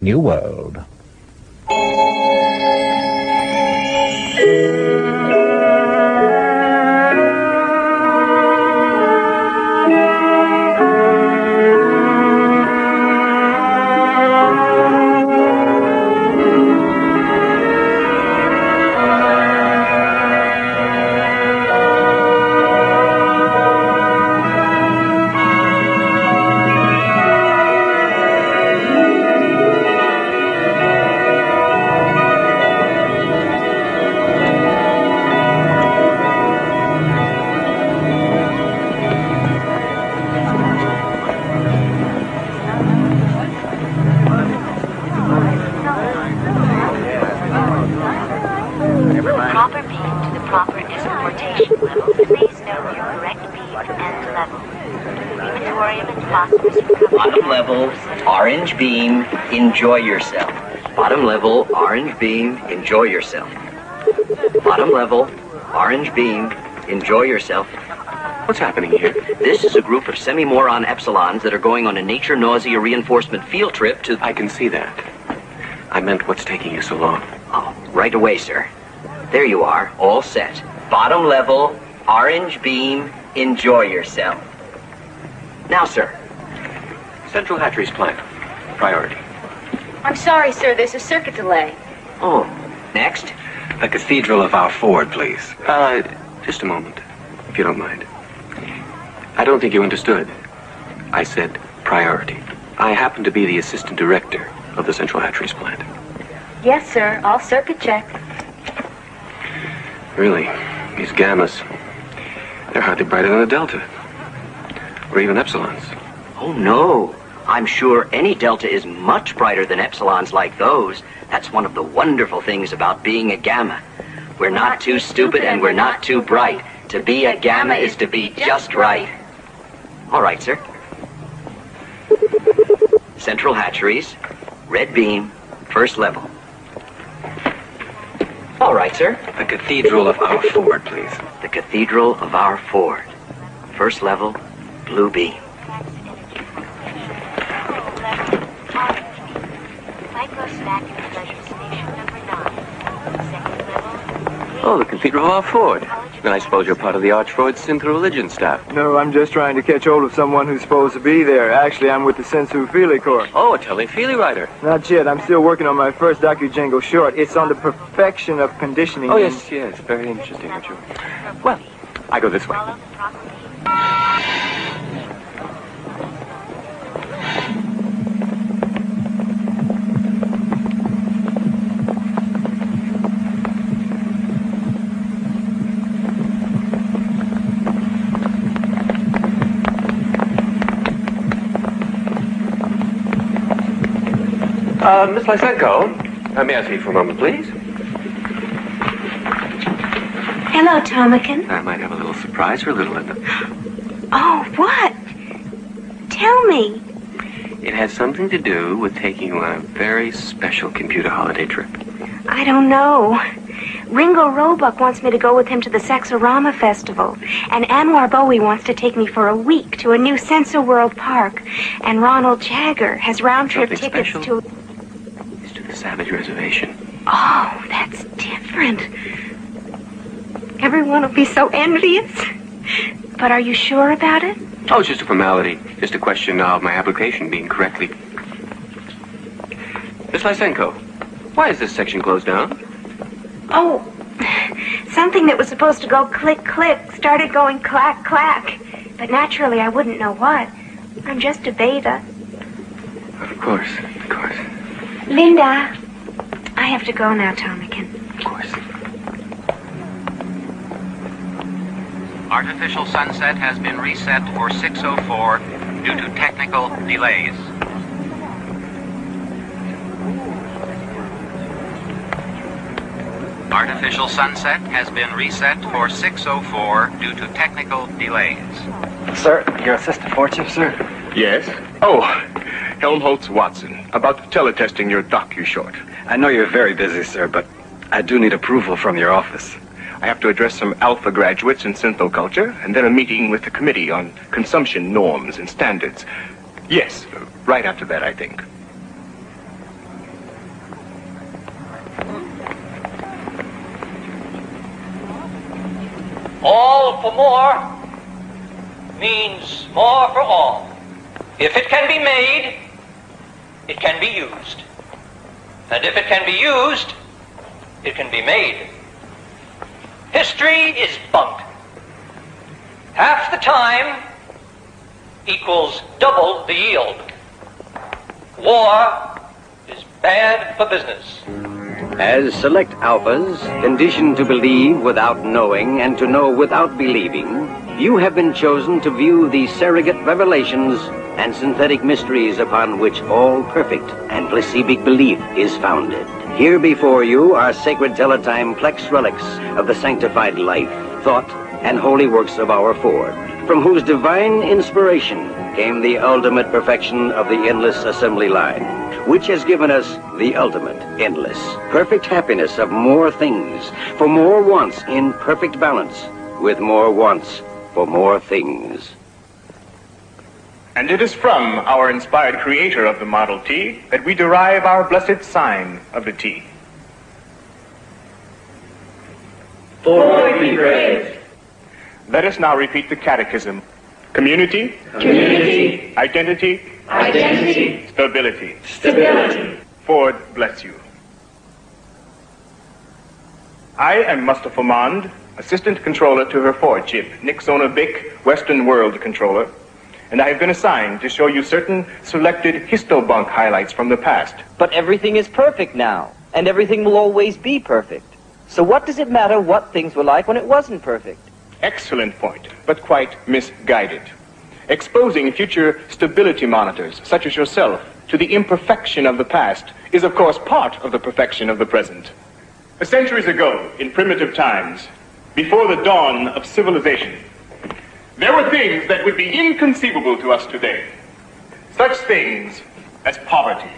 new world. Enjoy yourself. Bottom level, orange beam, enjoy yourself. Bottom level, orange beam, enjoy yourself. What's happening here? This is a group of semi-moron epsilons that are going on a nature nausea reinforcement field trip to... I can see that. I meant what's taking you so long. Oh, right away, sir. There you are, all set. Bottom level, orange beam, enjoy yourself. Now, sir. Central Hatchery's plan. Priority. I'm sorry, sir. There's a circuit delay. Oh, next. The Cathedral of our Ford, please. Just a moment, if you don't mind. I don't think you understood. I said priority. I happen to be the assistant director of the Central Hatchery's plant. Yes, sir. All circuit check. Really, these gammas, they're hardly brighter than a delta. Or even epsilons. Oh, no. I'm sure any delta is much brighter than epsilons like those. That's one of the wonderful things about being a gamma. We're not too stupid and we're not too bright. To be a gamma is to be just right. All right, sir. Central Hatcheries, red beam, first level. All right, sir. The Cathedral of our Ford, please. The Cathedral of our Ford, first level, blue beam. Oh, the Cathedral of our Ford. Then I suppose you're part of the Archfreud religion staff. No, I'm just trying to catch hold of someone who's supposed to be there. Actually, I'm with the Sensu Feely Corps. Oh, a Telly-Feely writer. Not yet. I'm still working on my first docu-jango short. It's on the perfection of conditioning. Oh, yes. Very interesting, aren't you? Well, I go this way. Miss Lysenko, may I see you for a moment, please? Hello, Tomakin. I might have a little surprise for little Linda. Oh, what? Tell me. It has something to do with taking you on a very special computer holiday trip. I don't know. Ringo Roebuck wants me to go with him to the Sexorama Festival. And Anwar Bowie wants to take me for a week to a new Sensor World Park. And Ronald Jagger has round-trip tickets to... It's to the Savage Reservation. Oh, that's different. Everyone will be so envious. But are you sure about it? Oh, it's just a formality. Just a question of my application being correctly... Miss Lysenko, why is this section closed down? Oh, something that was supposed to go click, click started going clack, clack. But naturally, I wouldn't know what. I'm just a beta. Of course. Linda, I have to go now, Tomakin. Of course. Artificial sunset has been reset for 6:04 due to technical delays. Artificial sunset has been reset for 6:04 due to technical delays. Sir, your assistant Fortune, sir? Yes? Oh, Helmholtz Watson, about teletesting your docu-short. I know you're very busy, sir, but I do need approval from your office. I have to address some alpha graduates in synthoculture, and then a meeting with the committee on consumption norms and standards. Yes, right after that, I think. All for more means more for all. If it can be made, it can be used. And if it can be used, it can be made. History is bunk. Half the time equals double the yield. War is bad for business. As select alphas, conditioned to believe without knowing and to know without believing, you have been chosen to view the surrogate revelations and synthetic mysteries upon which all perfect and placibic belief is founded. Here before you are sacred teletime plex relics of the sanctified life, thought, and holy works of our Ford, from whose divine inspiration came the ultimate perfection of the endless assembly line, which has given us the ultimate, endless, perfect happiness of more things, for more wants in perfect balance, with more wants for more things. And it is from our inspired creator of the Model T that we derive our blessed sign of the T. Ford be praised. Let us now repeat the catechism. Community. Community. Identity. Identity. Stability. Stability. Ford bless you. I am Mustafa Mond, Assistant Controller to her Ford chip, Nixona Bic, Western World Controller, and I have been assigned to show you certain selected histobunk highlights from the past. But everything is perfect now, and everything will always be perfect. So what does it matter what things were like when it wasn't perfect? Excellent point, but quite misguided. Exposing future stability monitors, such as yourself, to the imperfection of the past is, of course, part of the perfection of the present. Centuries ago, in primitive times, before the dawn of civilization, there were things that would be inconceivable to us today. Such things as poverty.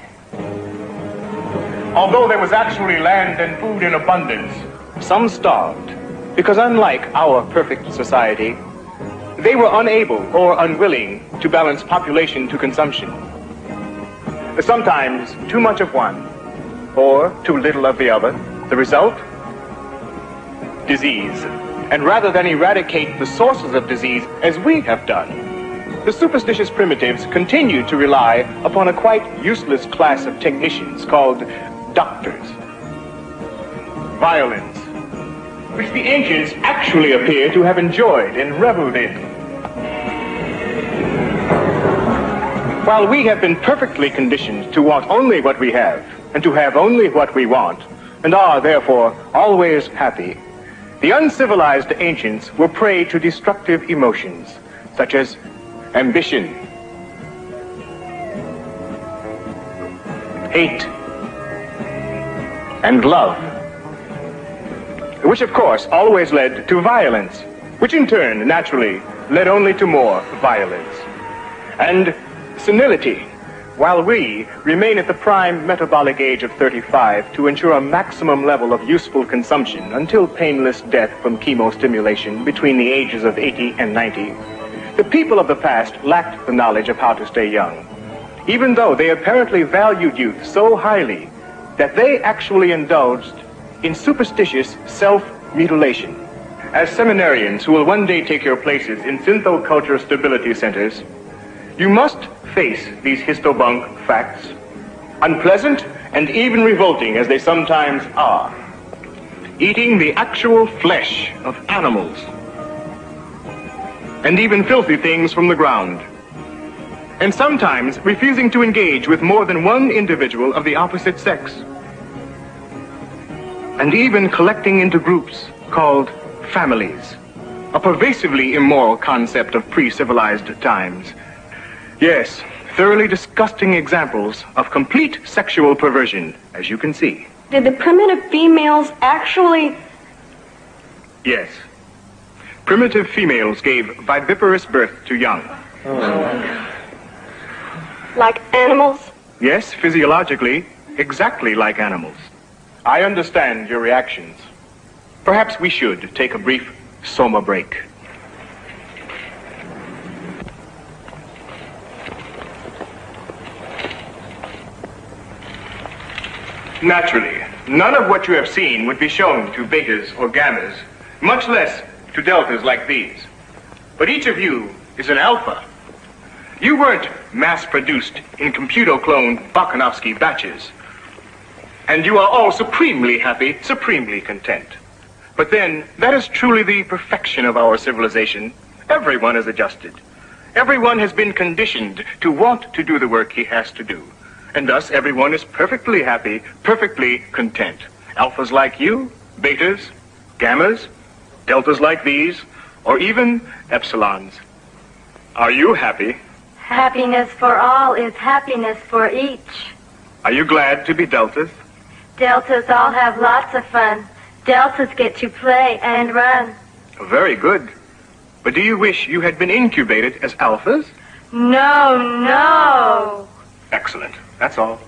Although there was actually land and food in abundance, some starved, because unlike our perfect society, they were unable or unwilling to balance population to consumption. Sometimes too much of one, or too little of the other. The result? Disease. And rather than eradicate the sources of disease as we have done, the superstitious primitives continued to rely upon a quite useless class of technicians called doctors. Violence, which the ancients actually appear to have enjoyed and reveled in. While we have been perfectly conditioned to want only what we have, and to have only what we want, and are, therefore, always happy, the uncivilized ancients were prey to destructive emotions, such as ambition, hate, and love, which, of course, always led to violence, which in turn, naturally, led only to more violence. And senility, while we remain at the prime metabolic age of 35 to ensure a maximum level of useful consumption until painless death from chemostimulation between the ages of 80 and 90, the people of the past lacked the knowledge of how to stay young, even though they apparently valued youth so highly that they actually indulged in superstitious self-mutilation. As seminarians who will one day take your places in synthoculture stability centers, you must face these histobunk facts, unpleasant and even revolting as they sometimes are. Eating the actual flesh of animals, and even filthy things from the ground, and sometimes refusing to engage with more than one individual of the opposite sex, and even collecting into groups called families, a pervasively immoral concept of pre-civilized times. Yes, thoroughly disgusting examples of complete sexual perversion, as you can see. Did the primitive females actually... Yes. Primitive females gave viviparous birth to young. Like animals? Yes, physiologically, exactly like animals. I understand your reactions. Perhaps we should take a brief soma break. Naturally, none of what you have seen would be shown to betas or gammas, much less to deltas like these. But each of you is an alpha. You weren't mass-produced in computer-cloned Bakhanovsky batches. And you are all supremely happy, supremely content. But then, that is truly the perfection of our civilization. Everyone is adjusted. Everyone has been conditioned to want to do the work he has to do. And thus, everyone is perfectly happy, perfectly content. Alphas like you, betas, gammas, deltas like these, or even epsilons. Are you happy? Happiness for all is happiness for each. Are you glad to be deltas? Deltas all have lots of fun. Deltas get to play and run. Very good. But do you wish you had been incubated as alphas? No, no. Excellent. That's all.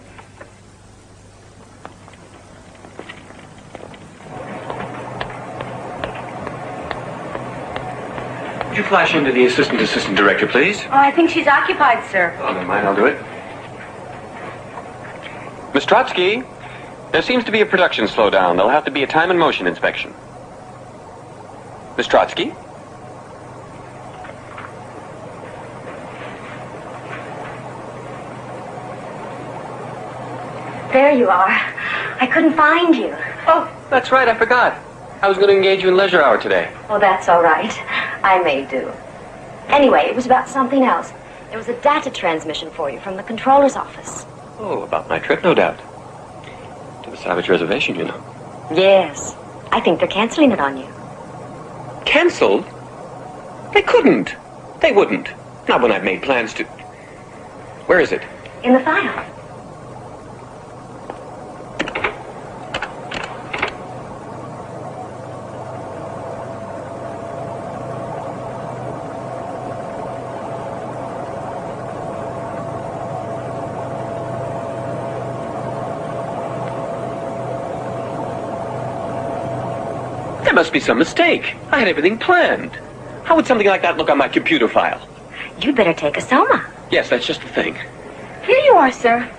Would you flash into the assistant director, please? Oh, I think she's occupied, sir. Oh, never mind, I'll do it. Miss Trotsky, there seems to be a production slowdown. There'll have to be a time and motion inspection. Miss Trotsky? There you are. I couldn't find you. Oh, that's right, I forgot. I was going to engage you in leisure hour today. Oh, that's all right. I may do. Anyway, it was about something else. There was a data transmission for you from the controller's office. Oh, about my trip, no doubt. To the Savage Reservation, you know. Yes. I think they're canceling it on you. Canceled? They couldn't. They wouldn't. Not when I've made plans to... Where is it? In the file. There must be some mistake. I had everything planned. How would something like that look on my computer file? You'd better take a soma. Yes, that's just the thing. Here you are, sir.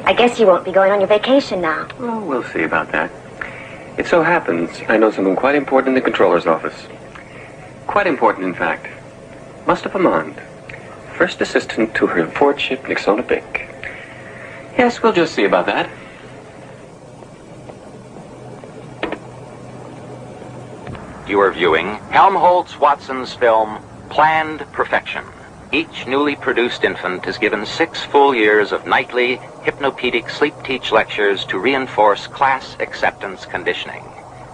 I guess you won't be going on your vacation now. Oh, we'll see about that. It so happens I know something quite important in the controller's office. Quite important, in fact. Mustapha Mond, first assistant to her lordship Nixona Bink. Yes, we'll just see about that. You are viewing Helmholtz-Watson's film, Planned Perfection. Each newly produced infant is given 6 full years of nightly hypnopedic sleep-teach lectures to reinforce class acceptance conditioning.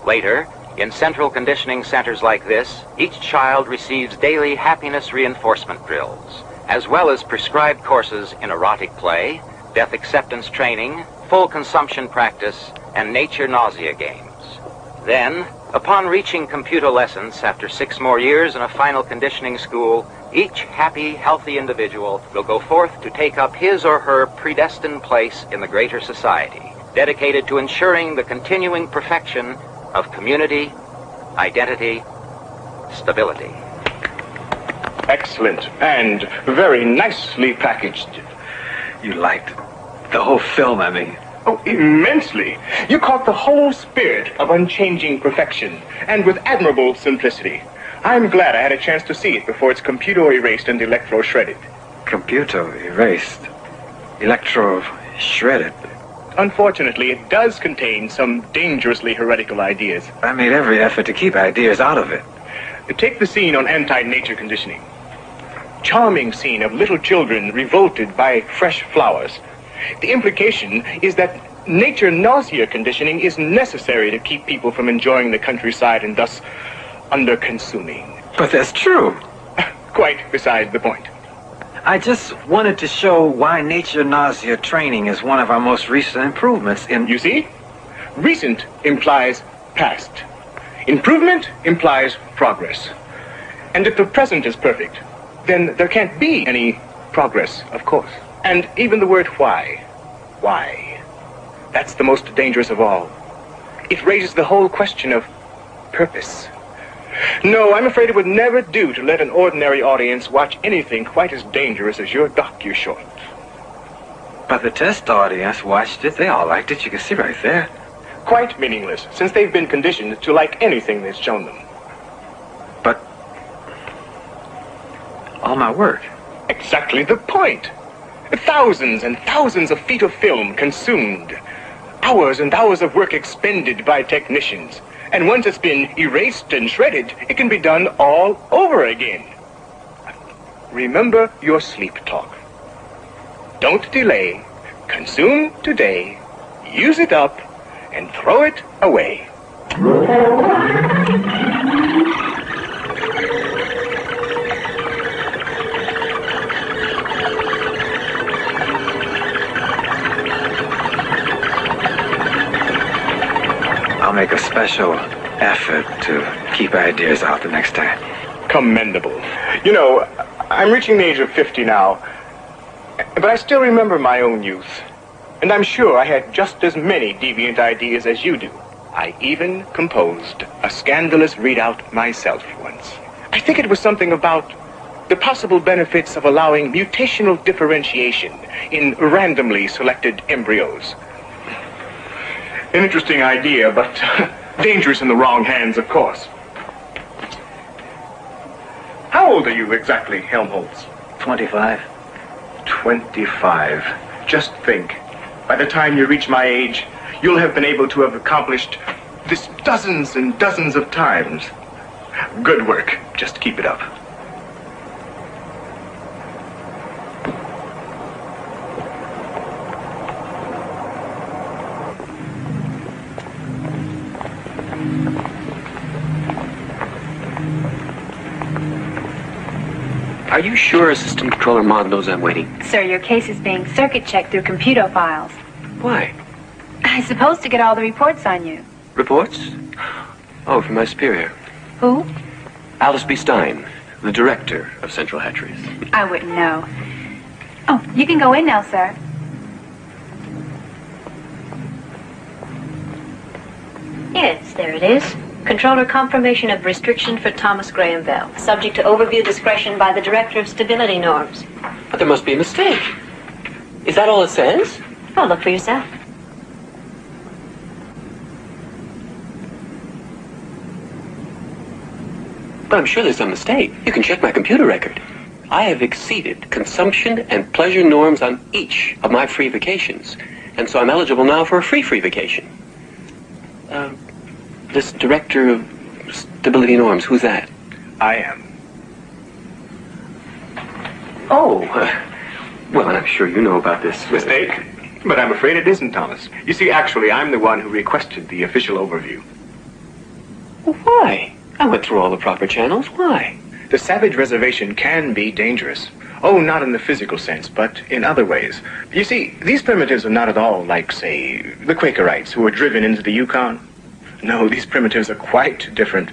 Later, in central conditioning centers like this, each child receives daily happiness reinforcement drills, as well as prescribed courses in erotic play, death acceptance training, full consumption practice, and nature nausea games. Then, upon reaching computer lessons after 6 more years in a final conditioning school, each happy, healthy individual will go forth to take up his or her predestined place in the greater society, dedicated to ensuring the continuing perfection of community, identity, stability. Excellent, and very nicely packaged. You liked the whole film, I mean. Oh, immensely. You caught the whole spirit of unchanging perfection, and with admirable simplicity. I'm glad I had a chance to see it before it's computer erased and electro shredded. Computer erased? Electro shredded? Unfortunately, it does contain some dangerously heretical ideas. I made every effort to keep ideas out of it. Take the scene on anti-nature conditioning. Charming scene of little children revolted by fresh flowers. The implication is that nature nausea conditioning is necessary to keep people from enjoying the countryside and thus under-consuming. But that's true. Quite beside the point. I just wanted to show why nature nausea training is one of our most recent improvements in... You see? Recent implies past. Improvement implies progress. And if the present is perfect, then there can't be any progress, of course. And even the word why. Why? That's the most dangerous of all. It raises the whole question of purpose. No, I'm afraid it would never do to let an ordinary audience watch anything quite as dangerous as your docu-short. But the test audience watched it. They all liked it. You can see right there. Quite meaningless, since they've been conditioned to like anything that's shown them. But all my work. Exactly the point. Thousands and thousands of feet of film consumed. Hours and hours of work expended by technicians. And once it's been erased and shredded, it can be done all over again. Remember your sleep talk. Don't delay. Consume today. Use it up. And throw it away. I'll make a special effort to keep ideas out the next time. Commendable. You know, I'm reaching the age of 50 now, but I still remember my own youth. And I'm sure I had just as many deviant ideas as you do. I even composed a scandalous readout myself once. I think it was something about the possible benefits of allowing mutational differentiation in randomly selected embryos. An interesting idea, but dangerous in the wrong hands, of course. How old are you exactly, Helmholtz? 25. 25. Just think. By the time you reach my age, you'll have been able to have accomplished this dozens and dozens of times. Good work. Just keep it up. Are you sure Assistant Controller Maud knows I'm waiting? Sir, your case is being circuit checked through computer files. Why? I'm supposed to get all the reports on you. Reports? Oh, from my superior. Who? Alice B. Stein, the director of Central Hatcheries. I wouldn't know. Oh, you can go in now, sir. Yes, there it is. Controller confirmation of restriction for Thomas Graham Bell. Subject to overview discretion by the Director of Stability Norms. But there must be a mistake. Is that all it says? Oh, look for yourself. But I'm sure there's some mistake. You can check my computer record. I have exceeded consumption and pleasure norms on each of my free vacations. And so I'm eligible now for a free vacation. This Director of Stability Norms, who's that? I am. Oh, well, I'm sure you know about this. Mistake? But I'm afraid it isn't, Thomas. You see, actually, I'm the one who requested the official overview. Well, why? I went through all the proper channels. Why? The Savage Reservation can be dangerous. Oh, not in the physical sense, but in other ways. You see, these primitives are not at all like, say, the Quakerites who were driven into the Yukon. No, these primitives are quite different.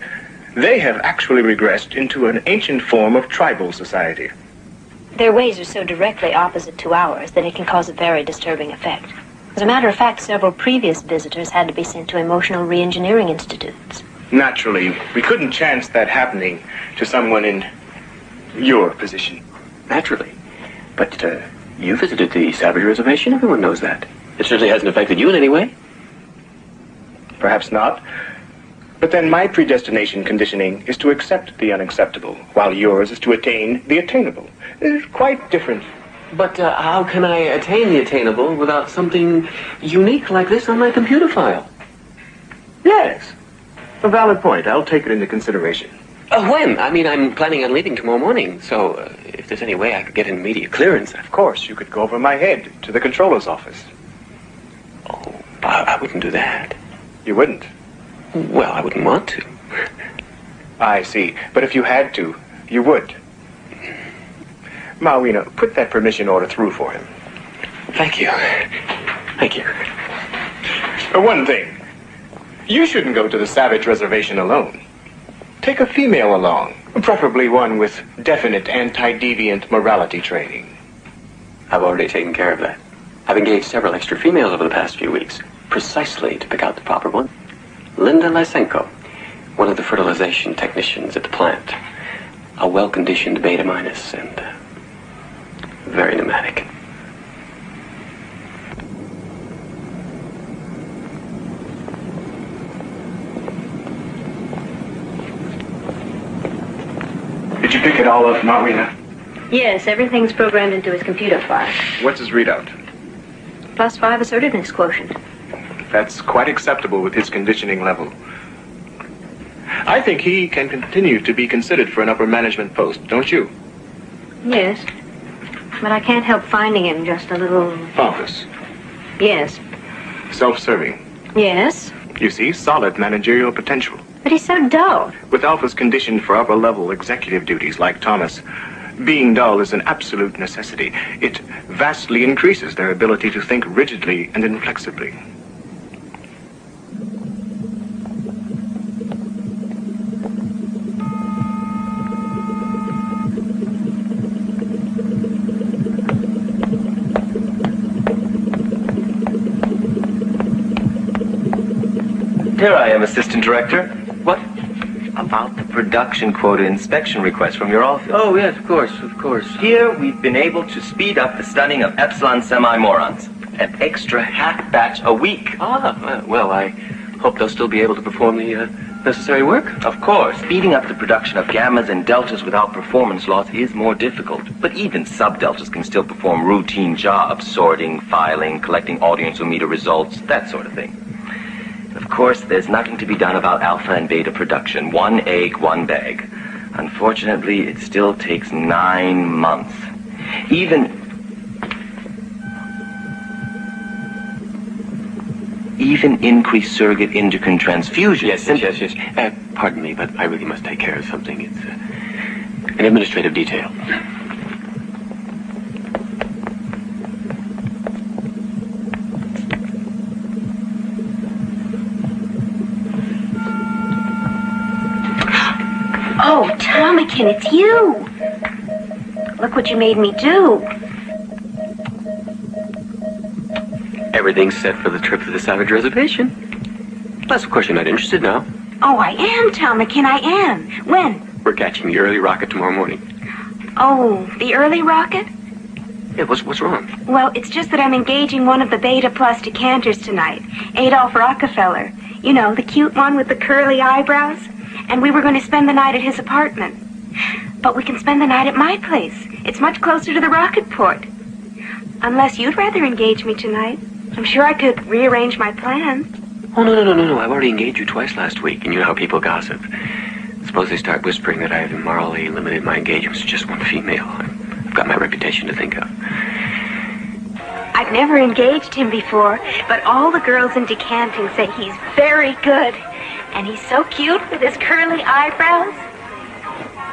They have actually regressed into an ancient form of tribal society. Their ways are so directly opposite to ours that it can cause a very disturbing effect. As a matter of fact, several previous visitors had to be sent to emotional re-engineering institutes. Naturally, we couldn't chance that happening to someone in your position. Naturally. But, you visited the Savage Reservation. Everyone knows that. It certainly hasn't affected you in any way. Perhaps not. But then my predestination conditioning is to accept the unacceptable, while yours is to attain the attainable. It's quite different. But how can I attain the attainable without something unique like this on my computer file? Yes. A valid point. I'll take it into consideration. When? I mean, I'm planning on leaving tomorrow morning, so if there's any way I could get an immediate clearance. Of course, you could go over my head to the controller's office. Oh, I wouldn't do that. You wouldn't? Well, I wouldn't want to. I see. But if you had to, you would. Malwina, put that permission order through for him. Thank you. Thank you. One thing. You shouldn't go to the Savage Reservation alone. Take a female along, preferably one with definite anti-deviant morality training. I've already taken care of that. I've engaged several extra females over the past few weeks, precisely to pick out the proper one. Linda Lysenko, one of the fertilization technicians at the plant. A well-conditioned beta minus and very pneumatic. Did you pick it all up, Marina? Yes, everything's programmed into his computer file. What's his readout? +5 assertiveness quotient. That's quite acceptable with his conditioning level. I think he can continue to be considered for an upper management post, don't you? Yes, but I can't help finding him just a little... Pompous. Yes. Self-serving. Yes. You see, solid managerial potential. But he's so dull. With alphas conditioned for upper-level executive duties like Thomas, being dull is an absolute necessity. It vastly increases their ability to think rigidly and inflexibly. Here I am, Assistant Director. What? About the production quota inspection request from your office. Oh, yes, of course, of course. Here, we've been able to speed up the studying of epsilon semi-morons. An extra half batch a week. Well, I hope they'll still be able to perform the necessary work. Of course, speeding up the production of gammas and deltas without performance loss is more difficult. But even sub-deltas can still perform routine jobs, sorting, filing, collecting audiometer results, that sort of thing. Of course, there's nothing to be done about alpha and beta production. 1 egg, 1 bag. Unfortunately, it still takes 9 months. Even increased surrogate endocrine transfusion. Yes. Pardon me, but I really must take care of something. It's an administrative detail. Oh, Tomakin, it's you. Look what you made me do. Everything's set for the trip to the Savage Reservation. Unless, of course, you're not interested now. Oh, I am, Tomakin, I am. When? We're catching the early rocket tomorrow morning. Oh, the early rocket? Yeah, what's wrong? Well, it's just that I'm engaging one of the Beta Plus decanters tonight. Adolph Rockefeller. You know, the cute one with the curly eyebrows. And we were going to spend the night at his apartment. But we can spend the night at my place. It's much closer to the rocket port. Unless you'd rather engage me tonight. I'm sure I could rearrange my plans. Oh, no. I've already engaged you twice last week, and you know how people gossip. Suppose they start whispering that I've immorally limited my engagements to just one female. I've got my reputation to think of. I've never engaged him before, but all the girls in decanting say he's very good. And he's so cute with his curly eyebrows.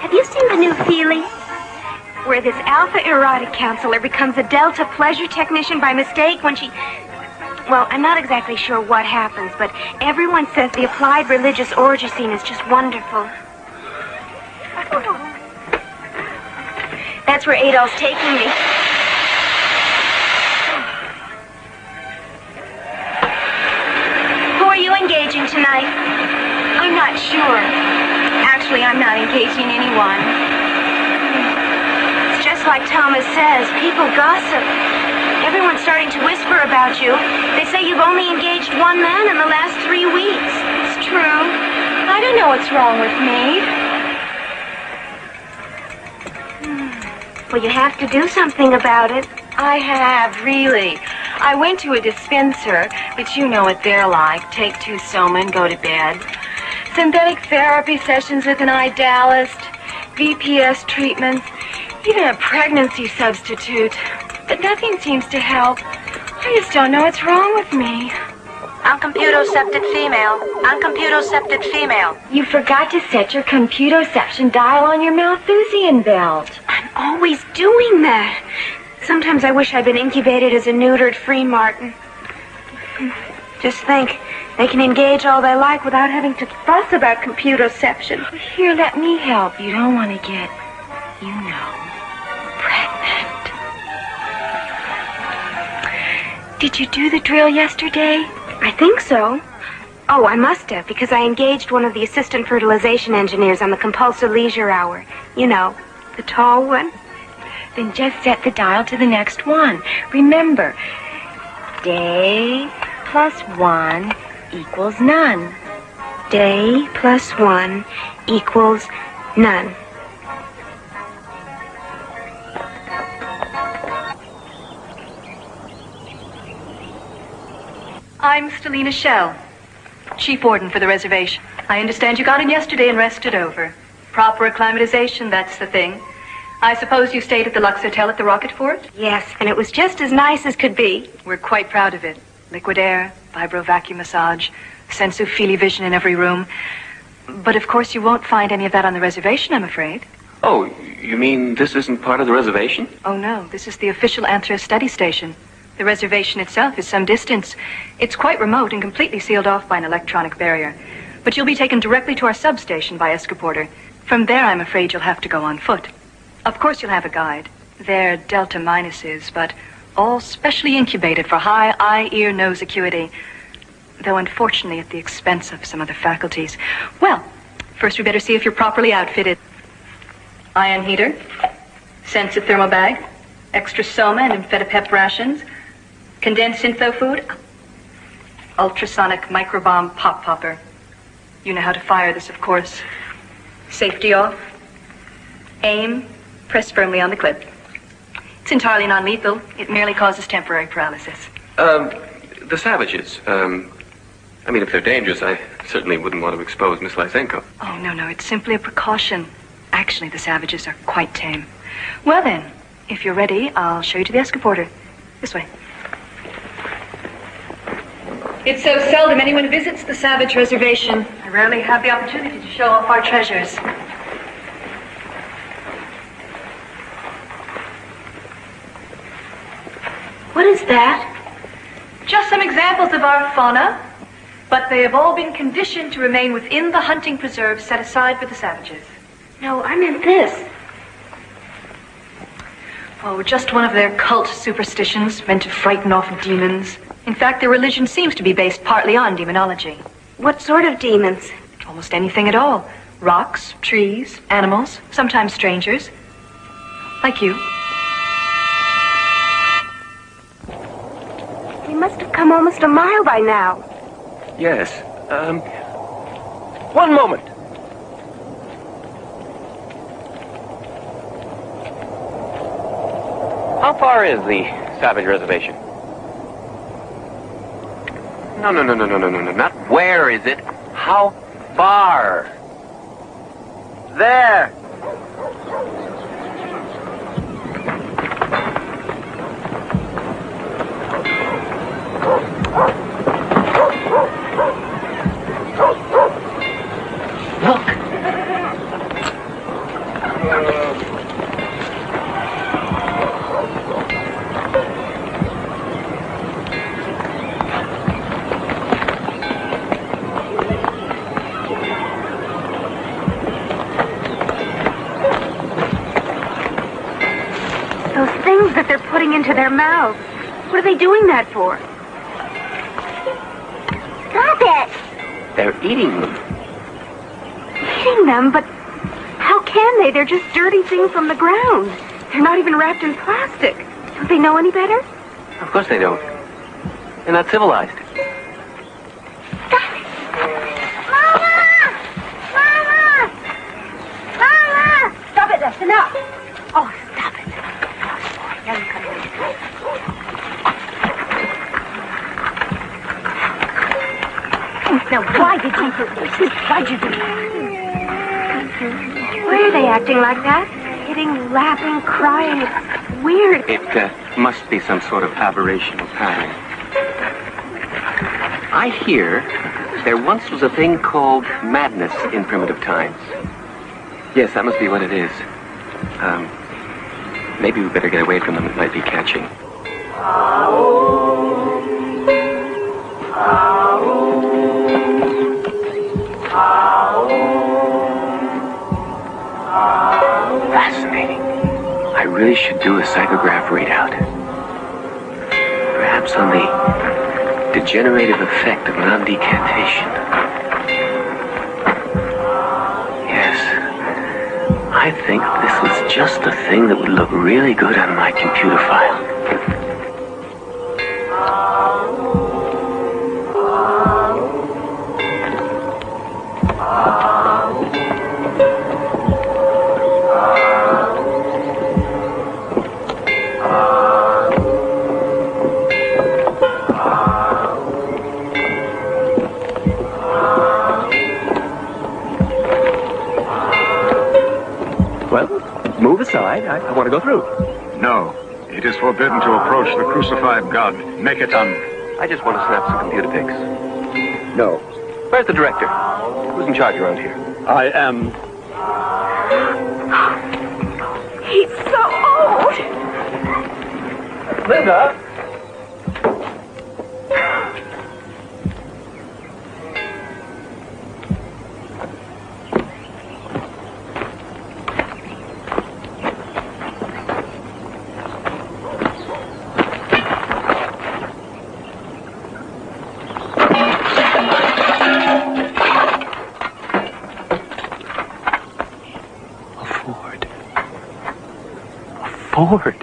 Have you seen the new Feely? Where this alpha erotic counselor becomes a delta pleasure technician by mistake when she... Well, I'm not exactly sure what happens, but everyone says the applied religious orgy scene is just wonderful. That's where Adolph's taking me. Who are you engaging tonight? I'm not sure. Actually, I'm not engaging anyone. It's just like Thomas says, people gossip. Everyone's starting to whisper about you. They say you've only engaged one man in the last 3 weeks. It's true. I don't know what's wrong with me. Well, you have to do something about it. I have, really. I went to a dispenser, but you know what they're like. Take 2 soma and go to bed. Synthetic therapy sessions with an idealist, VPS treatments, even a pregnancy substitute. But nothing seems to help. I just don't know what's wrong with me. Uncomputocepted female. Uncomputocepted female. You forgot to set your computoception dial on your Malthusian belt. I'm always doing that. Sometimes I wish I'd been incubated as a neutered free martin. Just think, they can engage all they like without having to fuss about computoception. Here, let me help. You don't want to get, you know, pregnant. Did you do the drill yesterday? I think so. Oh, I must have, because I engaged one of the assistant fertilization engineers on the compulsive leisure hour. You know, the tall one. Then just set the dial to the next one. Remember, day plus 1 equals none. Day plus 1 equals none. I'm Stelina Shell, chief warden for the reservation. I understand you got in yesterday and rested over. Proper acclimatization, that's the thing. I suppose you stayed at the Lux Hotel at the Rocket Fort? Yes, and it was just as nice as could be. We're quite proud of it. Liquid air, vibro vacuum massage, sensu-feely vision in every room. But of course you won't find any of that on the reservation, I'm afraid. Oh, you mean this isn't part of the reservation? Oh no, this is the official Anthro study station. The reservation itself is some distance. It's quite remote and completely sealed off by an electronic barrier. But you'll be taken directly to our substation by escaporter. From there, I'm afraid you'll have to go on foot. Of course you'll have a guide. They're delta minuses, but all specially incubated for high eye, ear, nose acuity. Though unfortunately at the expense of some other faculties. Well, first we better see if you're properly outfitted. Ion heater, sensitive thermal bag, extra soma and amphetamine rations, condensed info food, ultrasonic microbomb pop popper. You know how to fire this, of course. Safety off. Aim, press firmly on the clip. It's entirely non-lethal. It merely causes temporary paralysis. The savages, I mean, if they're dangerous, I certainly wouldn't want to expose Miss Lysenko. Oh, no, it's simply a precaution. Actually, the savages are quite tame. Well then, if you're ready, I'll show you to the escaporter. This way. It's so seldom anyone visits the Savage Reservation. I rarely have the opportunity to show off our treasures. What is that? Just some examples of our fauna, but they have all been conditioned to remain within the hunting preserve set aside for the savages. No, I meant this. Oh, just one of their cult superstitions meant to frighten off demons. In fact, their religion seems to be based partly on demonology. What sort of demons? Almost anything at all. Rocks, trees, animals, sometimes strangers. Like you. They must have come almost a mile by now. Yes, one moment. How far is the Savage Reservation? No, not Where is it? How far? There. Look. Those things that they're putting into their mouths. What are they doing that for? Stop it! They're eating them. Eating them? But how can they? They're just dirty things from the ground. They're not even wrapped in plastic. Don't they know any better? Of course they don't. They're not civilized. Stop it! Mama! Mama! Mama! Stop it, that's enough. Oh, stop it. Now you come here. Now, why did you do this? Why'd you do that? Why are they acting like that? Hitting, laughing, crying. It's weird. It must be some sort of aberrational pattern. I hear there once was a thing called madness in primitive times. Yes, that must be what it is. Maybe we better get away from them. It might be catching. Fascinating. I really should do a psychograph readout. Perhaps on the degenerative effect of non-decantation. Yes. I think this was just the thing that would look really good on my computer file. inside. I want to go through. No. It is forbidden to approach the crucified God. Make it done. I just want to snap some computer pics. No. Where's the director? Who's in charge around here? I am. He's so old. Linda! Ford.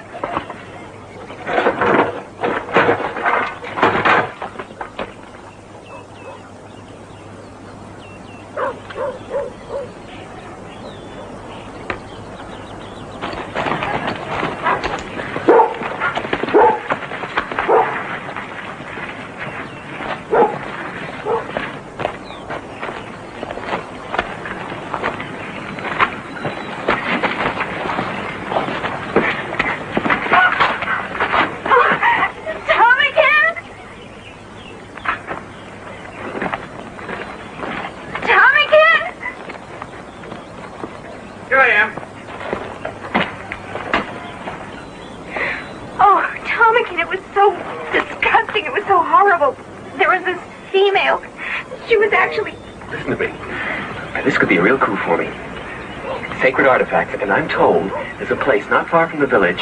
Artifact, and I'm told there's a place not far from the village,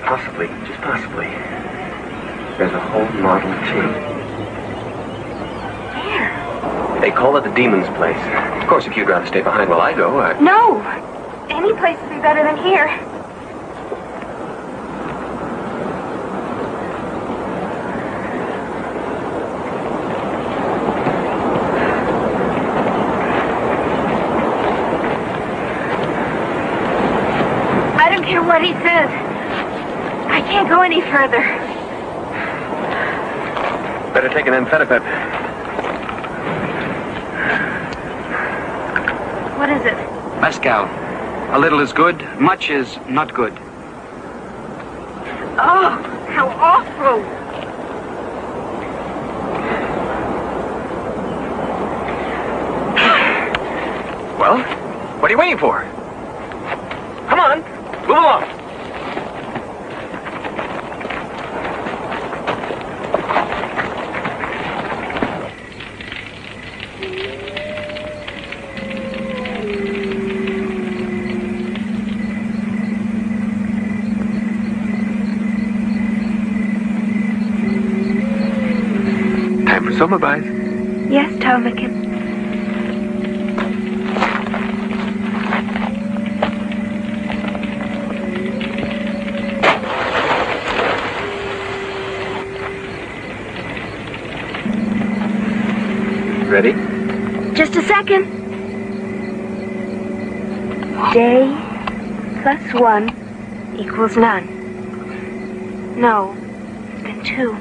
possibly, just possibly, there's a whole Model T. Where? They call it the Demon's Place. Of course, if you'd rather stay behind while I go, No! Any place would be better than here. What he says. I can't go any further. Better take an amphetamine. What is it? Mescal. A little is good, much is not good. Oh, how awful. Well, what are you waiting for? Come on. Move along. Time for summer buys. Yes, Tomican. Ready? Just a second. Day plus 1 equals none. No, then 2.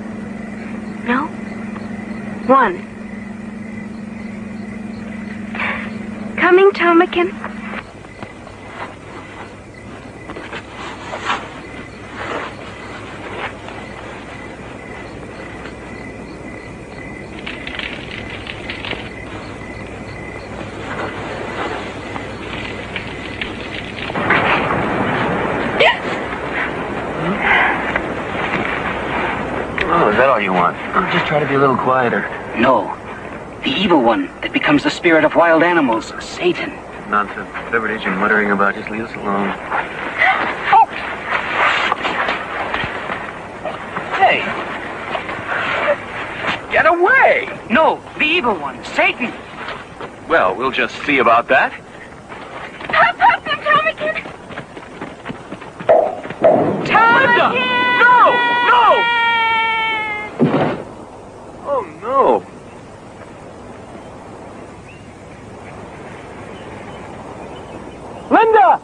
No? 1. Coming, Tomican. Just try to be a little quieter. No. The evil one that becomes the spirit of wild animals, Satan. Nonsense. Whatever it is you're muttering about, just leave us alone. Oh! Hey! Get away! No, the evil one, Satan. Well, we'll just see about that. Pop, Tomican! Tomican! No! No! Oh, no. Linda!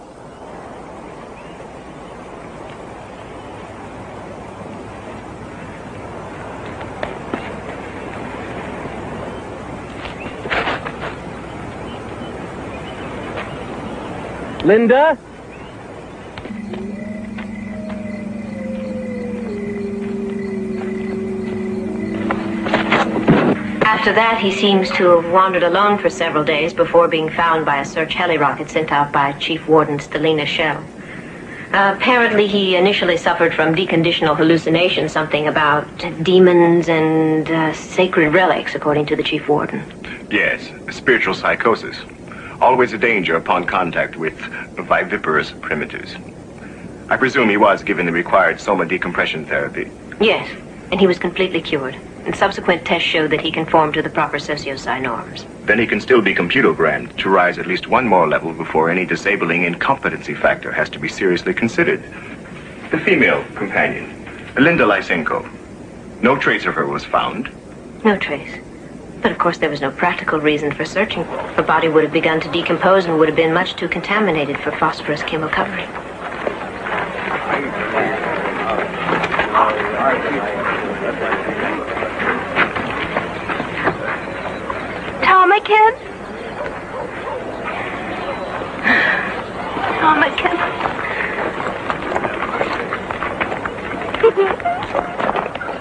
Linda? After that, he seems to have wandered alone for several days before being found by a search heli rocket sent out by Chief Warden Stelina Shell. Apparently, he initially suffered from deconditional hallucinations, something about demons and sacred relics, according to the Chief Warden. Yes, spiritual psychosis. Always a danger upon contact with viviparous primitives. I presume he was given the required soma decompression therapy. Yes, and he was completely cured. And subsequent tests showed that he conformed to the proper socio-psy norms. Then he can still be computerogrammed to rise at least one more level before any disabling incompetency factor has to be seriously considered. The female companion, Linda Lysenko. No trace of her was found. No trace. But of course there was no practical reason for searching. Her body would have begun to decompose and would have been much too contaminated for phosphorus chemocovering. Tomakin? Tomakin.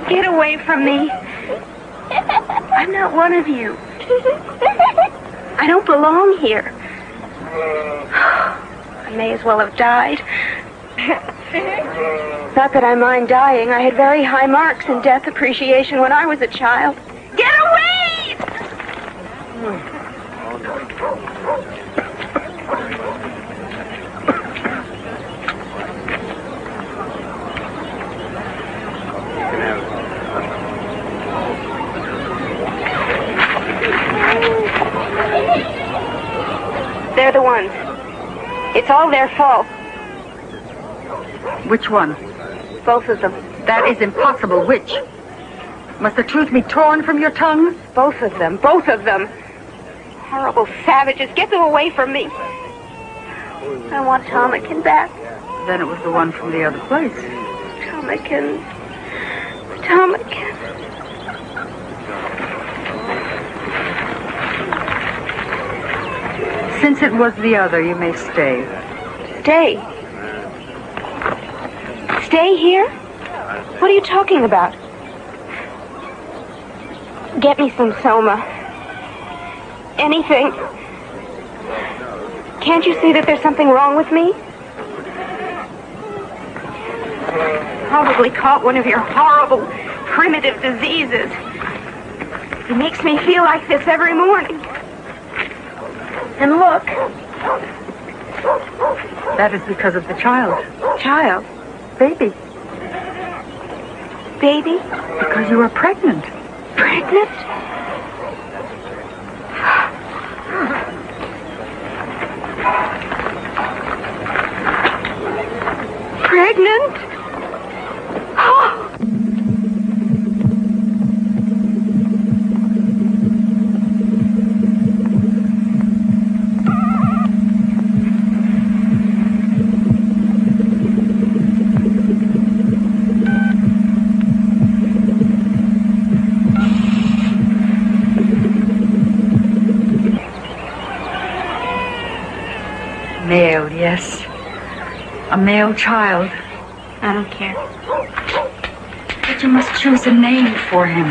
Get away from me. I'm not one of you. I don't belong here. I may as well have died. Not that I mind dying. I had very high marks in death appreciation when I was a child. Get away! They're the ones. It's all their fault. Which one? Both of them. That is impossible. Which? Must the truth be torn from your tongue? Both of them. Both of them. Horrible savages. Get them away from me. I want Tomakin back. Then it was the one from the other place. Tomakin. Tomakin. Since it was the other, you may stay. Stay? Stay here? What are you talking about? Get me some soma. Anything. Can't you see that there's something wrong with me? Probably caught one of your horrible, primitive diseases. It makes me feel like this every morning. And look. That is because of the child. Child? Baby. Baby? Because you are pregnant. Pregnant? Pregnant? Oh. Male, yes. A male child. I don't care. But you must choose a name for him.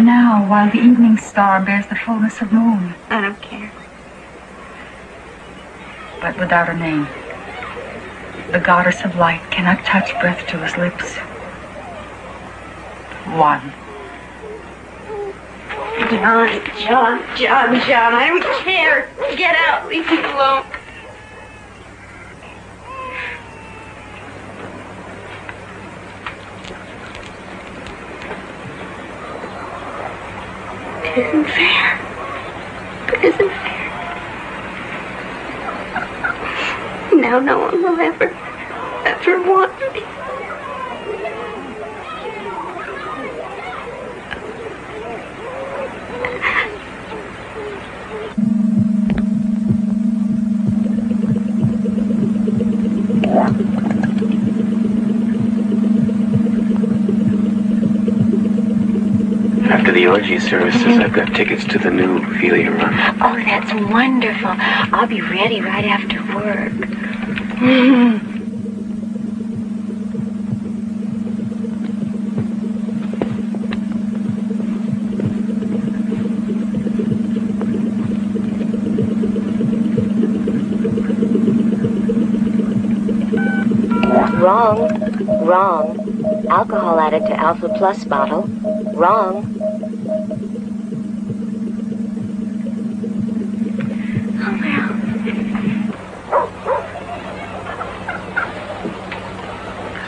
Now, while the evening star bears the fullness of moon. I don't care. But without a name, the goddess of light cannot touch breath to his lips. One. John, I don't care. Get out. Leave me alone. It isn't fair. It isn't fair. Now no one will ever want me. After the orgy services, I've got tickets to the new Ophelia run. Oh, that's wonderful. I'll be ready right after work. Wrong. Wrong. Alcohol added to Alpha Plus bottle. Wrong. Oh, well.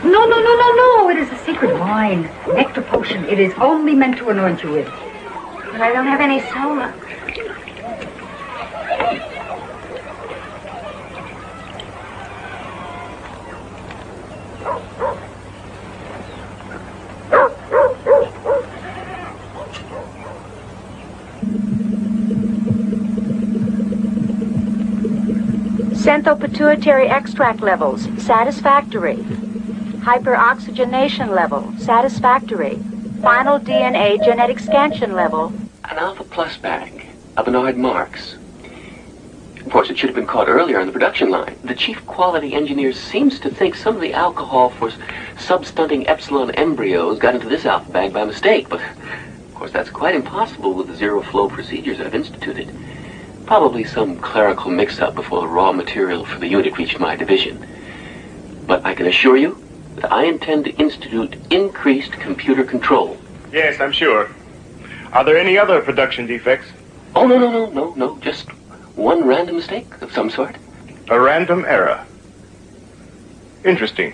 No, no, no, no, no. It is a secret wine. Nectar potion. It is only meant to anoint you with. But I don't have any soma. Xanthopituitary extract levels, satisfactory. Hyperoxygenation level, satisfactory. Final DNA genetic scansion level. An Alpha Plus bag, a Bernard Marx. Of course, it should have been caught earlier on the production line. The chief quality engineer seems to think some of the alcohol for substunting epsilon embryos got into this alpha bag by mistake, but of course that's quite impossible with the zero-flow procedures I've instituted. Probably some clerical mix-up before the raw material for the unit reached my division. But I can assure you that I intend to institute increased computer control. Yes, I'm sure. Are there any other production defects? Oh, no. Just one random mistake of some sort. A random error. Interesting.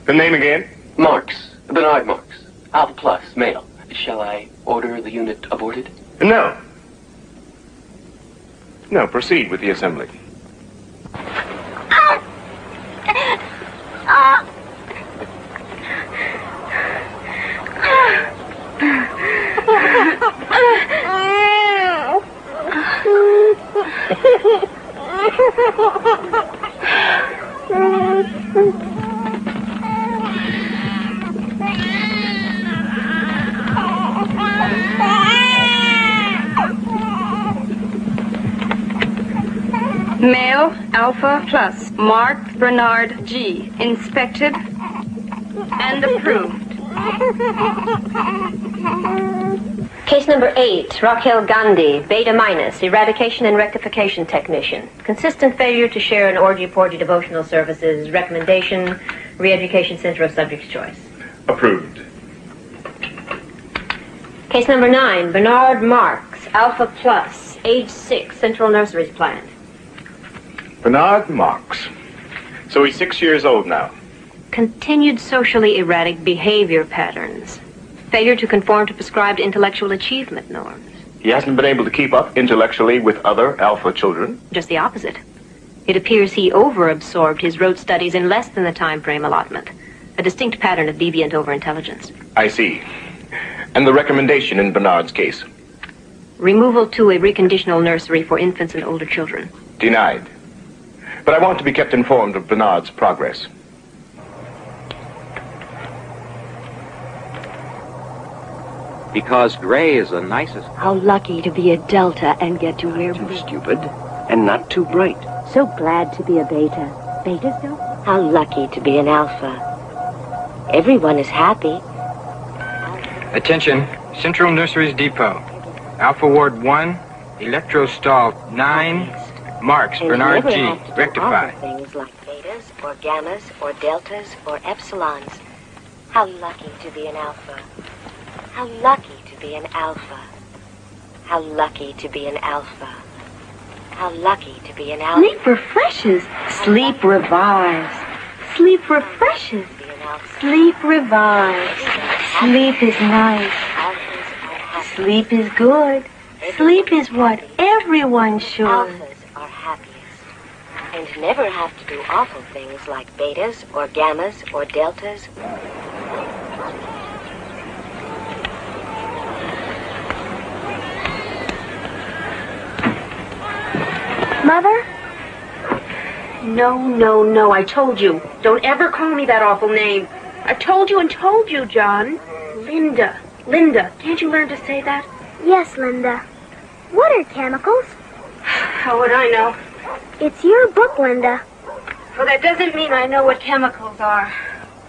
The name again? Marx. Bernard Marx. Alpha Plus, male. Shall I order the unit aborted? No. No, proceed with the assembly. Male, Alpha Plus, marked Bernard G. Inspected and approved. Case number 8, Raquel Gandhi, Beta minus, eradication and rectification technician. Consistent failure to share in orgy-porgy devotional services. Recommendation, re-education center of subject's choice. Approved. Case number 9, Bernard Marx, Alpha Plus, age 6, Central Nurseries planned. Bernard Marx. So he's 6 years old now. Continued socially erratic behavior patterns. Failure to conform to prescribed intellectual achievement norms. He hasn't been able to keep up intellectually with other alpha children. Just the opposite. It appears he over-absorbed his rote studies in less than the time frame allotment. A distinct pattern of deviant overintelligence. I see. And the recommendation in Bernard's case? Removal to a reconditional nursery for infants and older children. Denied. But I want to be kept informed of Bernard's progress. Because gray is the nicest. How lucky to be a delta and get to wear blue. Stupid and not too bright. So glad to be a beta. Betas though? How lucky to be an alpha. Everyone is happy. Attention, Central Nurseries Depot. Alpha Ward 1, Electrostall 9, Marx, Bernard G, rectify. Things like betas or gammas or deltas or epsilons. How lucky to be an alpha. How lucky to be an alpha. How lucky to be an alpha. How lucky to be an alpha. Sleep refreshes. Sleep revives. Sleep refreshes. Sleep revives. Sleep is nice. Sleep is good. Sleep is what everyone should. Alphas are happiest. And never have to do awful things like betas or gammas or deltas. Mother? No, I told you. Don't ever call me that awful name. I told you and told you, John. Linda. Can't you learn to say that? Yes, Linda. What are chemicals? How would I know? It's your book, Linda. Well, that doesn't mean I know what chemicals are.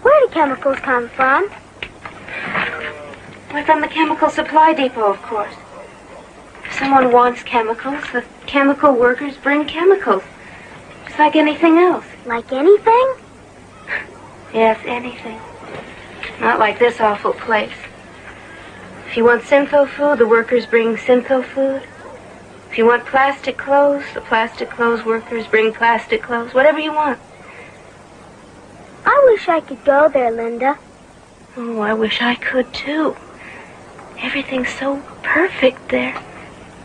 Where do chemicals come from? Why, from the chemical supply depot, of course. If someone wants chemicals, the chemical workers bring chemicals. Just like anything else. Like anything? Yes, anything. Not like this awful place. If you want syntho food, the workers bring syntho food. If you want plastic clothes, the plastic clothes workers bring plastic clothes. Whatever you want. I wish I could go there, Linda. Oh, I wish I could, too. Everything's so perfect there.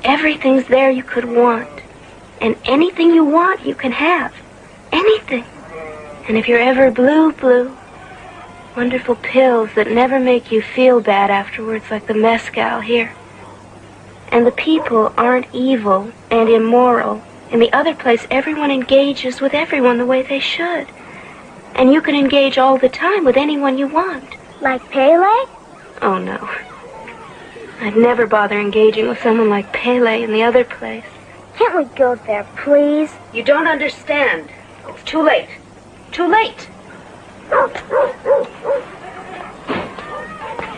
Everything's there you could want. And anything you want, you can have. Anything. And if you're ever blue, wonderful pills that never make you feel bad afterwards, like the mezcal here. And the people aren't evil and immoral. In the other place, everyone engages with everyone the way they should. And you can engage all the time with anyone you want. Like Pele? Oh, no. I'd never bother engaging with someone like Pele in the other place. Can't we go there, please? You don't understand. It's too late. Too late.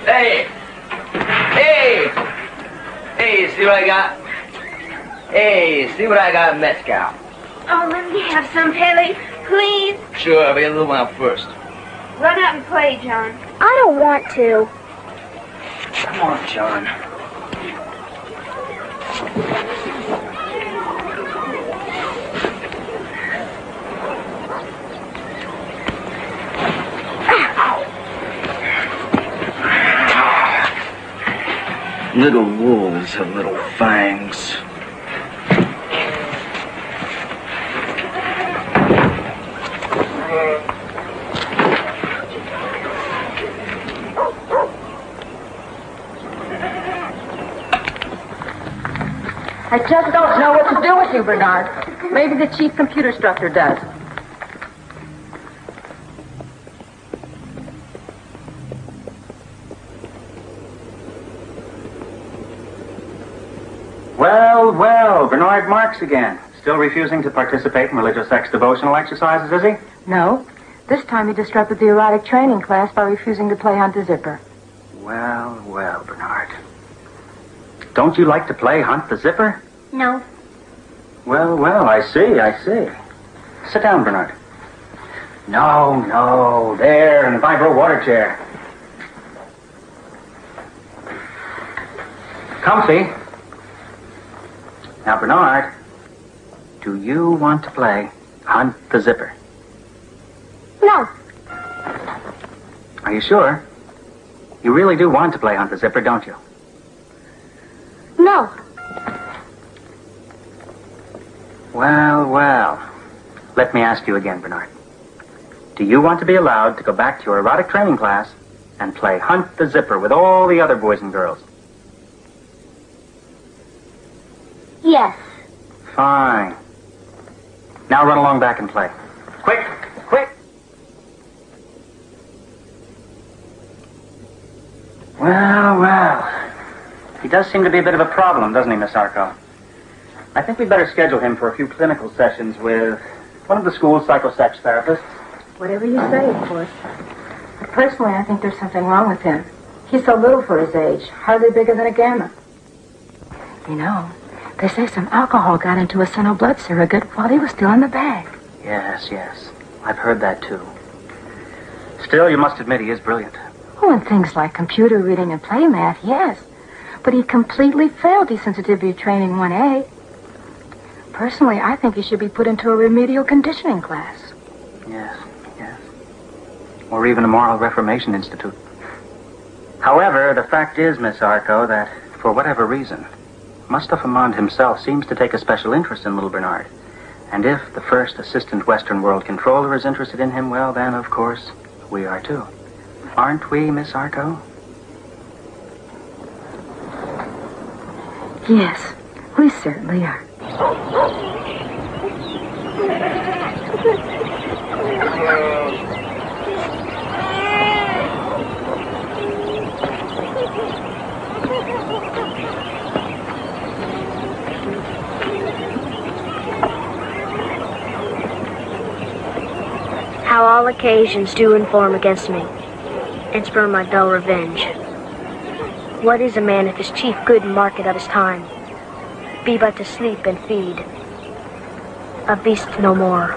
Hey! Hey! Hey, see what I got? Hey, see what I got in mezcal? Oh, let me have some, Pele, please. Sure, but get a little one out first. Run out and play, John. I don't want to. Come on, John. Little wolves have little fangs. I just don't know what to do with you, Bernard. Maybe the chief computer instructor does. Well, Bernard Marx again. Still refusing to participate in religious sex devotional exercises, is he? No. This time he disrupted the erotic training class by refusing to play Hunt the Zipper. Well, Bernard. Don't you like to play Hunt the Zipper? No. Well, I see. Sit down, Bernard. No, there, in the vibro water chair. Comfy. Now, Bernard, do you want to play Hunt the Zipper? No. Are you sure? You really do want to play Hunt the Zipper, don't you? No. Well. Let me ask you again, Bernard. Do you want to be allowed to go back to your erotic training class and play Hunt the Zipper with all the other boys and girls? Yes. Fine. Now run along back and play. Quick! Well. He does seem to be a bit of a problem, doesn't he, Miss Arco? I think we'd better schedule him for a few clinical sessions with one of the school's psychosex therapists. Whatever you say, of course. But personally, I think there's something wrong with him. He's so little for his age, hardly bigger than a gamma. You know, they say some alcohol got into a son of blood surrogate while he was still in the bag. Yes. I've heard that, too. Still, you must admit he is brilliant. Oh, and things like computer reading and play math, yes. But he completely failed desensitivity training 1A. Personally, I think he should be put into a remedial conditioning class. Yes. Or even a moral reformation institute. However, the fact is, Miss Arco, that for whatever reason, Mustafa Mond himself seems to take a special interest in little Bernard. And if the first assistant Western World Controller is interested in him, well, then, of course, we are too. Aren't we, Miss Arco? Yes, we certainly are. How all occasions do inform against me, and spur my dull revenge. What is a man if his chief good market of his time be but to sleep and feed, a beast no more?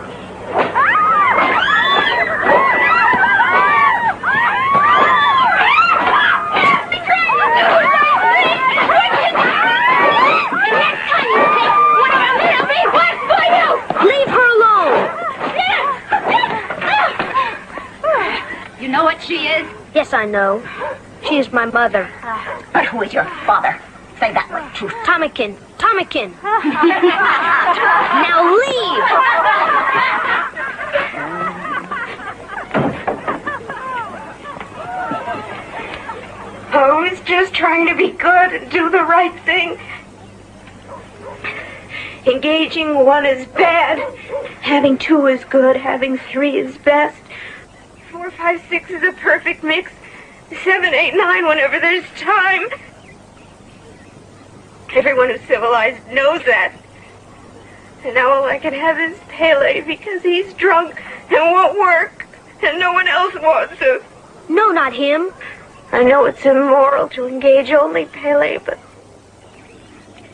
Yes, I know. She is my mother. But who is your father? Say that with truth. Tommykin. Tommykin. Now leave! I was just trying to be good and do the right thing. Engaging one is bad. Having two is good. Having three is best. 4, 5, 6 is a perfect mix. 7, 8, 9 whenever there's time. Everyone who's civilized knows that. And now all I can have is Pele because he's drunk and won't work. And no one else wants to. No, not him. I know it's immoral to engage only Pele, but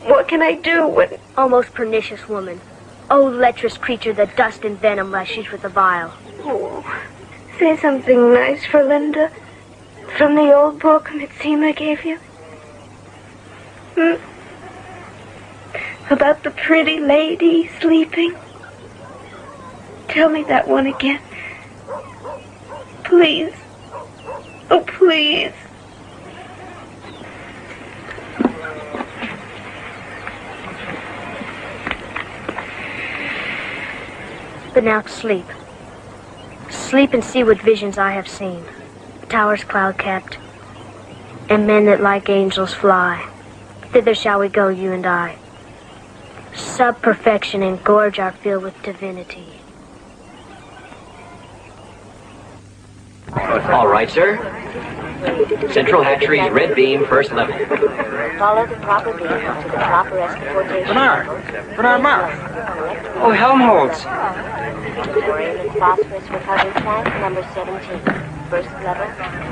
what can I do when... Oh, most pernicious woman. Oh, lecherous creature that dust and venom lashes with the vial. Oh, say something nice for Linda. From the old book Mitsima gave you. About the pretty lady sleeping. Tell me that one again. Please. Oh, please. But now sleep. Sleep and see what visions I have seen. Towers cloud-capped, and men that like angels fly. Thither shall we go, you and I. Sub-perfection engorge our field with divinity. All right, sir. Central hatcheries, red beam, first level. Follow the proper beam to the proper escortation. Bernard Mark. Oh, Helmholtz. Thorium and phosphorus recovery tank number 17. First level,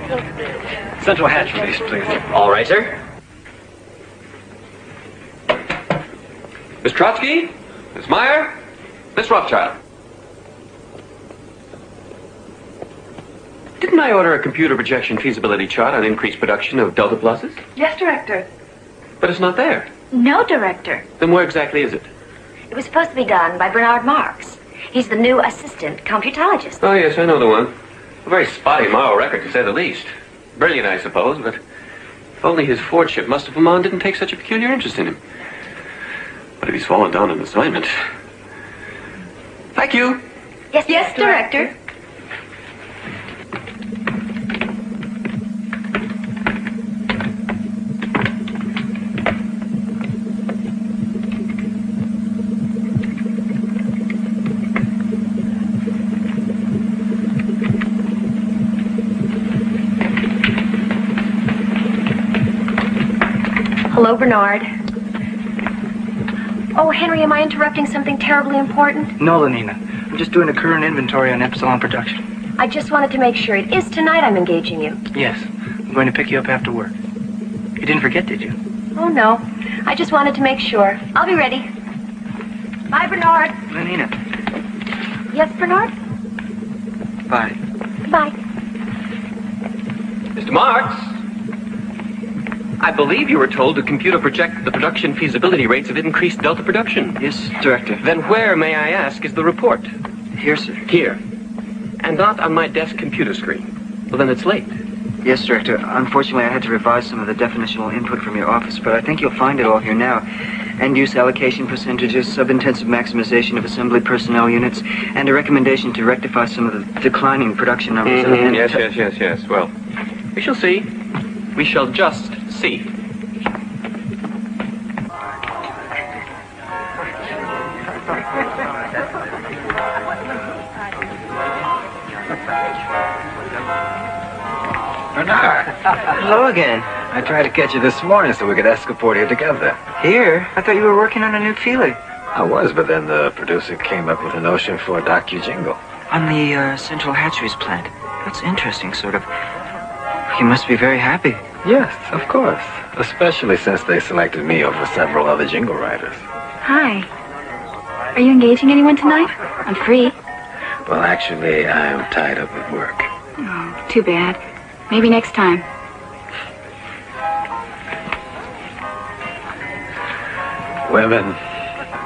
pink beam. Central hatcheries, please. All right, sir. Miss Trotsky? Miss Meyer? Miss Rothschild? Didn't I order a computer projection feasibility chart on increased production of delta pluses? Yes, Director. But it's not there. No, Director. Then where exactly is it? It was supposed to be done by Bernard Marx. He's the new assistant computologist. Oh, yes, I know the one. A very spotty moral record, to say the least. Brilliant, I suppose, but if only his Fordship Mustafa Mon didn't take such a peculiar interest in him. But if he's fallen down an assignment... Thank you. Yes, Director. Hello, Bernard. Oh, Henry, am I interrupting something terribly important? No, Lenina. I'm just doing a current inventory on Epsilon production. I just wanted to make sure. It is tonight I'm engaging you. Yes. I'm going to pick you up after work. You didn't forget, did you? Oh, no. I just wanted to make sure. I'll be ready. Bye, Bernard. Lenina. Yes, Bernard? Bye. Bye. Mr. Marx? I believe you were told to computer project the production feasibility rates of increased delta production. Yes, Director. Then where, may I ask, is the report? Here, sir. Here. And not on my desk computer screen. Well, then it's late. Yes, Director. Unfortunately, I had to revise some of the definitional input from your office, but I think you'll find it all here now. End-use allocation percentages, sub-intensive maximization of assembly personnel units, and a recommendation to rectify some of the declining production numbers. Yes. Well, we shall see. We shall just see. Bernard. Hello again. I tried to catch you this morning so we could escapade here together. Here? I thought you were working on a new feeling. I was, but then the producer came up with a notion for a docu-jingle. On the Central Hatcheries plant. That's interesting, sort of. You must be very happy. Yes, of course. Especially since they selected me over several other jingle writers. Hi. Are you engaging anyone tonight? I'm free. Well, actually, I'm tied up with work. Oh, too bad. Maybe next time. Women,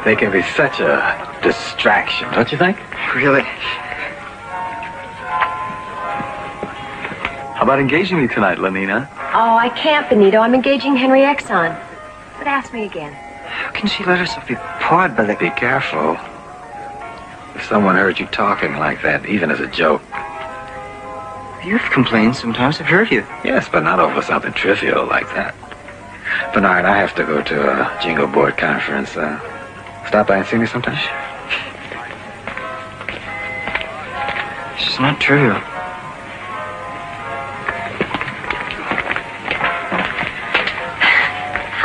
they can be such a distraction, don't you think? Really? A about engaging me tonight, Lenina? Oh, I can't, Benito. I'm engaging Henry Exxon. But ask me again. How can she let herself be pawed by the... Be careful. If someone heard you talking like that, even as a joke. You've complained sometimes, I've heard you. Yes, but not over something trivial like that. Bernard, I have to go to a jingle board conference. Stop by and see me sometime? It's not trivial.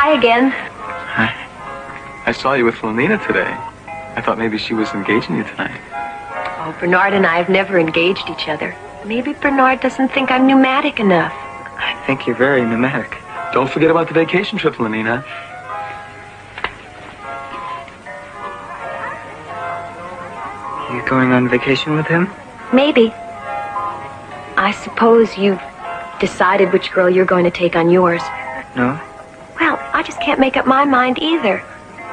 Hi again. Hi. I saw you with Lenina today. I thought maybe she was engaging you tonight. Oh, Bernard and I have never engaged each other. Maybe Bernard doesn't think I'm pneumatic enough. I think you're very pneumatic. Don't forget about the vacation trip, Lenina. You going on vacation with him? Maybe. I suppose you've decided which girl you're going to take on yours. No. Well, I just can't make up my mind either.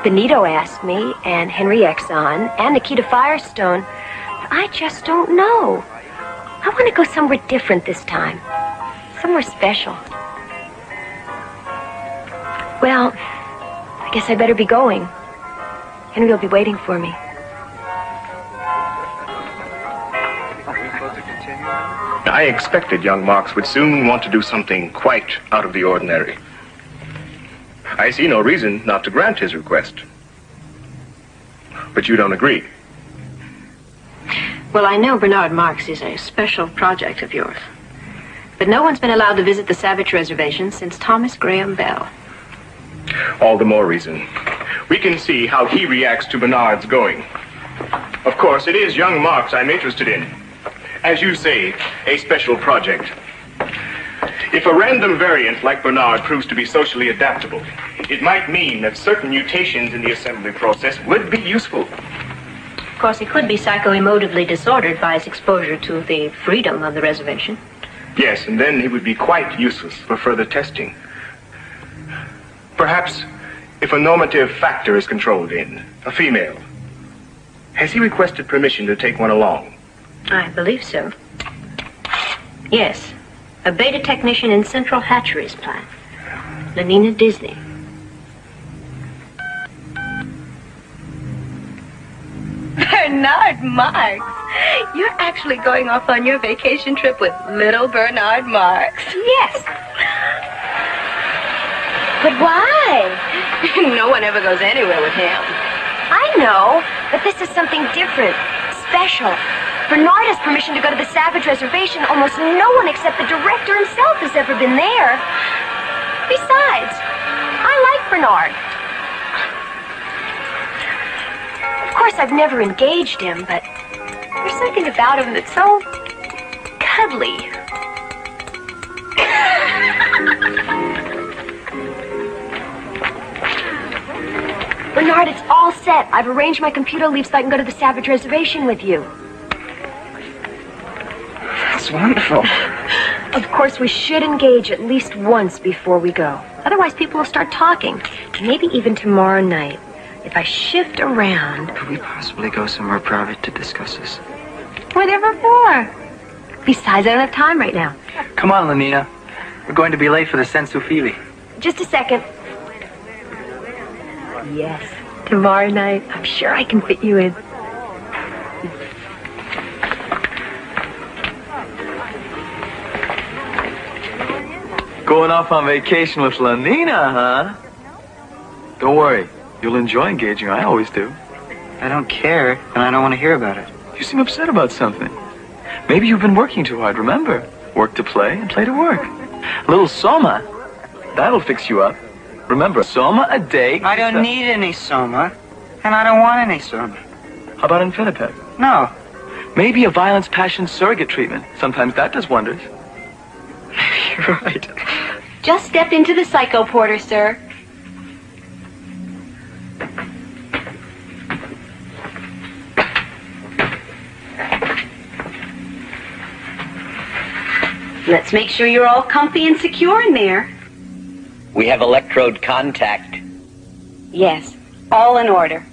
Benito asked me, and Henry Exxon, and Nikita Firestone. I just don't know. I want to go somewhere different this time. Somewhere special. Well, I guess I better be going. Henry will be waiting for me. I expected young Marx would soon want to do something quite out of the ordinary. I see no reason not to grant his request. But you don't agree. Well, I know Bernard Marx is a special project of yours. But no one's been allowed to visit the Savage Reservation since Thomas Graham Bell. All the more reason. We can see how he reacts to Bernard's going. Of course, it is young Marx I'm interested in. As you say, a special project. If a random variant like Bernard proves to be socially adaptable, it might mean that certain mutations in the assembly process would be useful. Of course, he could be psycho-emotively disordered by his exposure to the freedom of the reservation. Yes, and then he would be quite useless for further testing. Perhaps if a normative factor is controlled in, a female, has he requested permission to take one along? I believe so. Yes. A beta technician in Central Hatcheries plant. Lenina Disney. Bernard Marx. You're actually going off on your vacation trip with little Bernard Marx. Yes. But why? No one ever goes anywhere with him. I know, but this is something different, special. Bernard has permission to go to the Savage Reservation. Almost no one except the director himself has ever been there. Besides, I like Bernard. Of course, I've never engaged him, but there's something about him that's so cuddly. Bernard, it's all set. I've arranged my computer leave so I can go to the Savage Reservation with you. That's wonderful. Of course, we should engage at least once before we go. Otherwise, people will start talking. Maybe even tomorrow night. If I shift around... Could we possibly go somewhere private to discuss this? Whatever for. Besides, I don't have time right now. Come on, Lenina. We're going to be late for the sensu fili. Just a second. Yes. Tomorrow night, I'm sure I can fit you in. Going off on vacation with Lenina, huh? Don't worry. You'll enjoy engaging. I always do. I don't care, and I don't want to hear about it. You seem upset about something. Maybe you've been working too hard, remember? Work to play and play to work. A little soma. That'll fix you up. Remember, soma a day. I don't need any soma, and I don't want any soma. How about Infiniped? No. Maybe a violence passion surrogate treatment. Sometimes that does wonders. You're right. Just step into the psycho porter, sir. Let's make sure you're all comfy and secure in there. We have electrode contact. Yes, all in order.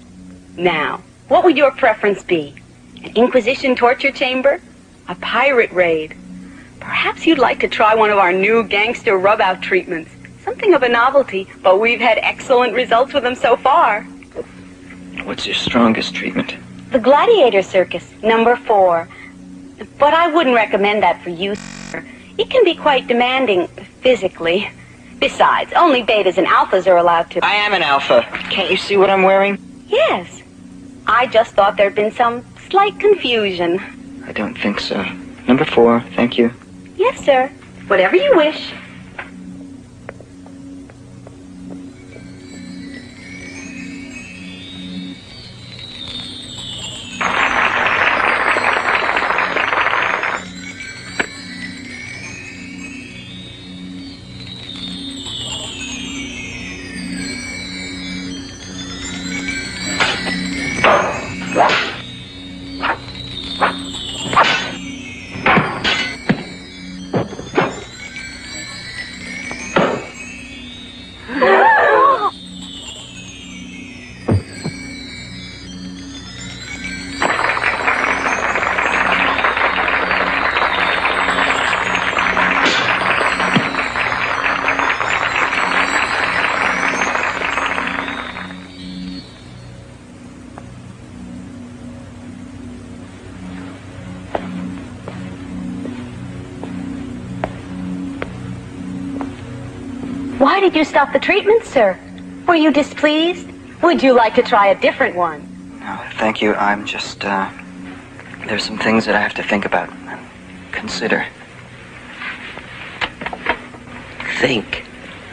Now, what would your preference be? An Inquisition torture chamber? A pirate raid? Perhaps you'd like to try one of our new gangster rub-out treatments. Something of a novelty, but we've had excellent results with them so far. What's your strongest treatment? The gladiator circus, number 4. But I wouldn't recommend that for you, sir. It can be quite demanding physically. Besides, only betas and alphas are allowed to... I am an alpha. Can't you see what I'm wearing? Yes. I just thought there'd been some slight confusion. I don't think so. Number 4, thank you. Yes, sir. Whatever you wish. Why did you stop the treatment, sir? Were you displeased? Would you like to try a different one? No, thank you. I'm just, there's some things that I have to think about and consider. Think.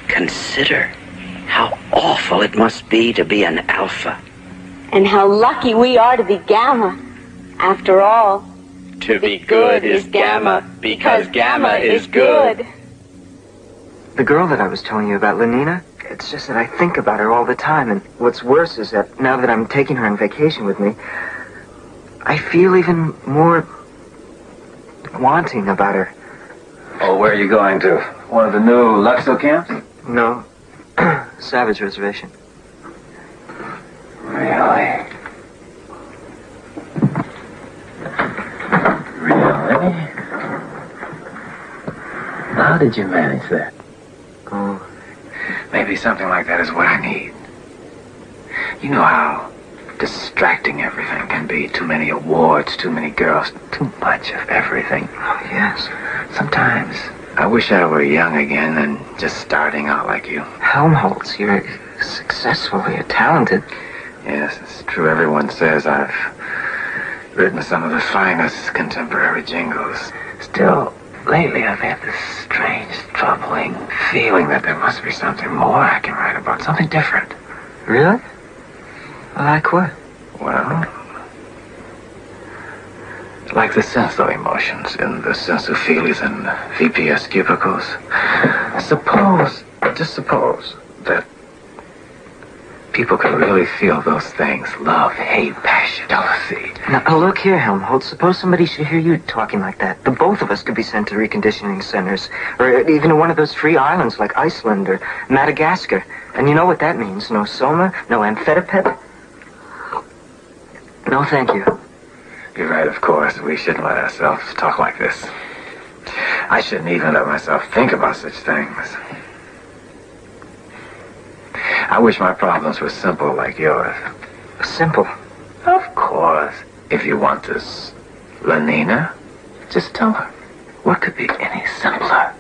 Consider. How awful it must be to be an alpha. And how lucky we are to be gamma. After all, To be good is gamma, because gamma is good. The girl that I was telling you about, Lenina, it's just that I think about her all the time, and what's worse is that now that I'm taking her on vacation with me, I feel even more wanting about her. Oh, where are you going to? One of the new Luxo camps? No, Savage Reservation. Really? Really? How did you manage that? Oh. Maybe something like that is what I need. You know how distracting everything can be. Too many awards, too many girls, too much of everything. Oh, yes. Sometimes I wish I were young again and just starting out like you. Helmholtz, you're successful, you're talented. Yes, it's true. Everyone says I've written some of the finest contemporary jingles. Still, lately I've had this strange, troubling feeling that there must be something more I can write about, something different. Really? Like what? Well, like the senso emotions in the sensophilies and VPS cubicles. Just suppose that people could really feel those things. Love, hate, passion, jealousy. Now, look here, Helmholtz. Suppose somebody should hear you talking like that. The both of us could be sent to reconditioning centers. Or even to one of those free islands like Iceland or Madagascar. And you know what that means. No soma, no amphitapet. No, thank you. You're right, of course. We shouldn't let ourselves talk like this. I shouldn't even let myself think about such things. I wish my problems were simple like yours. Simple? Of course. If you want this Lenina, just tell her. What could be any simpler?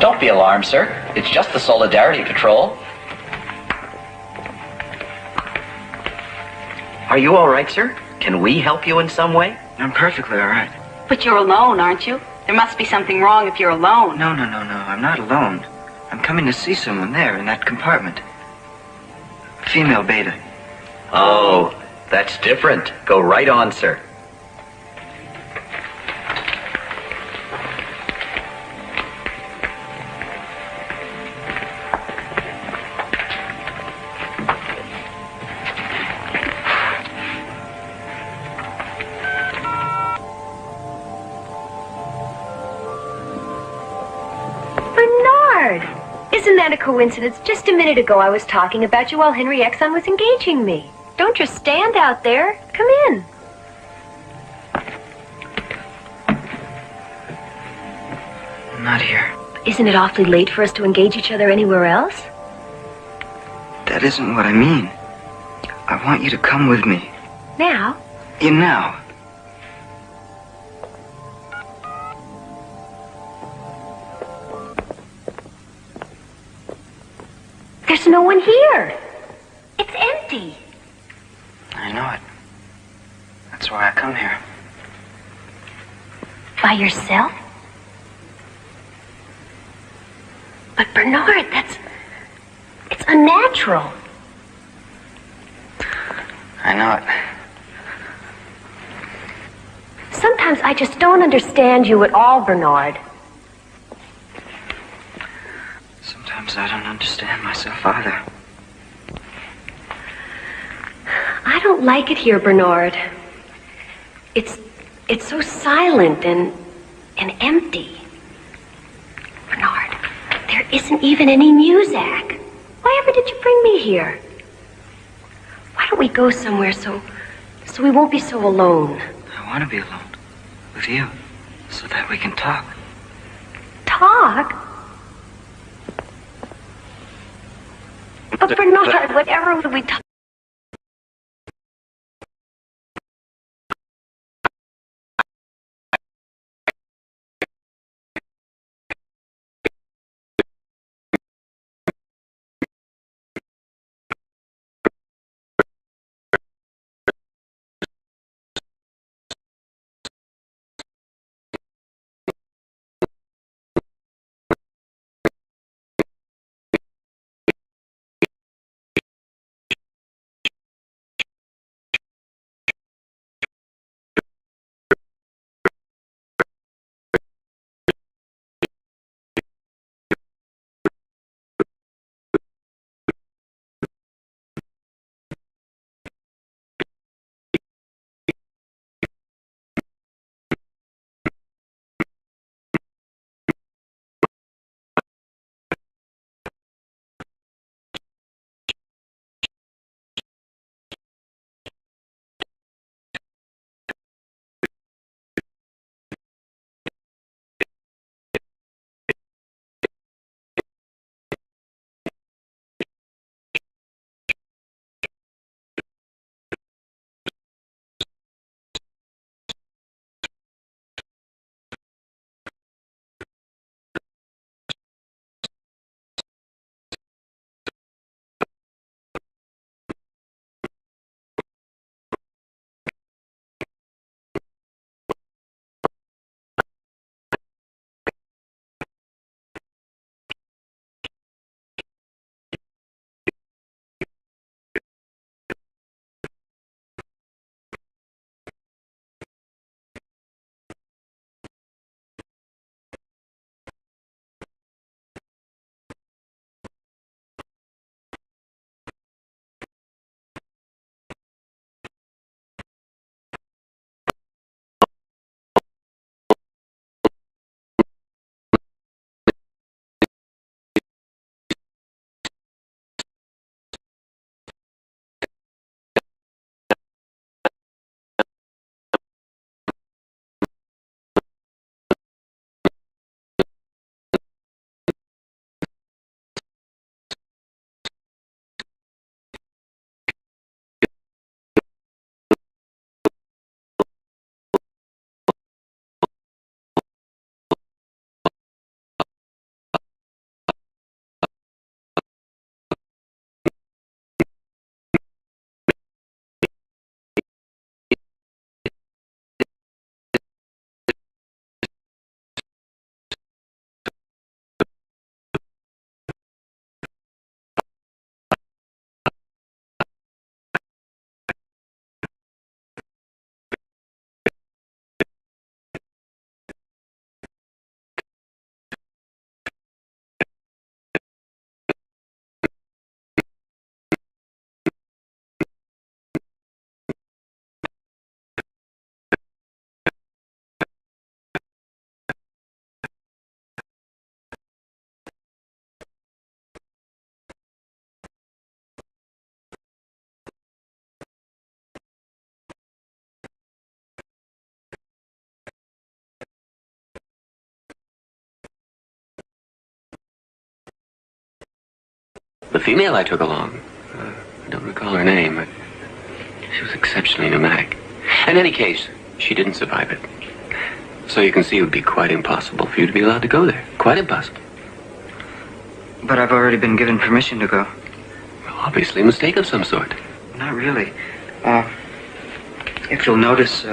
Don't be alarmed, sir. It's just the Solidarity Patrol. Are you all right, sir? Can we help you in some way? I'm perfectly all right. But you're alone, aren't you? There must be something wrong if you're alone. No. I'm not alone. I'm coming to see someone there in that compartment. Female beta. Oh, that's different. Go right on, sir. kind of coincidence? Just a minute ago I was talking about you while Henry Exxon was engaging me. Don't just stand out there. Come in. Not here. Isn't it awfully late for us to engage each other anywhere else? That isn't what I mean. I want you to come with me. Now? Yeah, now. There's no one here. It's empty. I know it. That's why I come here. By yourself? But Bernard, it's unnatural. I know it. Sometimes I just don't understand you at all, Bernard. Sometimes I don't understand myself either. I don't like it here, Bernard. It's so silent and empty. Bernard, there isn't even any music. Why ever did you bring me here? Why don't we go somewhere so we won't be so alone? I want to be alone with you so that we can talk. Talk? But Bernard, whatever would we talk? The female I took along, I don't recall her name, but she was exceptionally pneumatic. In any case, she didn't survive it. So you can see it would be quite impossible for you to be allowed to go there. Quite impossible. But I've already been given permission to go. Well, obviously a mistake of some sort. Not really. If you'll notice,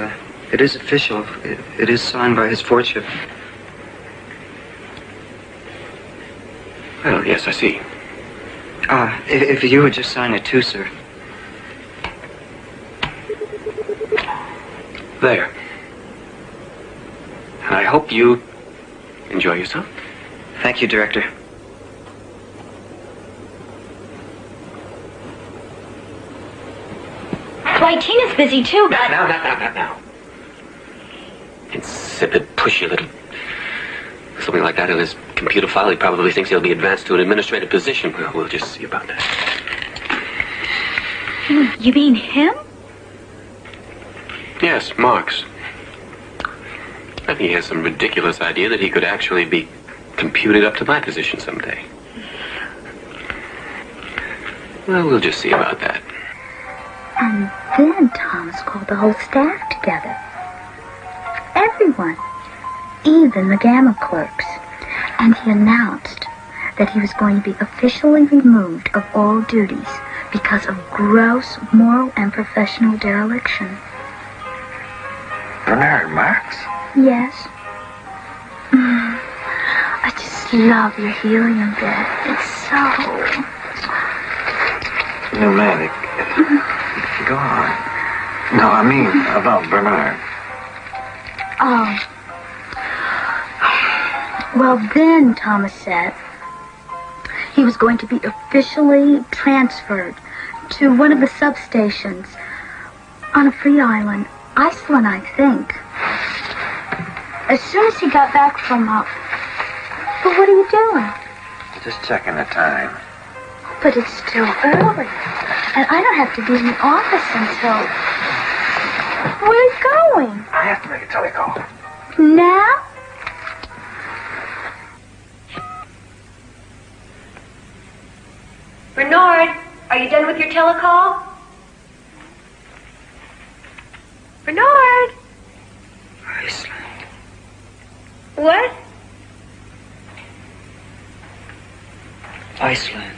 it is official. It is signed by his Fordship. Well, yes, I see. If you would just sign it too, sir. There. And I hope you enjoy yourself. Thank you, Director. Why, Tina's busy too, but... Now. Insipid, pushy little... Something like that in his computer file. He probably thinks he'll be advanced to an administrative position. Well, we'll just see about that. You mean him? Yes, Marx. I think he has some ridiculous idea that he could actually be computed up to my position someday. Well, we'll just see about that. And then Thomas called the whole staff together. Everyone. Even the Gamma clerks. And he announced that he was going to be officially removed of all duties because of gross moral and professional dereliction. Bernard Marx? Yes. I just love your helium bed. It's so... Pneumatic. Go on. No, I mean about Bernard. Oh. Well, then, Thomas said, he was going to be officially transferred to one of the substations on a free island. Iceland, I think. As soon as he got back from But what are you doing? Just checking the time. But it's still early. And I don't have to be in the office until... Where are you going? I have to make a telecall. Now? Bernard, are you done with your telecall? Bernard? Iceland. What? Iceland.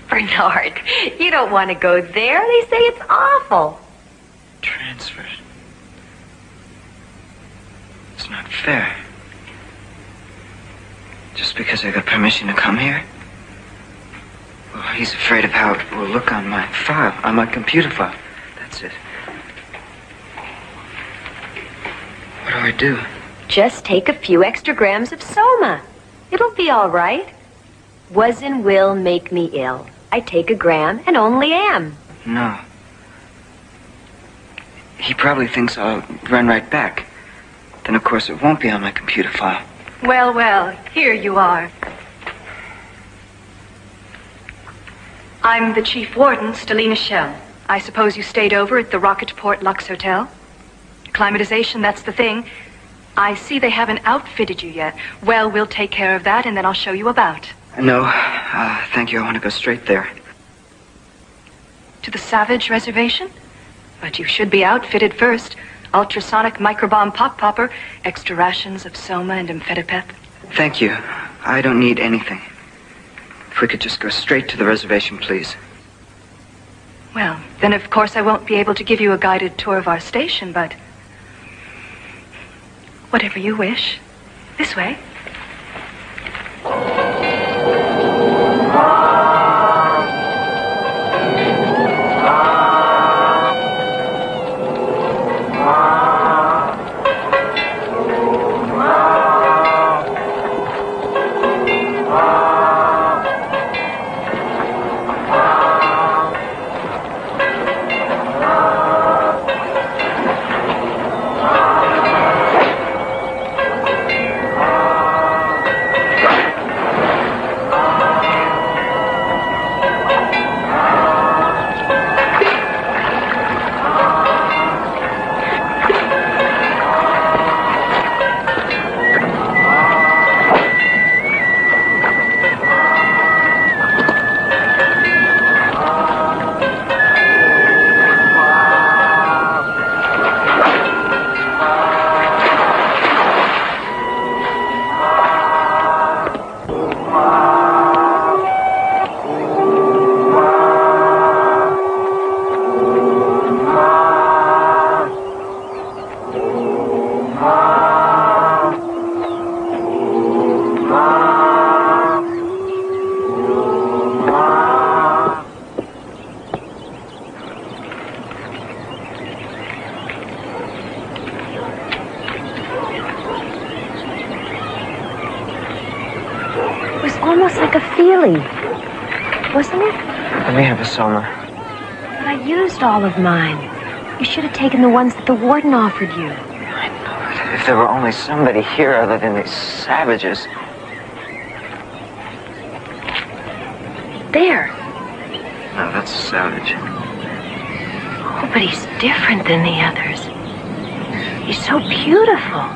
Bernard, you don't want to go there. They say it's awful. Transferred. It's not fair. Just because I got permission to come here? Well, he's afraid of how it will look on my file, on my computer file. That's it. What do I do? Just take a few extra grams of soma. It'll be all right. Was and will make me ill. I take a gram and only am. No. He probably thinks I'll run right back. Then, of course, it won't be on my computer file. Well, well, here you are. I'm the chief warden, Stelina Shell. I suppose you stayed over at the Rocketport Lux Hotel? Climatization, that's the thing. I see they haven't outfitted you yet. Well, we'll take care of that, and then I'll show you about. No, thank you. I want to go straight there. To the Savage Reservation? But you should be outfitted first. Ultrasonic microbomb pop popper, extra rations of soma and amphetamine. Thank you. I don't need anything. If we could just go straight to the reservation, please. Well, then of course I won't be able to give you a guided tour of our station, but... whatever you wish. This way. Looks like a feely. Wasn't it? Let me have a soma. But I used all of mine. You should have taken the ones that the warden offered you. If there were only somebody here other than these savages. There. No, that's a savage. Oh, but he's different than the others. He's so beautiful.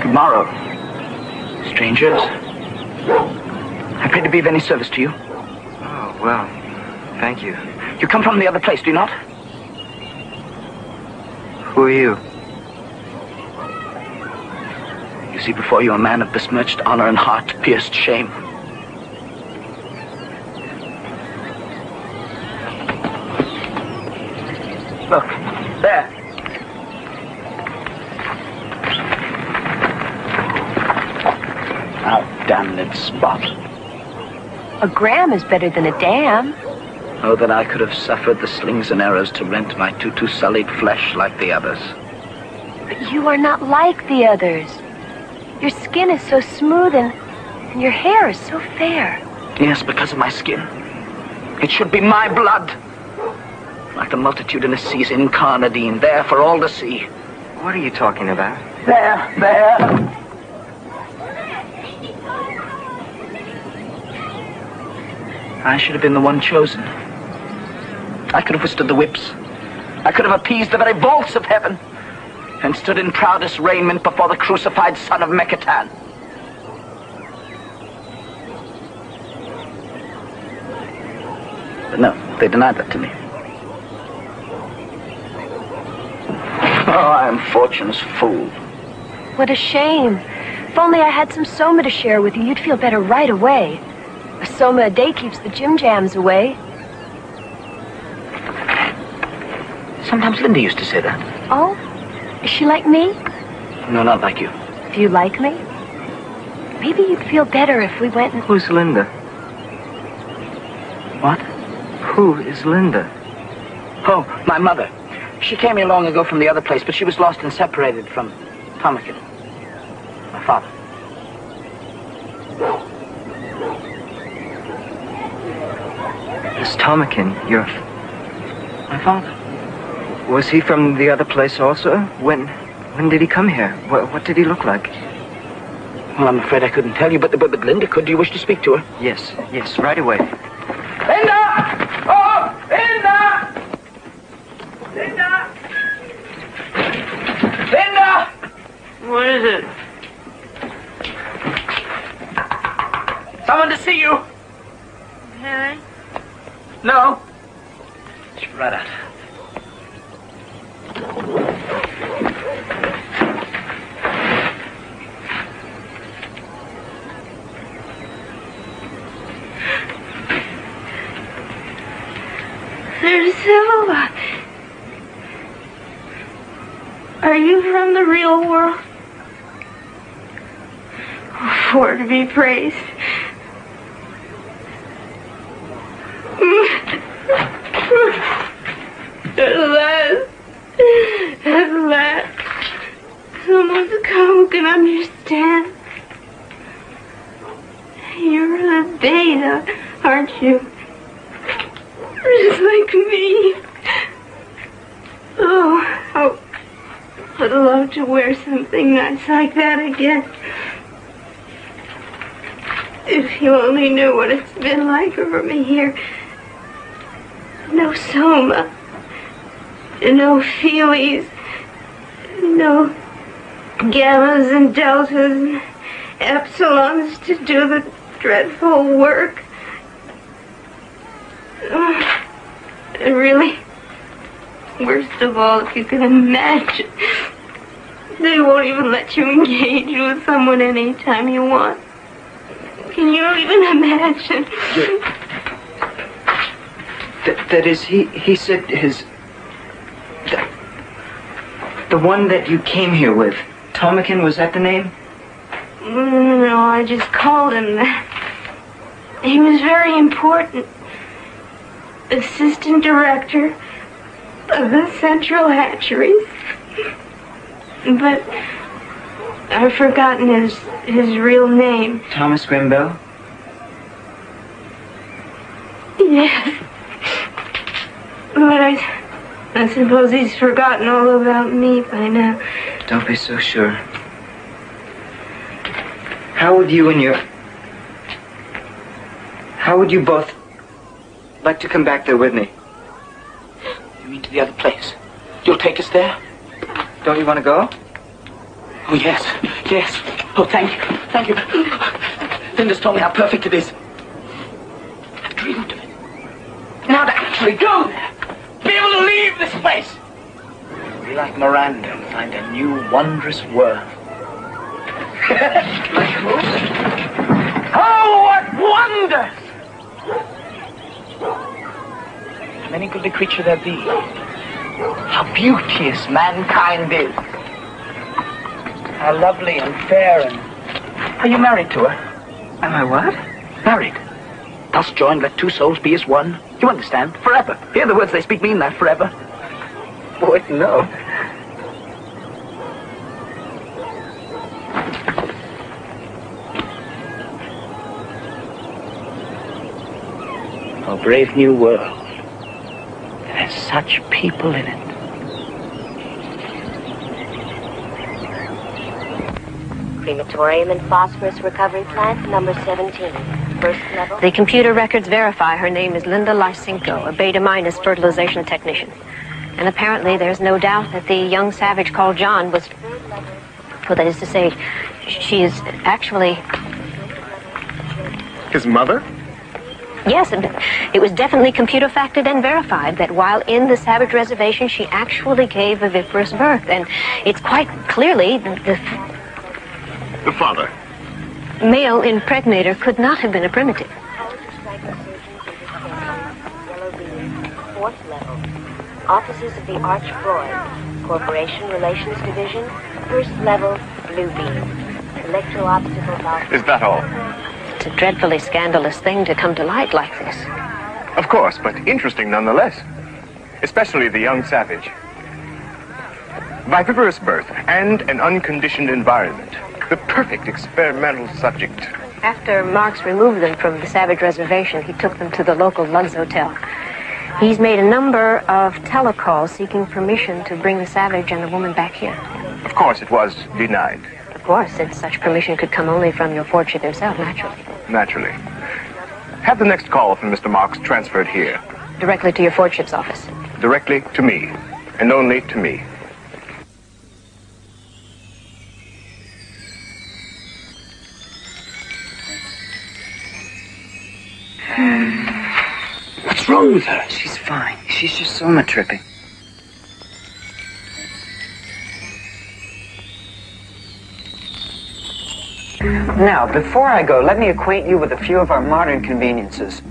Good morrow, strangers. Happy to be of any service to you. Oh, well, thank you. You come from the other place, do you not? Who are you? You see before you a man of besmirched honor and heart-pierced shame. Look, there. Now, damned spot. A gram is better than a dam. Oh, that I could have suffered the slings and arrows to rent my tutu-sullied flesh like the others. But you are not like the others. Your skin is so smooth and your hair is so fair. Yes, because of my skin. It should be my blood. Like the multitudinous seas incarnadine, there for all to see. What are you talking about? There. I should have been the one chosen. I could have withstood the whips. I could have appeased the very vaults of heaven and stood in proudest raiment before the crucified son of Mekatan. But no, they denied that to me. Oh, I am fortune's fool. What a shame. If only I had some soma to share with you, you'd feel better right away. A soma a day keeps the gym jams away. Sometimes Linda used to say that. Oh? Is she like me? No, not like you. Do you like me? Maybe you'd feel better if we went and... Who's Linda? What? Who is Linda? Oh, my mother. She came here long ago from the other place, but she was lost and separated from Tomakin, my father. This Tomakin, my father. Was he from the other place also? When did he come here? What did he look like? Well, I'm afraid I couldn't tell you, but Linda could. Do you wish to speak to her? Yes, right away. Linda! Oh, Linda! Linda! Linda! What is it? Someone to see you. Harry? No. She's right out. There's Fábula. Are you from the real world? For to be praised. At last, someone's come who can understand. You're the beta, aren't you? Just like me. Oh, I'd love to wear something nice like that again. If you only knew what it's been like for me here. No soma. No feelies. No gammas and deltas and epsilons to do the dreadful work. And really, worst of all, if you can imagine, they won't even let you engage with someone anytime you want. Can you even imagine? That is, he said his... The one that you came here with, Tomakin, was that the name? No, I just called him that. He was very important. Assistant director, of the central hatcheries. But I've forgotten his real name. Thomas Grimbell? Yes. But I suppose he's forgotten all about me by now. Don't be so sure. How would you both like to come back there with me? You mean to the other place? You'll take us there? Don't you want to go? Oh, yes. Yes. Oh, thank you. Thank you. Linda's told me how perfect it is. I've dreamed of it. Now to actually go there. Be able to leave this place. Be like Miranda and find a new, wondrous world. Oh, what wonders! Many goodly creature there be. How beauteous mankind is. How lovely and fair and... Are you married to her? Am I what? Married. Thus joined, let two souls be as one. You understand? Forever. Hear the words they speak mean that, forever. Boy, no. A brave new world that has such people in it. Crematorium and phosphorus recovery plant number 17. First level. The computer records verify her name is Linda Lysenko, a beta-minus fertilization technician. And apparently there's no doubt that the young savage called John was... Well, that is to say, she is actually... His mother? Yes, it was definitely computer factored and verified that while in the savage reservation, she actually gave a viviparous birth. And it's quite clearly the father. Male impregnator could not have been a primitive. Fourth level. Offices of the Arch Freud. Corporation Relations Division. First level, blue beam. Electro-obstacle valve. Is that all? It's a dreadfully scandalous thing to come to light like this. Of course, but interesting nonetheless. Especially the young savage. Viviparous birth and an unconditioned environment. The perfect experimental subject. After Marx removed them from the savage reservation, he took them to the local Lug's Hotel. He's made a number of telecalls seeking permission to bring the savage and the woman back here. Of course, it was denied. Of course, since such permission could come only from your fortune himself, naturally. Naturally. Have the next call from Mr. Marx transferred here. Directly to your Fordship's office. Directly to me, and only to me. What's wrong with her? She's fine. She's just soma tripping. Now, before I go, let me acquaint you with a few of our modern conveniences.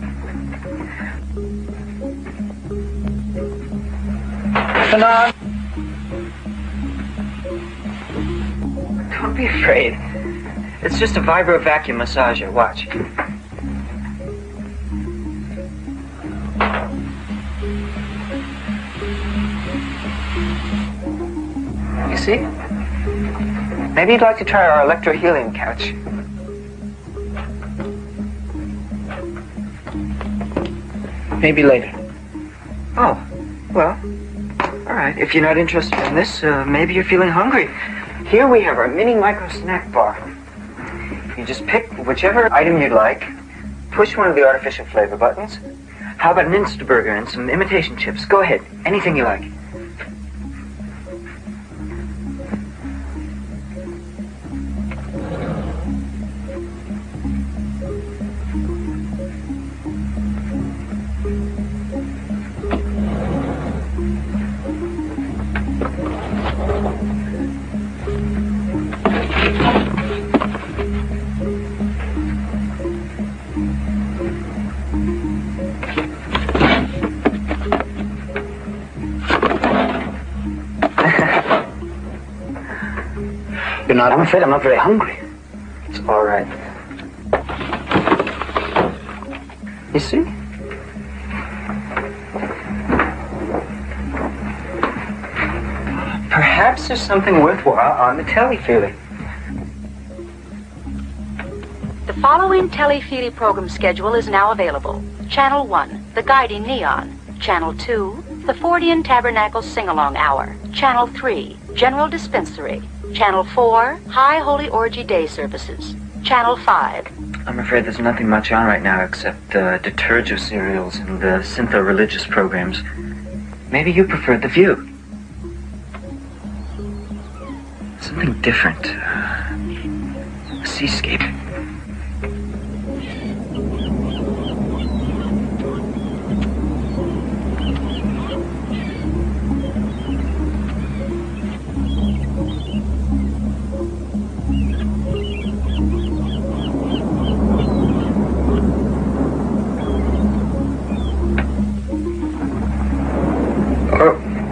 Fanon! Don't be afraid. It's just a vibro vacuum massager. Watch. You see? Maybe you'd like to try our electrohelium couch. Maybe later. Oh, well, all right. If you're not interested in this, maybe you're feeling hungry. Here we have our mini micro snack bar. You just pick whichever item you'd like, push one of the artificial flavor buttons. How about an Instaburger and some imitation chips? Go ahead, anything you like. I'm afraid I'm not very hungry. It's all right. You see? Perhaps there's something worthwhile on the telly, Feely. The following Telefeely program schedule is now available. Channel 1, The Guiding Neon. Channel 2, The Fortean Tabernacle Sing-Along Hour. Channel 3, General Dispensary. Channel 4, High Holy Orgy Day Services. Channel 5. I'm afraid there's nothing much on right now except the Detergio serials and the syntho-religious programs. Maybe you preferred The View. Something different. A seascape.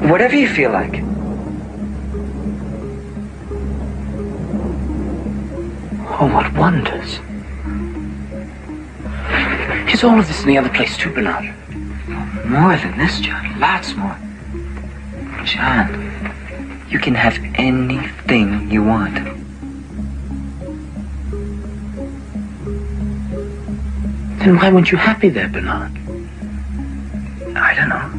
Whatever you feel like. Oh, what wonders. Is all of this in the other place too, Bernard? More than this, John. Lots more. John, you can have anything you want. Then why weren't you happy there, Bernard? I don't know.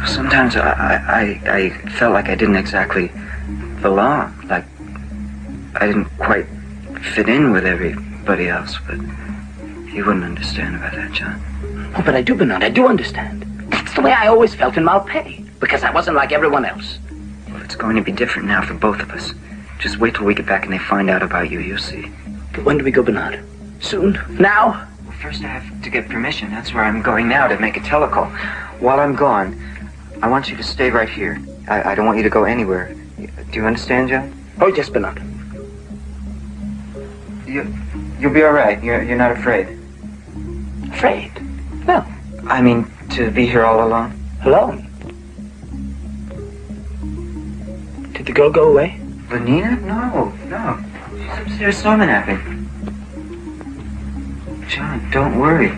Sometimes I felt like I didn't exactly belong. Like I didn't quite fit in with everybody else, but you wouldn't understand about that, John. Oh, but I do, Bernard. I do understand. That's the way I always felt in Malpais, because I wasn't like everyone else. Well, it's going to be different now for both of us. Just wait till we get back and they find out about you. You'll see. But when do we go, Bernard? Soon? Now? Well, first I have to get permission. That's where I'm going now to make a telecall. While I'm gone, I want you to stay right here. I don't want you to go anywhere. Do you understand, John? Oh, yes, Bernard. You'll be all right. You're not afraid. Afraid? No. I mean, to be here all alone. Alone? Did the girl go away? Lenina? No. She's upstairs storming at me. John, don't worry.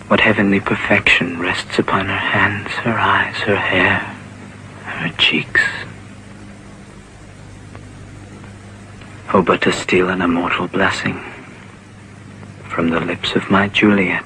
What heavenly perfection rests upon her hands, her eyes, her hair, her cheeks. Oh, but to steal an immortal blessing from the lips of my Juliet.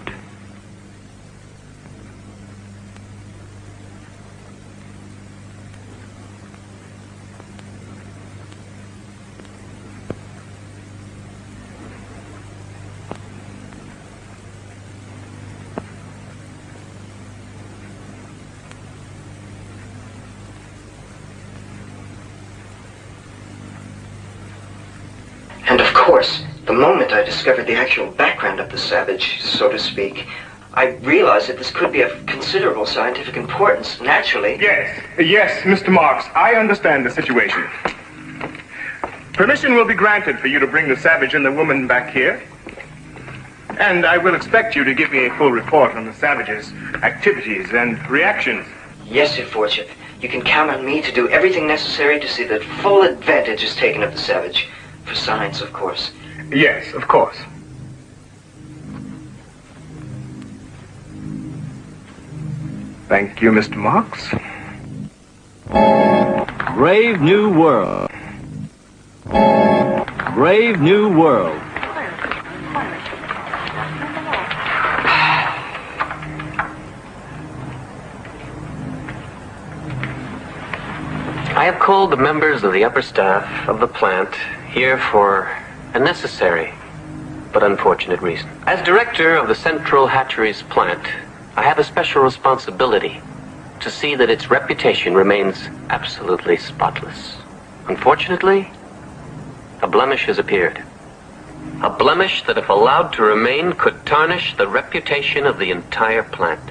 And of course, the moment I discovered the actual background of the savage, so to speak, I realized that this could be of considerable scientific importance, naturally. Yes, Mr. Marks, I understand the situation. Permission will be granted for you to bring the savage and the woman back here. And I will expect you to give me a full report on the savage's activities and reactions. Yes, Your Lordship. You can count on me to do everything necessary to see that full advantage is taken of the savage. For science, of course. Yes, of course. Thank you, Mr. Marks. Brave New World. Brave New World. I have called the members of the upper staff of the plant here for a necessary but unfortunate reason. As director of the Central Hatcheries plant, I have a special responsibility to see that its reputation remains absolutely spotless. Unfortunately, a blemish has appeared. A blemish that, if allowed to remain, could tarnish the reputation of the entire plant.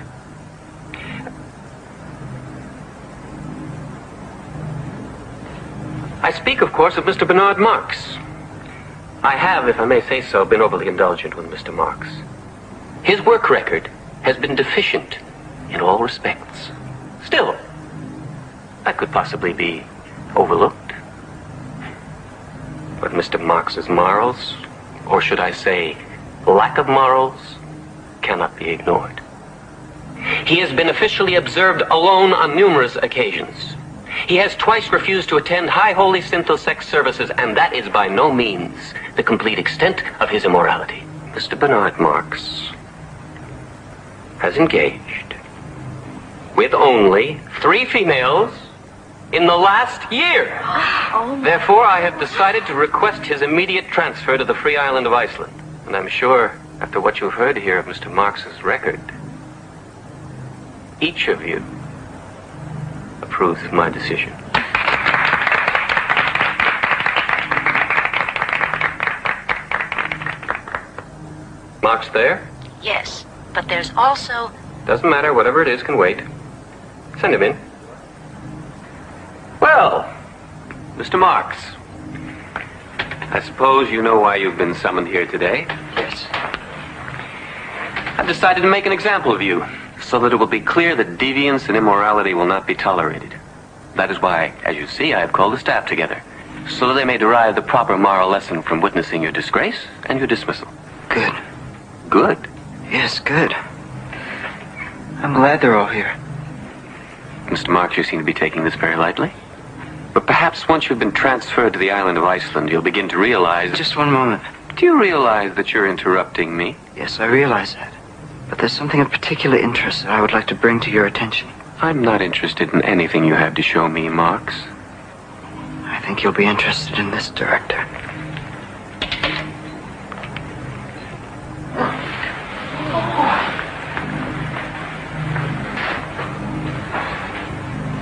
I speak, of course, of Mr. Bernard Marx. I have, if I may say so, been overly indulgent with Mr. Marx. His work record has been deficient in all respects. Still, that could possibly be overlooked. But Mr. Marx's morals, or should I say, lack of morals, cannot be ignored. He has been officially observed alone on numerous occasions. He has twice refused to attend high holy synthosex services, and that is by no means the complete extent of his immorality. Mr. Bernard Marx has engaged with only 3 females in the last year. Therefore, I have decided to request his immediate transfer to the free island of Iceland. And I'm sure, after what you've heard here of Mr. Marx's record, each of you approves of my decision. Marx there? Yes, but there's also... Doesn't matter, whatever it is can wait. Send him in. Well, Mr. Marx, I suppose you know why you've been summoned here today? Yes. I've decided to make an example of you, so that it will be clear that deviance and immorality will not be tolerated. That is why, as you see, I have called the staff together, so that they may derive the proper moral lesson from witnessing your disgrace and your dismissal. Good. Good? Yes, good. I'm glad they're all here. Mr. Marx, you seem to be taking this very lightly. But perhaps once you've been transferred to the island of Iceland, you'll begin to realize... Just one moment. Do you realize that you're interrupting me? Yes, I realize that. But there's something of particular interest that I would like to bring to your attention. I'm not interested in anything you have to show me, Marx. I think you'll be interested in this, Director.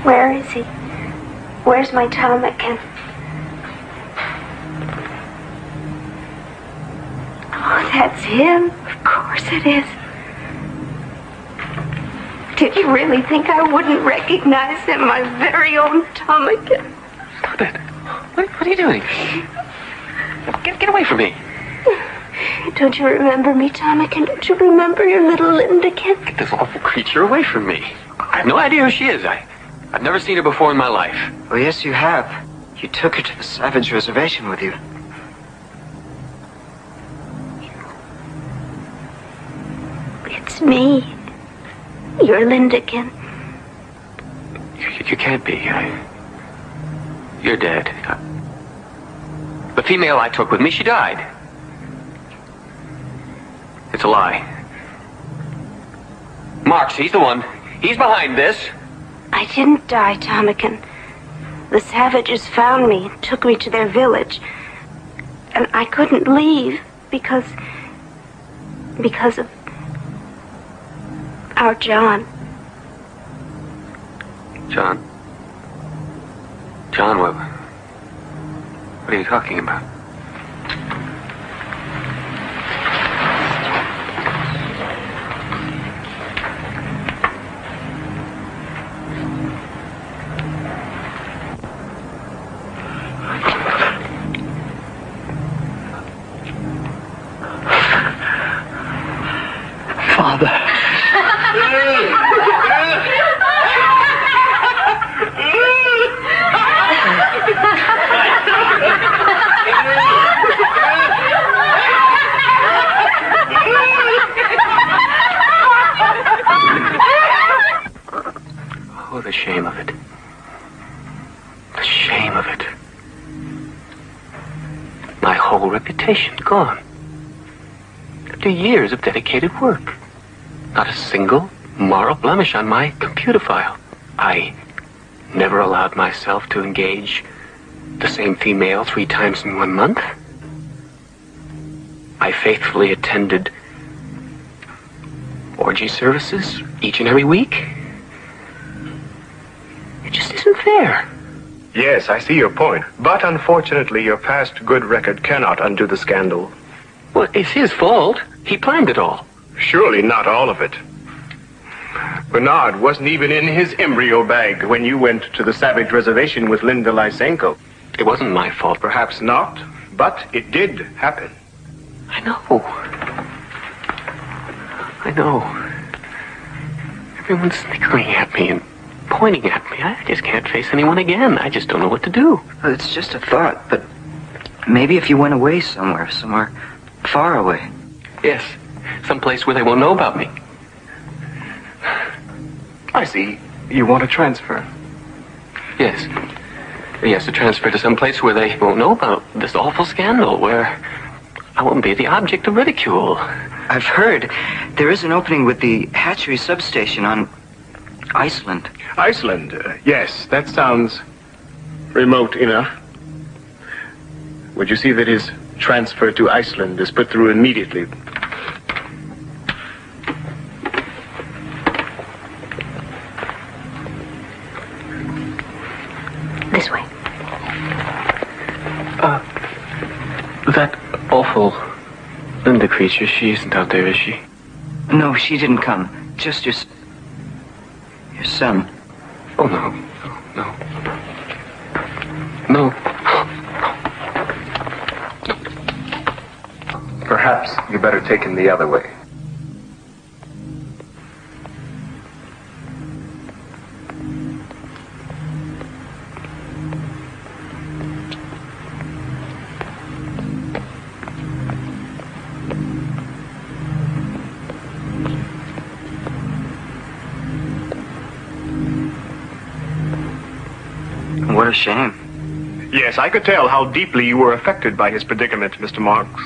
Where is he? Where's my ptarmigan? Oh, that's him. Of course it is. Did you really think I wouldn't recognize him, my very own ptarmigan? Stop it. What are you doing? Get away from me. Don't you remember me, ptarmigan? Don't you remember your little Lindakin? Get this awful creature away from me. I have no idea who she is. I've never seen her before in my life. Well, yes, you have. You took her to the Savage Reservation with you. It's me. Your Lindakin. You can't be. You're dead. The female I took with me, she died. It's a lie. Marx, he's the one. He's behind this. I didn't die, ptarmigan. The savages found me and took me to their village. And I couldn't leave because of our John. John? John, what are you talking about? Father. Oh, the shame of it. The shame of it. My whole reputation gone. After years of dedicated work. Not a single moral blemish on my computer file. I never allowed myself to engage the same female 3 times in 1 month. I faithfully attended orgy services each and every week. It just isn't fair. Yes, I see your point. But unfortunately, your past good record cannot undo the scandal. Well, it's his fault. He planned it all. Surely not all of it. Bernard wasn't even in his embryo bag when you went to the Savage Reservation with Linda Lysenko. It wasn't my fault. Perhaps not, but it did happen. I know. I know. Everyone's snickering at me and pointing at me. I just can't face anyone again. I just don't know what to do. Well, it's just a thought, but maybe if you went away somewhere far away. Yes, someplace where they won't know about me. I see. You want to transfer? Yes. Yes, to transfer to someplace where they won't know about this awful scandal, where I won't be the object of ridicule. I've heard there is an opening with the hatchery substation on Iceland. Iceland? Yes, that sounds remote enough. Would you see that his transfer to Iceland is put through immediately? This way. That awful Linda creature, she isn't out there, is she? No, she didn't come. Just your son. Oh, no. No. Perhaps you better take him the other way. What a shame. Yes, I could tell how deeply you were affected by his predicament, Mr. Marks.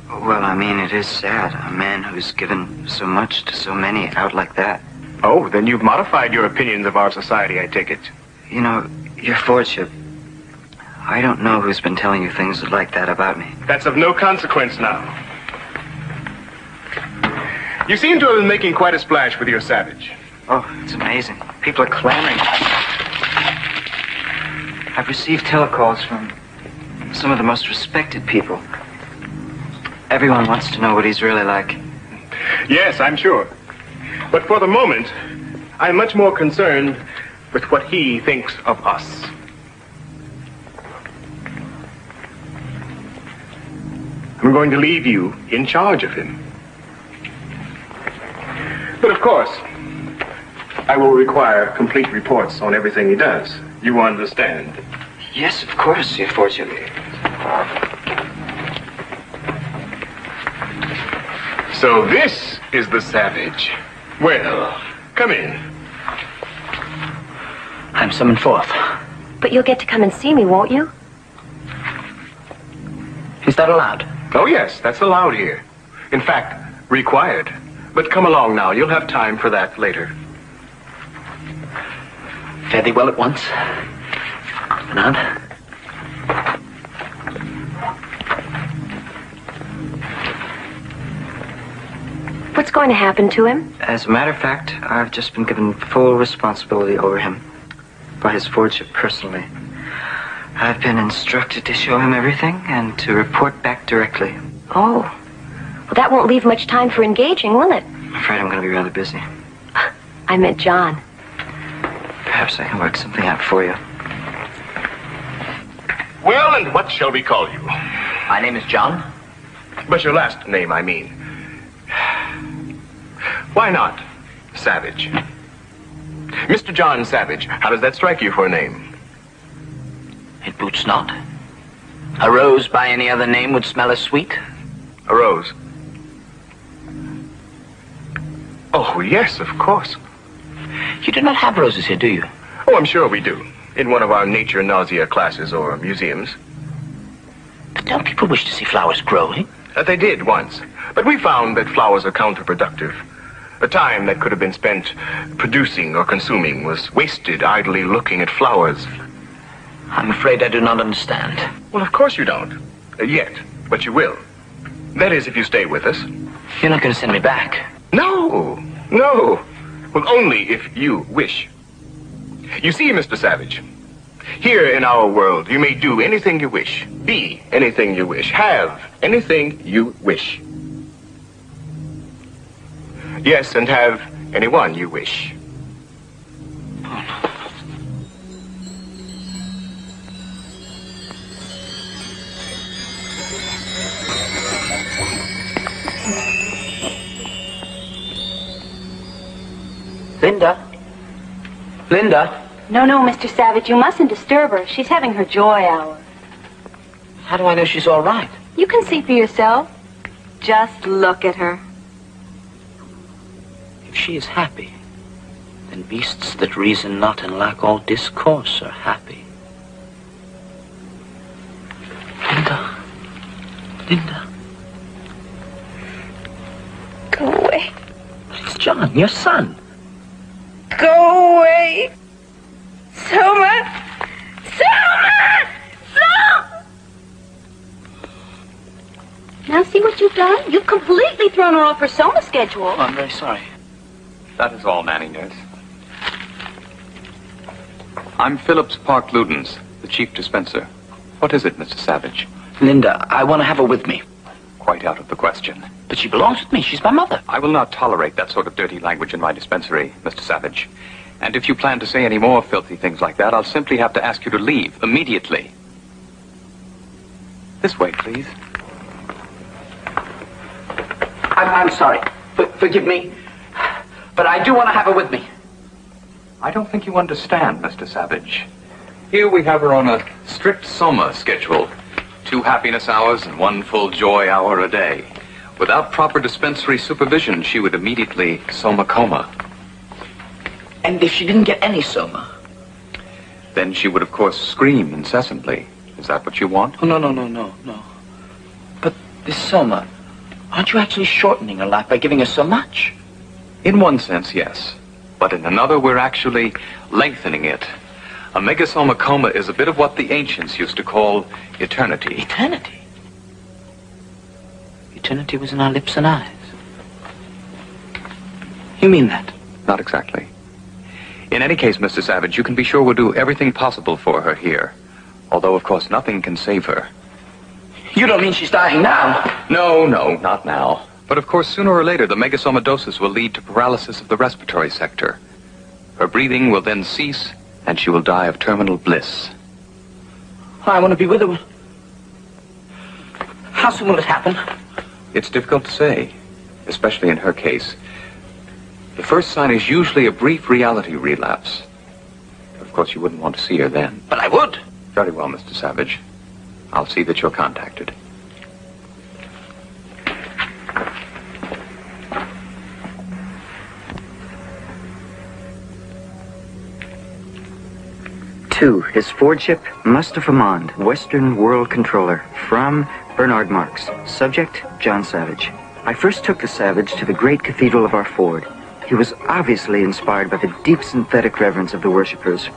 Well, I mean, it is sad. A man who's given so much to so many out like that. Oh, then you've modified your opinions of our society, I take it. You know, your lordship, I don't know who's been telling you things like that about me. That's of no consequence now. You seem to have been making quite a splash with your Savage. Oh, it's amazing. People are clamoring. I've received telecalls from some of the most respected people. Everyone wants to know what he's really like. Yes, I'm sure. But for the moment, I'm much more concerned with what he thinks of us. I'm going to leave you in charge of him. But of course, I will require complete reports on everything he does. You understand? Yes, of course, your lordship. So this is the Savage. Well, come in. I'm summoned forth. But you'll get to come and see me, won't you? Is that allowed? Oh, yes, that's allowed here. In fact, required. But come along now. You'll have time for that later. Fare thee well at once. Bernard. What's going to happen to him? As a matter of fact, I've just been given full responsibility over him by his lordship personally. I've been instructed to show him everything and to report back directly. Oh. Well, that won't leave much time for engaging, will it? I'm afraid I'm going to be rather busy. I meant John. Perhaps I can work something out for you. Well, and what shall we call you? My name is John. But your last name, I mean. Why not Savage? Mr. John Savage, how does that strike you for a name? It boots not. A rose by any other name would smell as sweet. A rose? Oh, yes, of course. You do not have roses here, do you? Oh, I'm sure we do. In one of our nature nausea classes or museums. But don't people wish to see flowers growing? They did once. But we found that flowers are counterproductive. The time that could have been spent producing or consuming was wasted idly looking at flowers. I'm afraid I do not understand. Well, of course you don't. Yet, but you will. That is, if you stay with us. You're not going to send me back? No, no. Well, only if you wish. You see, Mr. Savage, here in our world, you may do anything you wish, be anything you wish, have anything you wish. Yes, and have anyone you wish. Linda? Linda? No, Mr. Savage, you mustn't disturb her. She's having her joy hour. How do I know she's all right? You can see for yourself. Just look at her. If she is happy, then beasts that reason not and lack all discourse are happy. Linda. Linda. Go away. But it's John, your son. Go away. Soma! Soma! Soma! Now see what you've done? You've completely thrown her off her Soma schedule. Oh, I'm very sorry. That is all, Nanny Nurse. I'm Phillips Park Ludens, the chief dispenser. What is it, Mr. Savage? Linda, I want to have her with me. Quite out of the question. But she belongs with me. She's my mother. I will not tolerate that sort of dirty language in my dispensary, Mr. Savage. And if you plan to say any more filthy things like that, I'll simply have to ask you to leave immediately. This way, please. I'm sorry. Forgive me. But I do want to have her with me. I don't think you understand, Mr. Savage. Here we have her on a strict Soma schedule. 2 happiness hours and 1 full joy hour a day. Without proper dispensary supervision, she would immediately Soma coma. And if she didn't get any Soma? Then she would, of course, scream incessantly. Is that what you want? Oh, no. But this Soma, aren't you actually shortening her life by giving her so much? In one sense, yes. But in another, we're actually lengthening it. A megasoma coma is a bit of what the ancients used to call eternity. Eternity? Eternity was in our lips and eyes. You mean that? Not exactly. In any case, Mr. Savage, you can be sure we'll do everything possible for her here. Although, of course, nothing can save her. You don't mean she's dying now? No, not now. But of course, sooner or later, the megasomadosis will lead to paralysis of the respiratory sector. Her breathing will then cease, and she will die of terminal bliss. I want to be with her. How soon will it happen? It's difficult to say, especially in her case. The first sign is usually a brief reality relapse. Of course, you wouldn't want to see her then. But I would. Very well, Mr. Savage. I'll see that you're contacted. To His Fordship, Mustafa Mond, Western World Controller, from Bernard Marx. Subject, John Savage. I first took the Savage to the great cathedral of our Ford. He was obviously inspired by the deep synthetic reverence of the worshippers,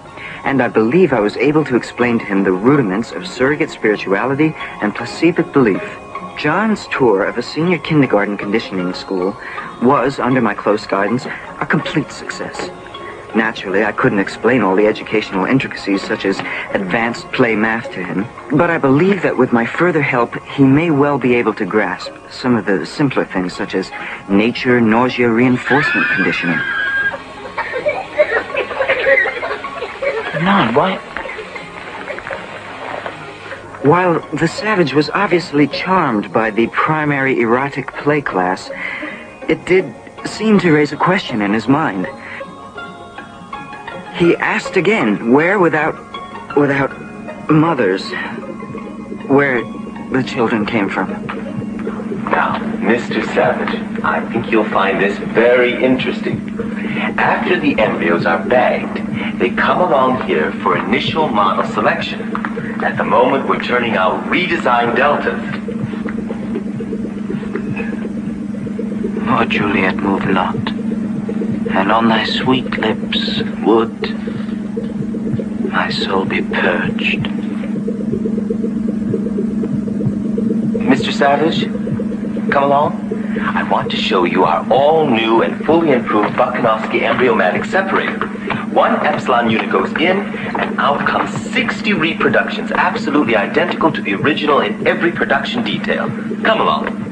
and I believe I was able to explain to him the rudiments of surrogate spirituality and placebeic belief. John's tour of a senior kindergarten conditioning school was, under my close guidance, a complete success. Naturally, I couldn't explain all the educational intricacies such as advanced play math to him, but I believe that with my further help, he may well be able to grasp some of the simpler things such as nature, nausea, reinforcement conditioning. None, why? While the Savage was obviously charmed by the primary erotic play class, it did seem to raise a question in his mind. He asked again, where without mothers, where the children came from. Now, Mr. Savage, I think you'll find this very interesting. After the embryos are bagged, they come along here for initial model selection. At the moment, we're turning out redesigned deltas. Oh, Juliet, move not. and on thy sweet lips would my soul be purged. Mr. Savage, come along. I want to show you our all-new and fully improved Buchanowski embryomatic separator. One epsilon unit goes in, and out comes 60 reproductions, absolutely identical to the original in every production detail. Come along.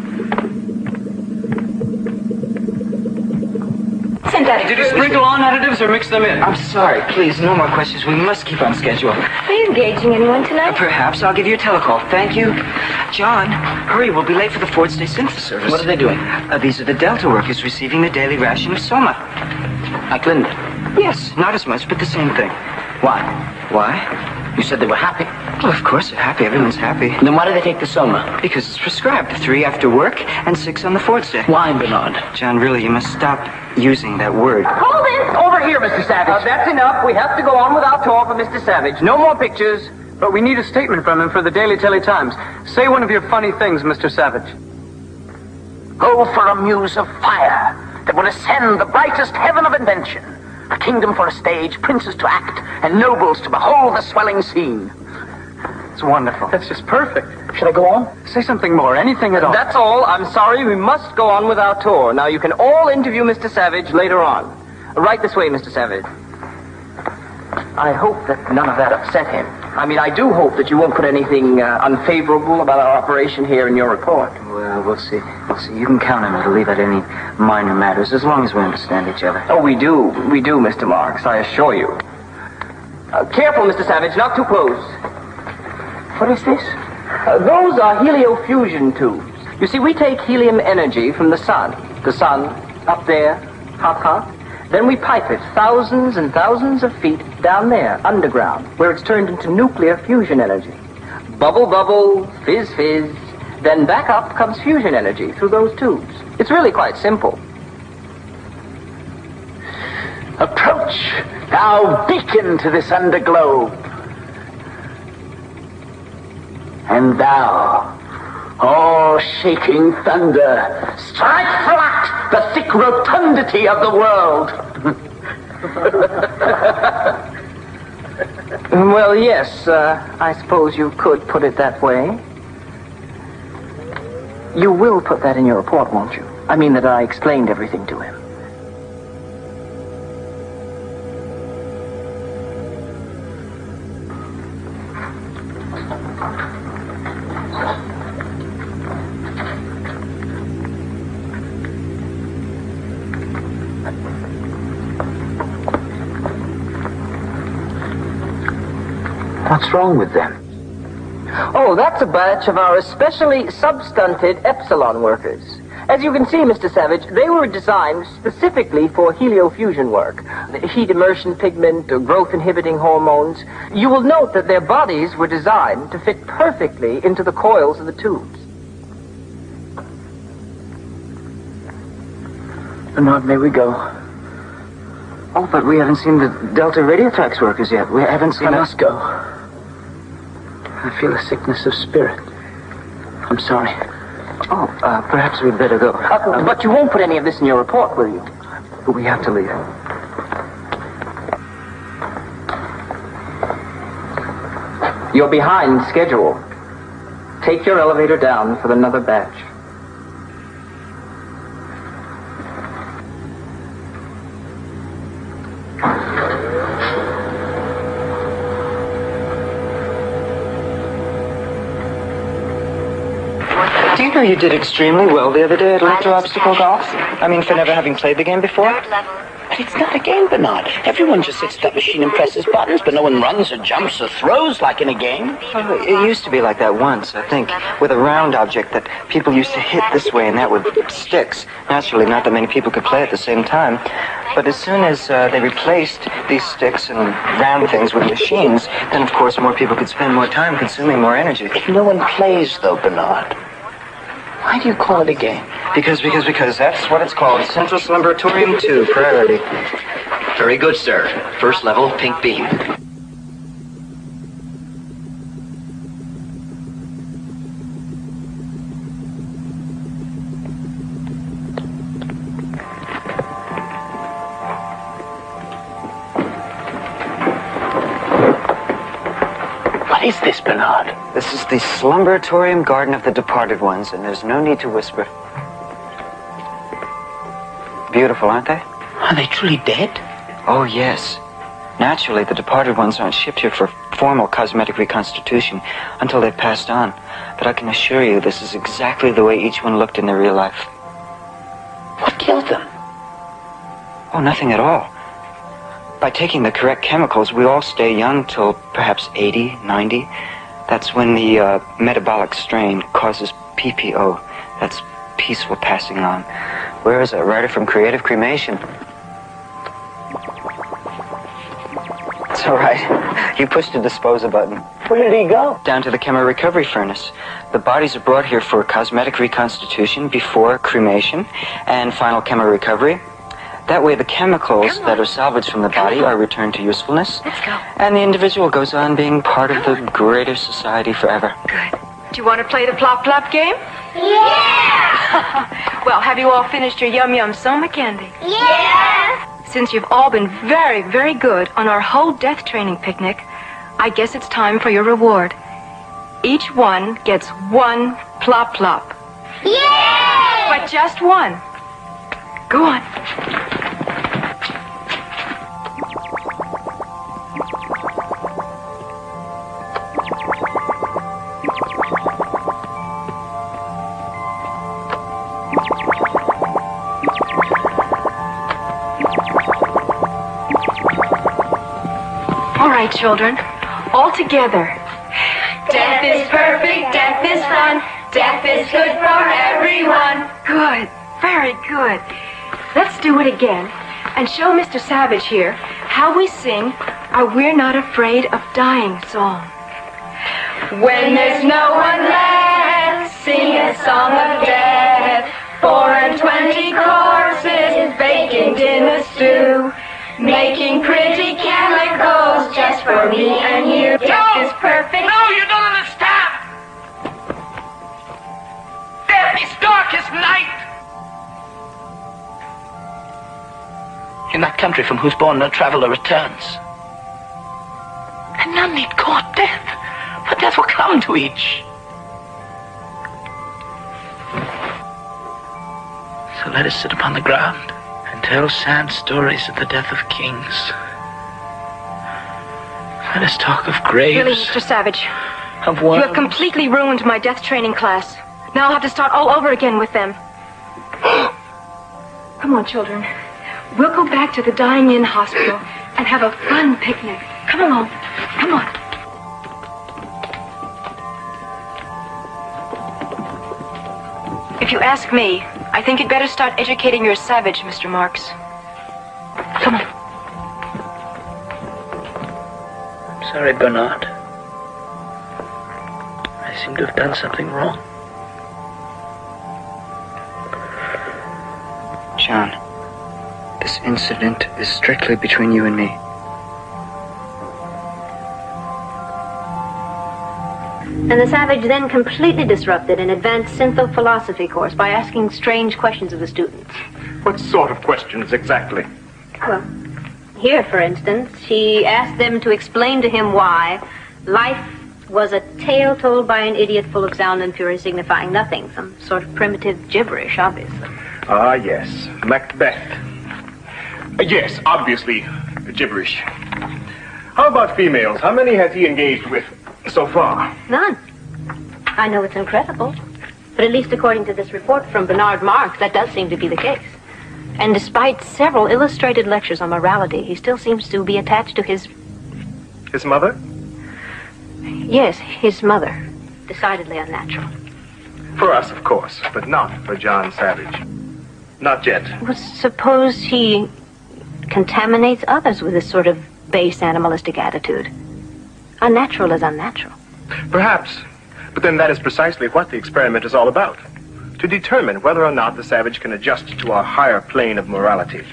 Did you sprinkle on additives or mix them in? I'm sorry, please, no more questions. We must keep on schedule. Are you engaging anyone tonight? Perhaps. I'll give you a telecall. Thank you. John, hurry. We'll be late for the Ford State Synthesis service. What are they doing? These are the Delta workers receiving the daily ration of soma. Like Linda? Yes, not as much, but the same thing. Why? Why? You said they were happy. Well, of course they're happy. Everyone's happy. Then why do they take the soma? Because it's prescribed. 3 after work and 6 on the Ford State. Why, Bernard? John, really, you must stop using that word. Hold it! Over here, Mr. Savage. That's enough. We have to go on with our tour for Mr. Savage. No more pictures. But we need a statement from him for the Daily Times. Say one of your funny things, Mr. Savage. Go for a muse of fire that will ascend the brightest heaven of invention. A kingdom for a stage, princes to act, and nobles to behold the swelling scene. It's wonderful. That's just perfect. Should I go on? Say something more, anything at all. That's all. I'm sorry, we must go on with our tour. Now, you can all interview Mr. Savage later on. Right this way, Mr. Savage. I hope that none of that upset him. I mean, I do hope that you won't put anything unfavorable about our operation here in your report. Well, we'll see. We'll see. You can count on me to leave out any minor matters, as long as we understand each other. Oh, we do. We do, Mr. Marks, I assure you. Careful, Mr. Savage, not too close. What is this? Those are heliofusion tubes. You see, we take helium energy from the sun. The sun, up there, hot, hot. Then we pipe it thousands and thousands of feet down there, underground, where it's turned into nuclear fusion energy. Bubble, bubble, fizz, fizz. Then back up comes fusion energy through those tubes. It's really quite simple. Approach, thou beacon to this underglobe. And thou, all shaking thunder, strike flat the thick rotundity of the world. Well, yes, I suppose you could put it that way. You will put that in your report, won't you? I mean that I explained everything to him. What's wrong with them? Oh, that's a batch of our especially substunted epsilon workers. As you can see, Mr. Savage, they were designed specifically for heliofusion work. Heat immersion pigment, or growth-inhibiting hormones. You will note that their bodies were designed to fit perfectly into the coils of the tubes. Bernard, may we go? Oh, but we haven't seen the Delta Radiotrax workers yet. We haven't seen... I must go. I feel a sickness of spirit. I'm sorry. Oh, perhaps we'd better go. But you won't put any of this in your report, will you? We have to leave. You're behind schedule. Take your elevator down for another batch. Do you know you did extremely well the other day at electro-obstacle golf? I mean, for never having played the game before? But it's not a game, Bernard. Everyone just sits at that machine and presses buttons, but no one runs or jumps or throws like in a game. Well, it used to be like that once, I think, with a round object that people used to hit this way and that with sticks. Naturally, not that many people could play at the same time. But as soon as they replaced these sticks and round things with machines, then, of course, more people could spend more time consuming more energy. If no one plays, though, Bernard, why do you call it a game? Because that's what it's called. Central Slumbratorium 2, priority. Very good, sir. First level, pink beam. What is this, Bernard? This is the Slumberatorium Garden of the Departed Ones, and there's no need to whisper. Beautiful, aren't they? Are they truly dead? Oh, yes. Naturally, the departed ones aren't shipped here for formal cosmetic reconstitution until they've passed on. But I can assure you this is exactly the way each one looked in their real life. What killed them? Oh, nothing at all. By taking the correct chemicals, we all stay young till perhaps 80, 90. That's when the metabolic strain causes PPO. That's peaceful passing on. Where is that writer from Creative Cremation? It's all right. You pushed the disposal button. Where did he go? Down to the chemo recovery furnace. The bodies are brought here for cosmetic reconstitution before cremation and final chemo recovery. That way the chemicals that are salvaged from the body are returned to usefulness. Let's go. And the individual goes on being part of the greater society forever. Good. Do you want to play the plop-plop game? Yeah! Well, have you all finished your yum-yum soma candy? Yeah! Since you've all been very, very good on our whole death training picnic, I guess it's time for your reward. Each one gets one plop-plop. Yay! But just one. Go on. All right, children, all together. Death is perfect, death is fun, death is good for everyone. Good, very good. Let's do it again and show Mr. Savage here how we sing our We're Not Afraid of Dying song. When there's no one left, sing a song of death. 420 courses baking in a stew, making pretty chemicals just for me and you. Death is perfect. No, you don't understand. Death is dark as night. In that country from whose bourne no traveler returns. And none need court death, for death will come to each. So let us sit upon the ground and tell sad stories of the death of kings. Let us talk of graves. Really, Mr. Savage, of you worms. have completely ruined my death training class. Now I'll have to start all over again with them. Come on, children. We'll go back to the Dying Inn Hospital and have a fun picnic. Come along. Come on. If you ask me, I think you'd better start educating your Savage, Mr. Marks. Come on. I'm sorry, Bernard. I seem to have done something wrong. John, this incident is strictly between you and me. And the Savage then completely disrupted an advanced synthophilosophy course by asking strange questions of the students. What sort of questions exactly? Well, here, for instance, he asked them to explain to him why life was a tale told by an idiot full of sound and fury signifying nothing. Some sort of primitive gibberish, obviously. Ah, yes. Macbeth. Yes, obviously, gibberish. How about females? How many has he engaged with so far? None. I know it's incredible, but at least according to this report from Bernard Marx, that does seem to be the case. And despite several illustrated lectures on morality, he still seems to be attached to his... His mother? Yes, his mother. Decidedly unnatural. For us, of course, but not for John Savage. Not yet. Well, suppose he contaminates others with this sort of base animalistic attitude. Unnatural is unnatural. Perhaps. But then that is precisely what the experiment is all about. To determine whether or not the Savage can adjust to our higher plane of morality.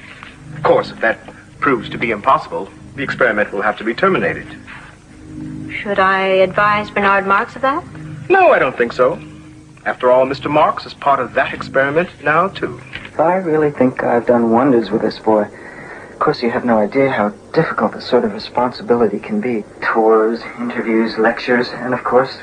Of course, if that proves to be impossible, the experiment will have to be terminated. Should I advise Bernard Marx of that? No, I don't think so. After all, Mr. Marx is part of that experiment now, too. I really think I've done wonders with this boy. course, you have no idea how difficult this sort of responsibility can be. Tours, interviews, lectures, and of course,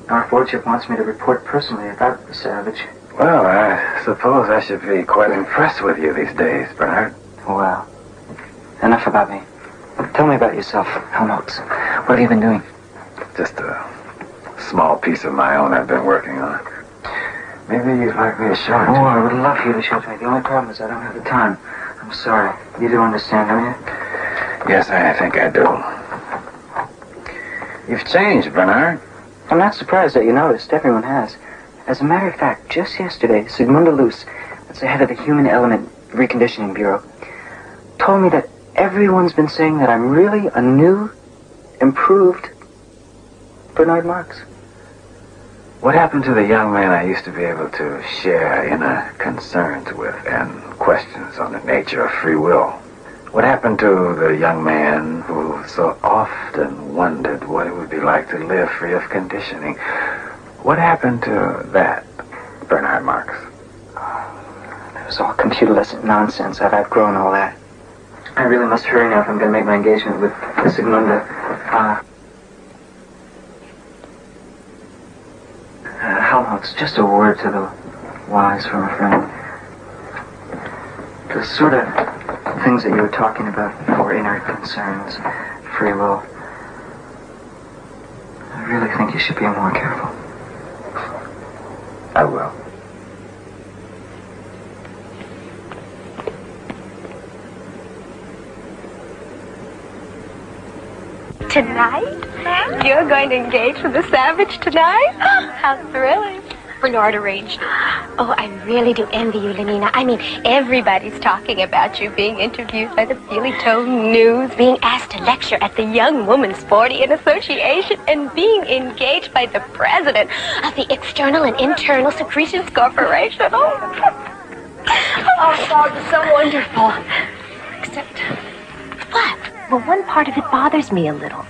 our Fordship wants me to report personally about the Savage. Well, I suppose I should be quite impressed with you these days, Bernard. Well, enough about me. Tell me about yourself, Helmholtz. What have you been doing? Just a small piece of my own I've been working on. Maybe you'd like me to show it. Oh, I would love for you to show it to me. The only problem is I don't have the time. I'm sorry. You do understand, don't you? Yes, I think I do. You've changed, Bernard. I'm not surprised that you noticed. Everyone has. As a matter of fact, just yesterday, Sigmunda Luce, that's the head of the Human Element Reconditioning Bureau, told me that everyone's been saying that I'm really a new, improved Bernard Marx. What happened to the young man I used to be able to share inner concerns with and questions on the nature of free will? What happened to the young man who so often wondered what it would be like to live free of conditioning? What happened to that, Bernard Marx? It was all computer-lesson nonsense. I've outgrown all that. I really must hurry now if I'm going to make my engagement with Sigmunda. Helmholtz, just a word to the wise from a friend. The sort of things that you were talking about before, inner concerns, free will, I really think you should be more careful. I will. Tonight? You're going to engage with the Savage tonight? How thrilling. Bernard arranged it. Oh, I really do envy you, Lenina. I mean, everybody's talking about you being interviewed by the Feely Tone News, being asked to lecture at the Young Women's Sportian Association, and being engaged by the president of the External and Internal Secretions Corporation. Oh, God, it's so wonderful. Except... What? Well, one part of it bothers me a little.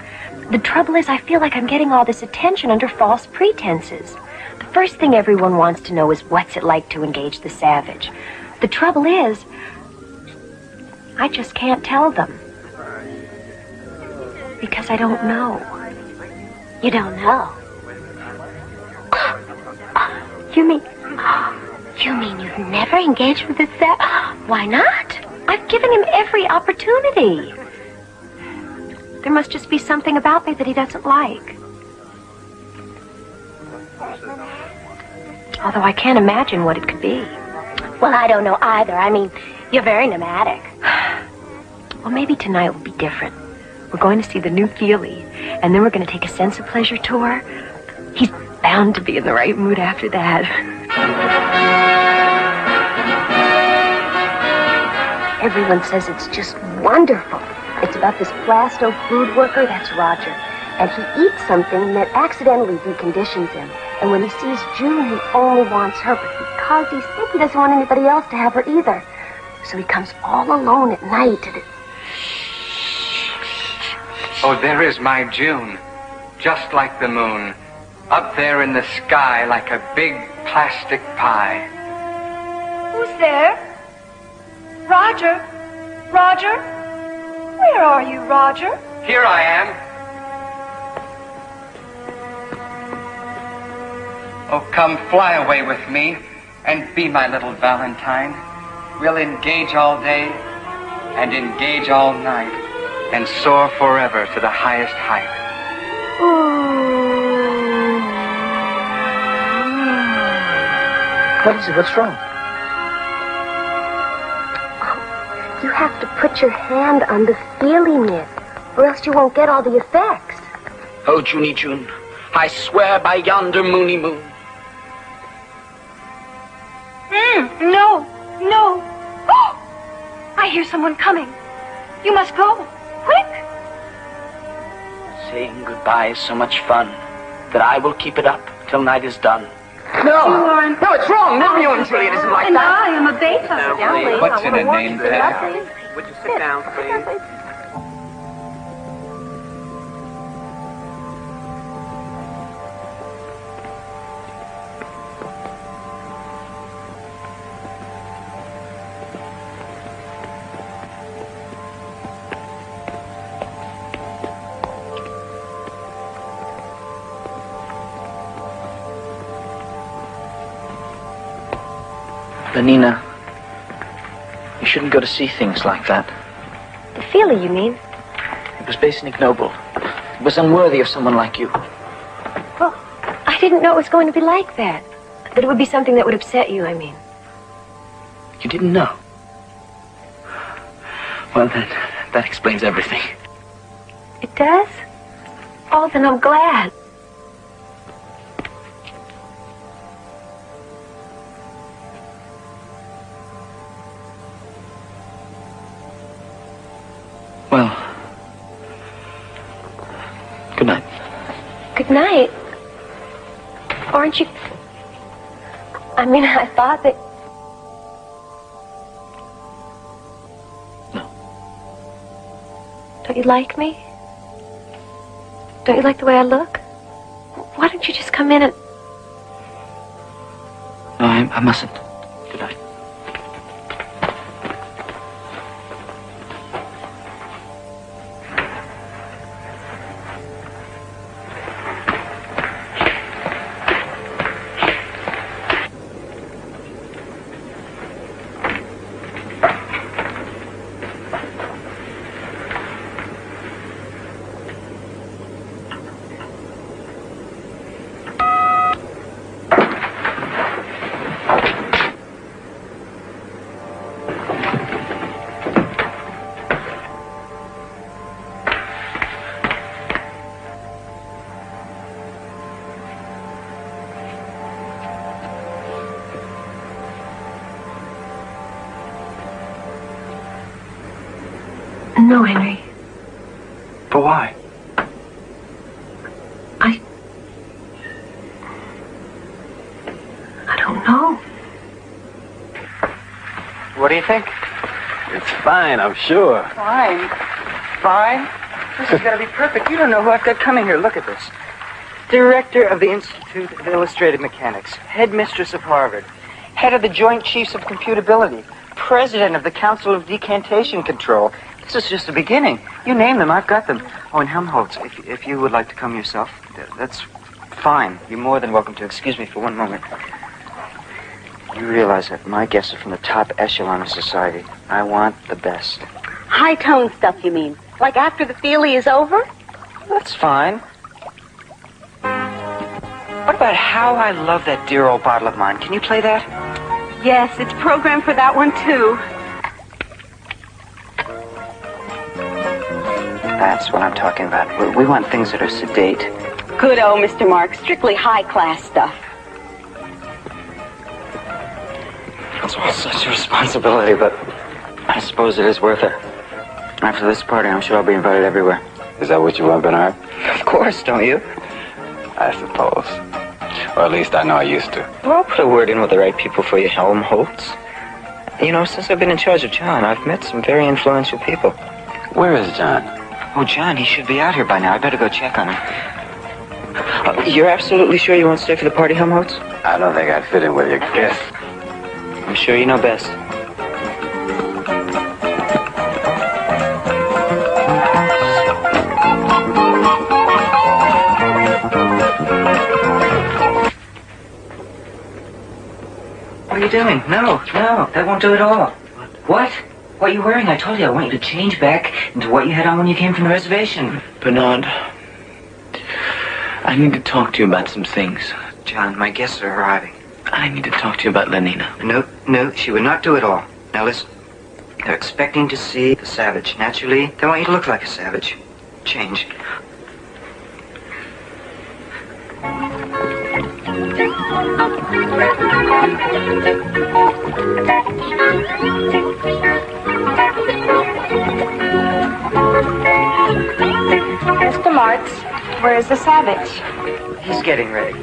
The trouble is, I feel like I'm getting all this attention under false pretenses. The first thing everyone wants to know is what's it like to engage the Savage. The trouble is, I just can't tell them. Because I don't know. You don't know? You mean you've never engaged with the Savage? Why not? I've given him every opportunity. There must just be something about me that he doesn't like. Although I can't imagine what it could be. Well, I don't know either. I mean, you're very nomadic. Well, maybe tonight will be different. We're going to see the new Feely, and then we're going to take a sense of pleasure tour. He's bound to be in the right mood after that. Everyone says it's just wonderful. It's about this plasto food worker, that's Roger. And he eats something that accidentally deconditions him. And when he sees June, he only wants her. But because he's sick, he doesn't want anybody else to have her either. So he comes all alone at night and Oh, there is my June. Just like the moon. Up there in the sky like a big plastic pie. Who's there? Roger? Roger? Where are you, Roger? Here I am. Oh, come fly away with me and be my little Valentine. We'll engage all day and engage all night and soar forever to the highest height. What is it? What's wrong? You have to put your hand on the feely nip, or else you won't get all the effects. Oh, Junie June, I swear by yonder moony moon. No, no. Oh, I hear someone coming. You must go. Quick. Saying goodbye is so much fun that I will keep it up till night is done. No, no, it's wrong. Romeo and Juliet isn't like and that. I am a Beethoven. What's in a name tag? Would you sit down, please? Lenina, you shouldn't go to see things like that. The feeling, you mean? It was base and ignoble. It was unworthy of someone like you. Well, I didn't know it was going to be like that. That it would be something that would upset you, I mean. You didn't know? Well, then, that explains everything. It does? Oh, then I'm glad. Well, good night. Good night. Aren't you... I mean, I thought that... No. Don't you like me? Don't you like the way I look? Why don't you just come in and... No, I mustn't. Good night. No, Henry. But why? I don't know. What do you think? It's fine, I'm sure. Fine. Fine? This is going to be perfect. You don't know who I've got coming here. Look at this. Director of the Institute of Illustrated Mechanics, headmistress of Harvard, head of the Joint Chiefs of Computability, president of the Council of Decantation Control. This is just the beginning. You name them, I've got them. Oh, and Helmholtz, if you would like to come yourself, that's fine. You're more than welcome to. Excuse me for one moment. You realize that my guests are from the top echelon of society. I want the best. High-tone stuff, you mean? Like after the feelie is over? That's fine. What about How I Love That Dear Old Bottle of Mine? Can you play that? Yes, it's programmed for that one, too. That's what I'm talking about. We want things that are sedate. Good old Mr. Mark. Strictly high-class stuff. It's all such a responsibility, but I suppose it is worth it. After this party, I'm sure I'll be invited everywhere. Is that what you want, Bernard? Of course, don't you? I suppose. Or at least I know I used to. Well, I'll put a word in with the right people for you, Helmholtz. You know, since I've been in charge of John, I've met some very influential people. Where is John? Oh, John, he should be out here by now. I better go check on him. You're absolutely sure you won't stay for the party, Helmholtz? I don't think I'd fit in with your guest. I'm sure you know best. What are you doing? No, that won't do at all. What? What are you wearing? I told you I want you to change back into what you had on when you came from the reservation. Bernard, I need to talk to you about some things. John, my guests are arriving. I need to talk to you about Lenina. No, she would not do it all. Now listen, they're expecting to see the savage. Naturally, they want you to look like a savage. Change. Mr. Martz, where is the savage? He's getting ready.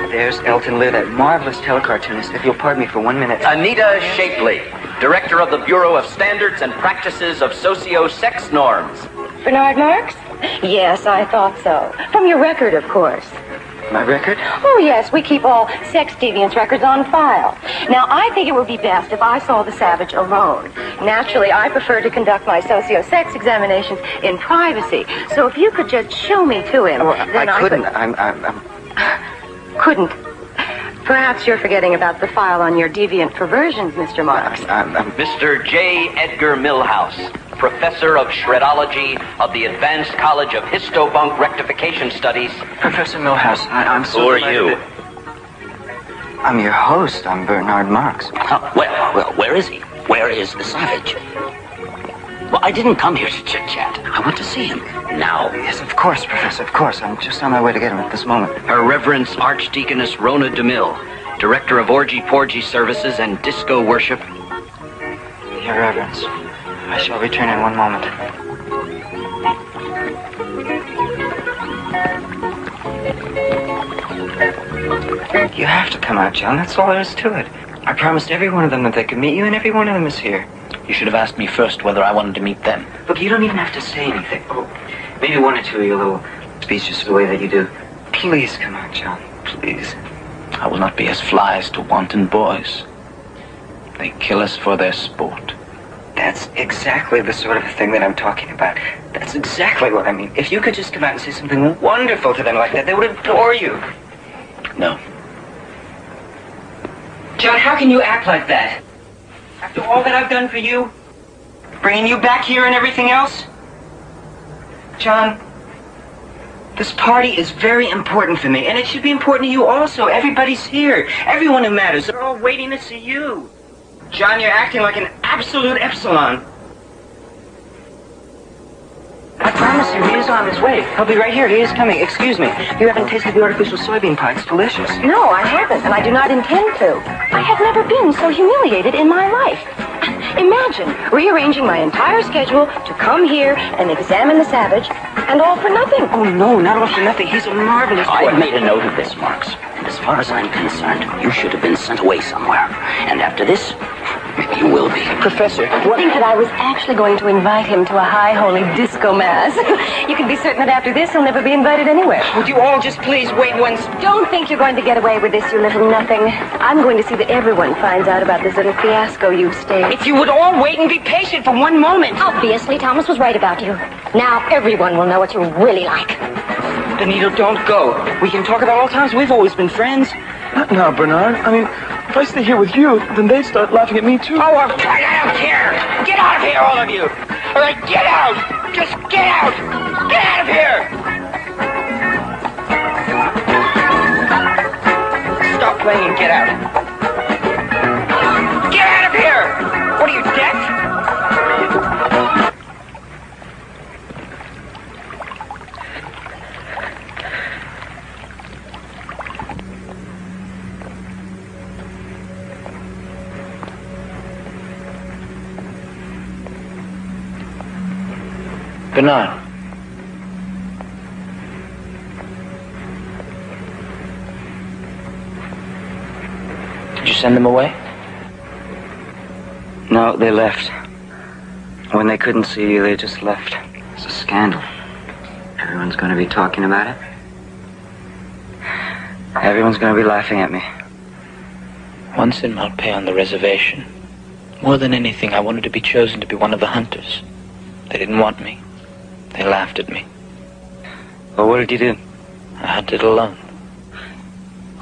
There's Elton Lear, that marvelous telecartoonist. If you'll pardon me for 1 minute. Anita Shapley, director of the Bureau of Standards and Practices of Socio-Sex Norms. Bernard Marx? Yes, I thought so. From your record, of course. My record? Oh, yes, we keep all sex deviance records on file. Now, I think it would be best if I saw the savage alone. Naturally, I prefer to conduct my socio-sex examinations in privacy. So if you could just show me to him, Oh, then I couldn't. Couldn't. Perhaps you're forgetting about the file on your deviant perversions, Mr. Marks. Mr. J. Edgar Milhouse, professor of shredology of the Advanced College of Histobunk Rectification Studies. Professor Milhouse, I'm so Who are glad you? that- I'm your host. I'm Bernard Marks. Well, where is he? Where is the savage? Well, I didn't come here to chit-chat. I want to see him. Now. Yes, of course, Professor, of course. I'm just on my way to get him at this moment. Her Reverence Archdeaconess Rona DeMille, Director of Orgy-Porgy Services and Disco Worship. Your Reverence, I shall return in one moment. You have to come out, John. That's all there is to it. I promised every one of them that they could meet you, and every one of them is here. You should have asked me first whether I wanted to meet them. Look, you don't even have to say anything. Oh, maybe one or two of you little speeches the way that you do. Please come out, John. Please. I will not be as flies to wanton boys. They kill us for their sport. That's exactly the sort of thing that I'm talking about. That's exactly what I mean. If you could just come out and say something wonderful to them like that, they would adore you. No. John, how can you act like that? After all that I've done for you? Bringing you back here and everything else? John, this party is very important for me, and it should be important to you also. Everybody's here. Everyone who matters. They're all waiting to see you. John, you're acting like an absolute epsilon. I promise you, he is on his way. He'll be right here. He is coming. Excuse me. You haven't tasted the artificial soybean pie. It's delicious. No, I haven't, and I do not intend to. I have never been so humiliated in my life. Imagine rearranging my entire schedule to come here and examine the savage, and all for nothing. Oh, no, not all for nothing. He's a marvelous boy. I've made a note of this, Marks. And as far as I'm concerned, you should have been sent away somewhere. And after this, you will be. Professor, I think that I was actually going to invite him to a high holy disco mass. You can be certain that after this, he'll never be invited anywhere. Would you all just please wait one... Don't think you're going to get away with this, you little nothing. I'm going to see that everyone finds out about this little fiasco you've staged. If you would all wait and be patient for one moment. Obviously, Thomas was right about you. Now everyone will know what you're really like. Benito, don't go. We can talk about all times we've always been friends. Not now, Bernard. I mean, if I stay here with you, then they'd start laughing at me, too. Oh, I don't care. Get out of here, all of you. All right, get out. Just get out. Get out of here. Stop playing and get out. Get out of here. What are you, deaf? Bernard. Did you send them away? No, they left. When they couldn't see you, they just left. It's a scandal. Everyone's going to be talking about it. Everyone's going to be laughing at me. Once in Malpais on the reservation, more than anything, I wanted to be chosen to be one of the hunters. They didn't want me. They laughed at me. Well, what did you do? I hunted alone.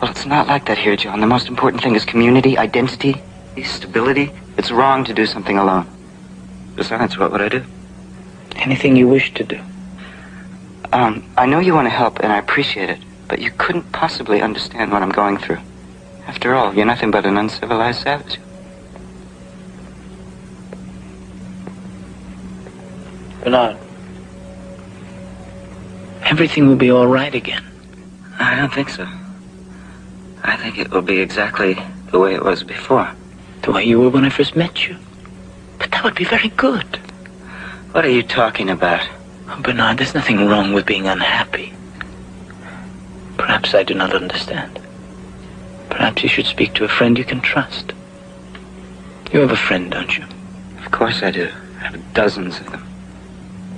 Well, it's not like that here, John. The most important thing is community, identity, stability. It's wrong to do something alone. Besides, what would I do? Anything you wish to do. I know you want to help, and I appreciate it, but you couldn't possibly understand what I'm going through. After all, you're nothing but an uncivilized savage. Bernard. Everything will be all right again. I don't think so. I think it will be exactly the way it was before. The way you were when I first met you. But that would be very good. What are you talking about? Oh, Bernard, there's nothing wrong with being unhappy. Perhaps I do not understand. Perhaps you should speak to a friend you can trust. You have a friend, don't you? Of course I do. I have dozens of them.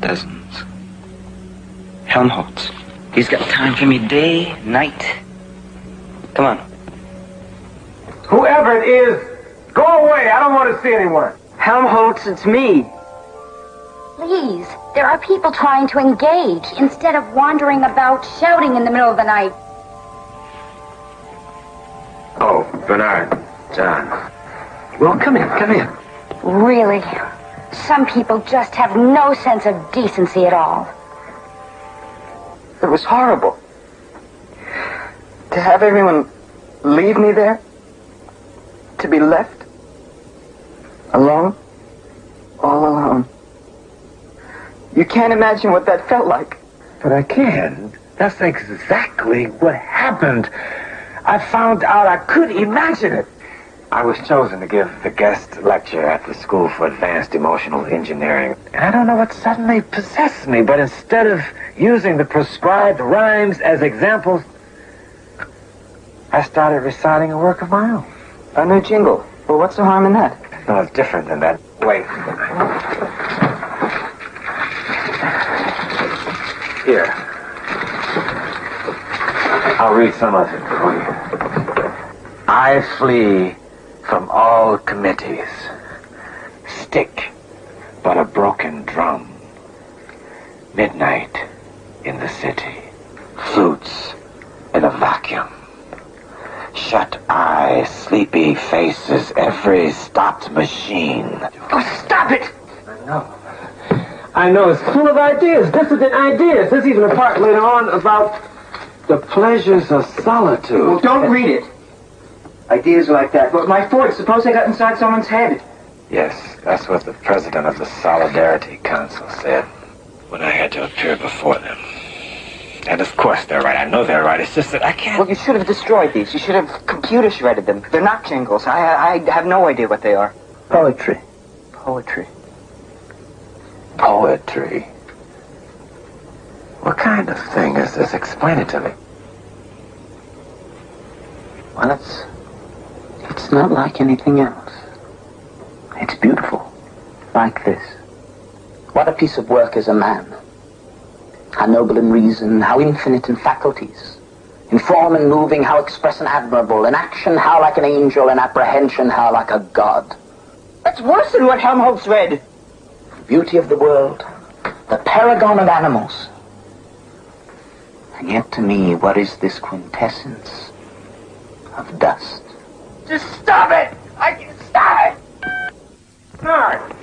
Dozens. Helmholtz. He's got time for me day, night. Come on. Whoever it is, go away. I don't want to see anyone. Helmholtz, it's me. Please, there are people trying to engage instead of wandering about shouting in the middle of the night. Oh, Bernard. John. Well, come in. Really? Some people just have no sense of decency at all. It was horrible. To have everyone leave me there? To be left? Alone? All alone. You can't imagine what that felt like. But I can. That's exactly what happened. I found out I could imagine it. I was chosen to give the guest lecture at the School for Advanced Emotional Engineering. And I don't know what suddenly possessed me, but instead of using the prescribed rhymes as examples, I started reciting a work of my own. A new jingle. Well, what's the harm in that? No, it's different than that. Wait. Here. I'll read some of it for you. I flee from all committees. Stick but a broken drum. Midnight in the city. Flutes in a vacuum. Shut eyes, sleepy faces, every stopped machine. Oh, stop it! I know, it's full of ideas, dissident ideas. There's even a part later on about the pleasures of solitude. Well, don't read it. Ideas like that. But my Ford, suppose I got inside someone's head. Yes, that's what the president of the Solidarity Council said when I had to appear before them. And of course they're right. I know they're right. It's just that I can't... Well, you should have destroyed these. You should have computer shredded them. They're not jingles. I have no idea what they are. Poetry. Poetry. Poetry? What kind of thing is this? Explain it to me. Well, it's not like anything else. It's beautiful. Like this. What a piece of work is a man. How noble in reason, how infinite in faculties. In form and moving, how express and admirable. In action, how like an angel. In apprehension, how like a god. That's worse than what Helmholtz read. Beauty of the world. The paragon of animals. And yet to me, what is this quintessence of dust? Just stop it! I can stop it! Bernard!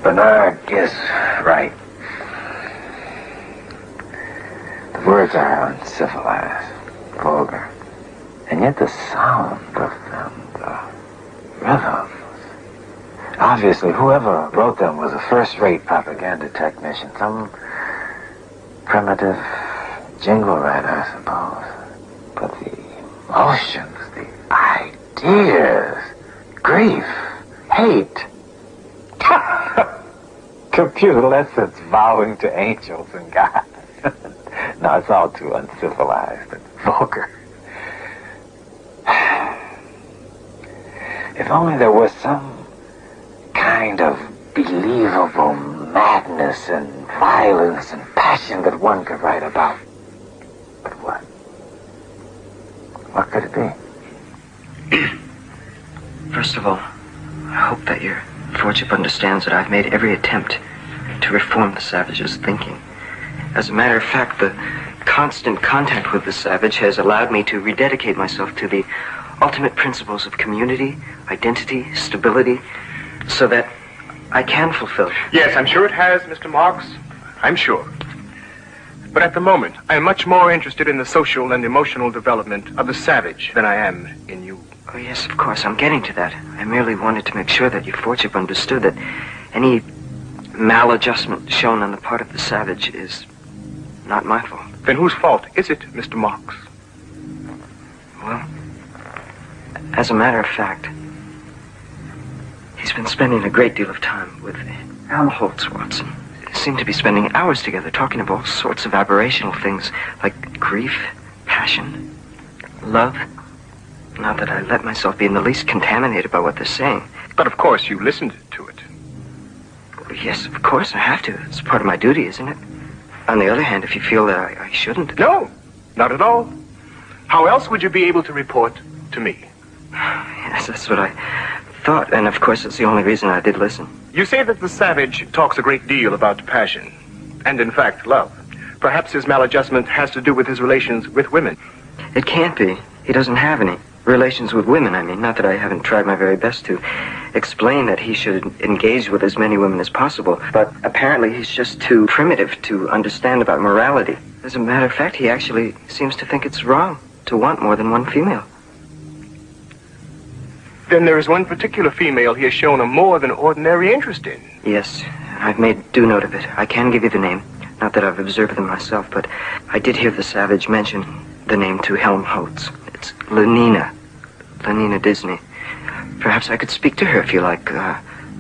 Bernard is right. The words are uncivilized, vulgar, and yet the sound of them, the rhythms. Obviously, whoever wrote them was a first-rate propaganda technician, some primitive jingle writer, I suppose. But the emotions, the ideas, grief, hate. Computer lessons vowing to angels and God. No, it's all too uncivilized and vulgar. If only there was some kind of believable madness and violence and passion that one could write about. But what? What could it be? First of all, I hope that your Lordship understands that I've made every attempt to reform the savage's thinking. As a matter of fact, the constant contact with the savage has allowed me to rededicate myself to the ultimate principles of community, identity, stability, so that I can fulfill. Yes, I'm sure it has, Mr. Marks. I'm sure. But at the moment, I am much more interested in the social and emotional development of the savage than I am in you. Oh, yes, of course. I'm getting to that. I merely wanted to make sure that your Lordship understood that any maladjustment shown on the part of the savage is not my fault. Then whose fault is it, Mr. Marks? Well, as a matter of fact, he's been spending a great deal of time with Helmholtz, Watson. They seem to be spending hours together talking of all sorts of aberrational things like grief, passion, love. Not that I let myself be in the least contaminated by what they're saying. But of course you listened to it. Yes, of course I have to. It's part of my duty, isn't it? On the other hand, if you feel that I shouldn't... No, not at all. How else would you be able to report to me? Yes, that's what I thought. And of course, it's the only reason I did listen. You say that the savage talks a great deal about passion, and in fact, love. Perhaps his maladjustment has to do with his relations with women. It can't be. He doesn't have any relations with women, I mean. Not that I haven't tried my very best to explain that he should engage with as many women as possible, but apparently he's just too primitive to understand about morality. As a matter of fact, he actually seems to think it's wrong to want more than one female. Then there is one particular female he has shown a more than ordinary interest in. Yes, I've made due note of it. I can give you the name. Not that I've observed them myself, but I did hear the savage mention the name to Helmholtz. It's Lenina Disney. Perhaps I could speak to her if you like,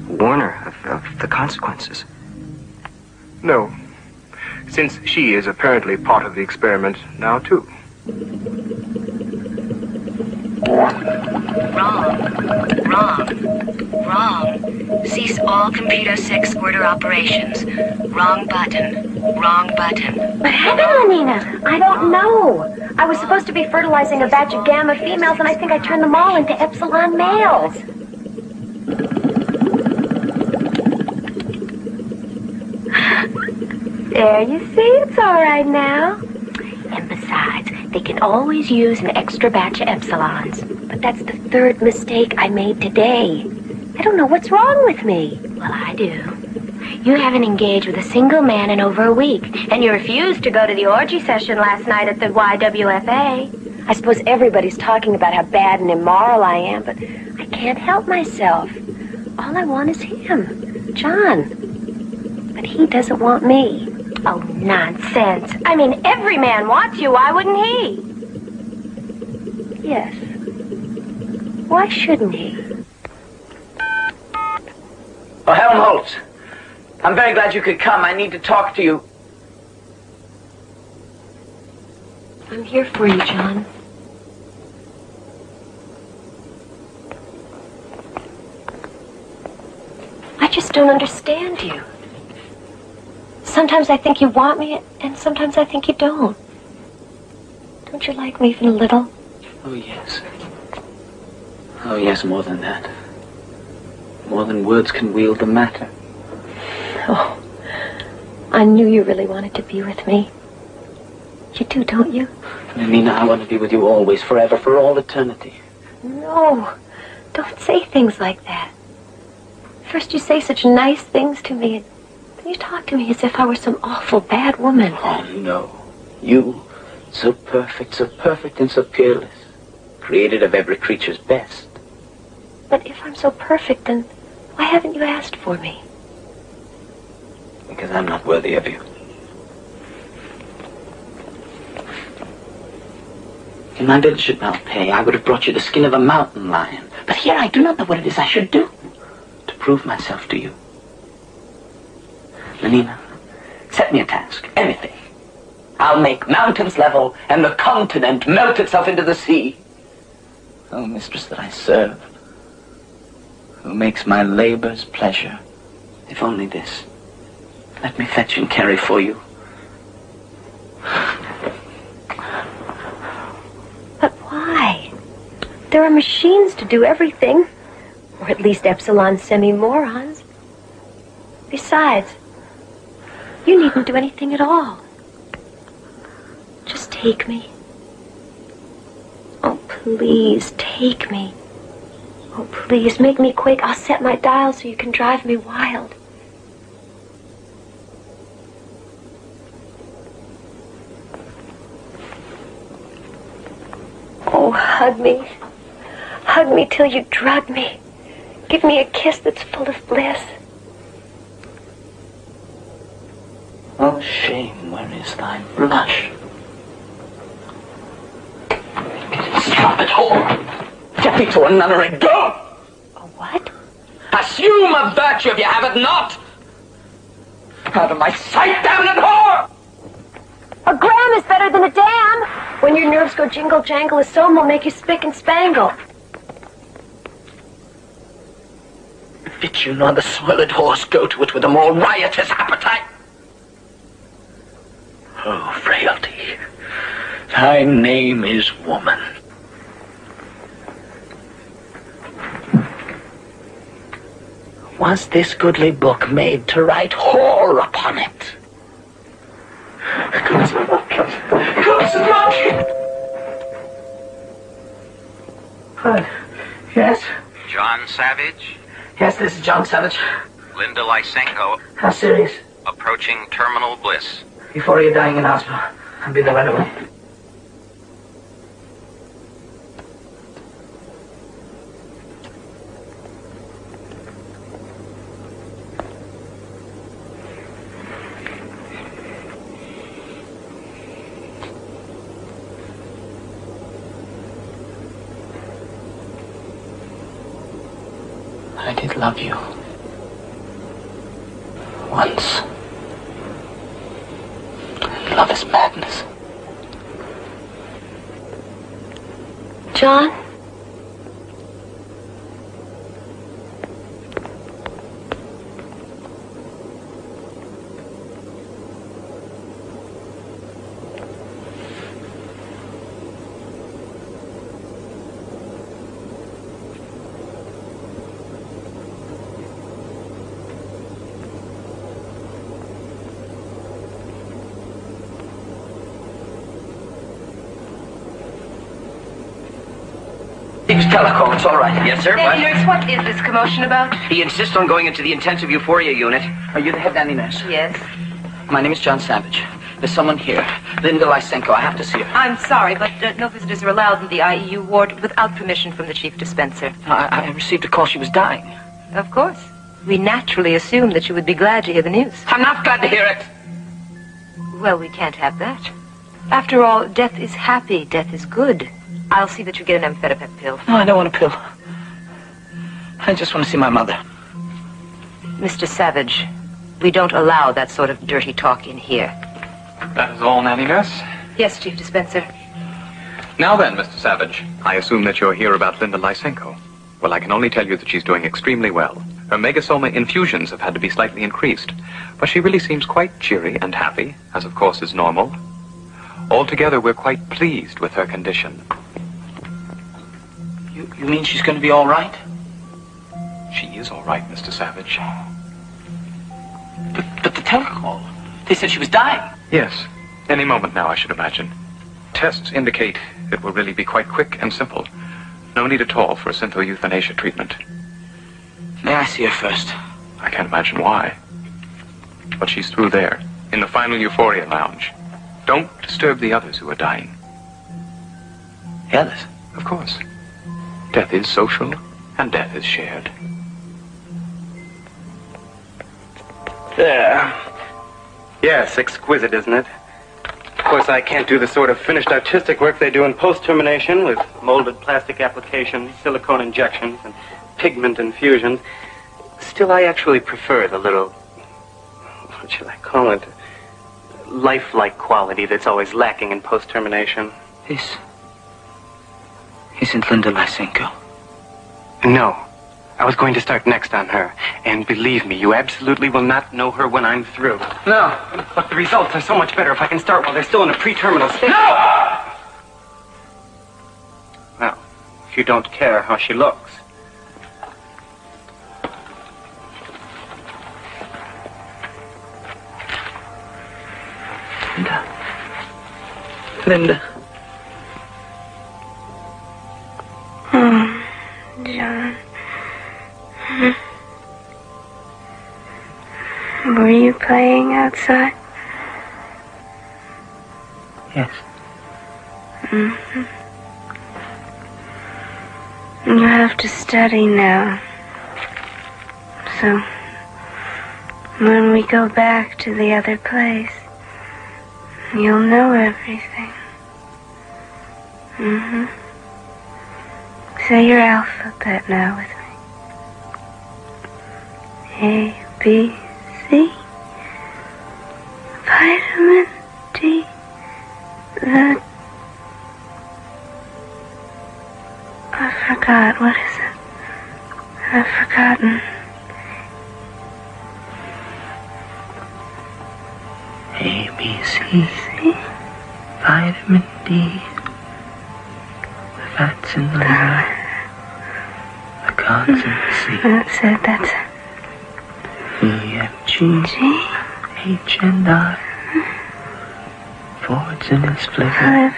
warn her of the consequences. No, since she is apparently part of the experiment now, too. Wrong. Cease all computer sex squirter operations. Wrong button. What happened, Lenina? I don't know. I was supposed to be fertilizing a batch of gamma females, and I think I turned them all into epsilon males. There, you see? It's all right now. And besides, they can always use an extra batch of epsilons. But that's the third mistake I made today. I don't know what's wrong with me. Well, I do. You haven't engaged with a single man in over a week, and you refused to go to the orgy session last night at the YWFA. I suppose everybody's talking about how bad and immoral I am, but I can't help myself. All I want is him, John. But he doesn't want me. Oh, nonsense. I mean, every man wants you. Why wouldn't he? Yes. Why shouldn't he? Oh, Helmholtz. I'm very glad you could come. I need to talk to you. I'm here for you, John. I just don't understand you. Sometimes I think you want me, and sometimes I think you don't. Don't you like me even a little? Oh, yes. Oh, yes, more than that. More than words can wield the matter. Oh, I knew you really wanted to be with me. You do, don't you? Nina, I want to be with you always, forever, for all eternity. No, don't say things like that. First you say such nice things to me, and then you talk to me as if I were some awful bad woman. Oh, no. You, so perfect and so peerless, created of every creature's best. But if I'm so perfect, then why haven't you asked for me? Because I'm not worthy of you. In my village at Malpay, I would have brought you the skin of a mountain lion. But here I do not know what it is I should do to prove myself to you. Lenina, set me a task, anything. I'll make mountains level and the continent melt itself into the sea. Oh, mistress that I serve, who makes my labors pleasure, if only this. Let me fetch and carry for you. But why? There are machines to do everything. Or at least epsilon semi-morons. Besides, you needn't do anything at all. Just take me. Oh, please, take me. Oh, please, make me quake. I'll set my dial so you can drive me wild. Oh, hug me. Hug me till you drug me. Give me a kiss that's full of bliss. Oh, shame, where is thy blush? Stop it, whore! Get me to a nunnery, go! A what? Assume a virtue if you have it not! Out of my sight, damned whore! A gram is better than a dam. When your nerves go jingle jangle, a soam will make you spick and spangle. Fit you nor the soiled horse go to it with a more riotous appetite. Oh, frailty, thy name is woman. Was this goodly book made to write whore upon it? Close the book. Close the book. Yes? John Savage? Yes, this is John Savage. Linda Lysenko. How serious? Approaching terminal bliss. Before you're dying in hospital. I'll be there right away. I did love you. Once. Love is madness. John? Telephone, it's all right. Yes, sir. Nanny nurse, what is this commotion about? He insists on going into the intensive euphoria unit. Are you the head nanny nurse? Yes. My name is John Savage. There's someone here. Linda Lysenko. I have to see her. I'm sorry, but no visitors are allowed in the IEU ward without permission from the chief dispenser. I received a call she was dying. Of course. We naturally assumed that you would be glad to hear the news. I'm not glad to hear it. Well, we can't have that. After all, death is happy. Death is good. I'll see that you get an amphetamine pill. No, I don't want a pill. I just want to see my mother. Mr. Savage, we don't allow that sort of dirty talk in here. That is all, Nanny Nurse? Yes, Chief Dispenser. Now then, Mr. Savage, I assume that you're here about Linda Lysenko. Well, I can only tell you that she's doing extremely well. Her megasoma infusions have had to be slightly increased, but she really seems quite cheery and happy, as of course is normal. Altogether, we're quite pleased with her condition. You mean she's going to be all right? She is all right, Mr. Savage. But the telecall, they said she was dying. Yes, any moment now, I should imagine. Tests indicate it will really be quite quick and simple. No need at all for a syntho-euthanasia treatment. May I see her first? I can't imagine why. But she's through there, in the final euphoria lounge. Don't disturb the others who are dying. The others? Of course. Death is social, and death is shared. There. Yes, exquisite, isn't it? Of course, I can't do the sort of finished artistic work they do in post-termination with molded plastic applications, silicone injections, and pigment infusions. Still, I actually prefer the little, what should I call it, lifelike quality that's always lacking in post-termination. This isn't Linda Lysenko. No. I was going to start next on her. And believe me, you absolutely will not know her when I'm through. No. But the results are so much better if I can start while they're still in a pre-terminal state. No! Well, if you don't care how she looks. Linda. Oh, John. Were you playing outside? Yes. Mm-hmm. You have to study now. So, when we go back to the other place, you'll know everything. Mm-hmm. Say your alphabet now with me. A, B, C. Vitamin D. I forgot. What is it? I've forgotten. A, B, C. Vitamin D. The fat's in the liver. The cod's in the sea. That's it. G, H and I. Forwards in his flicker,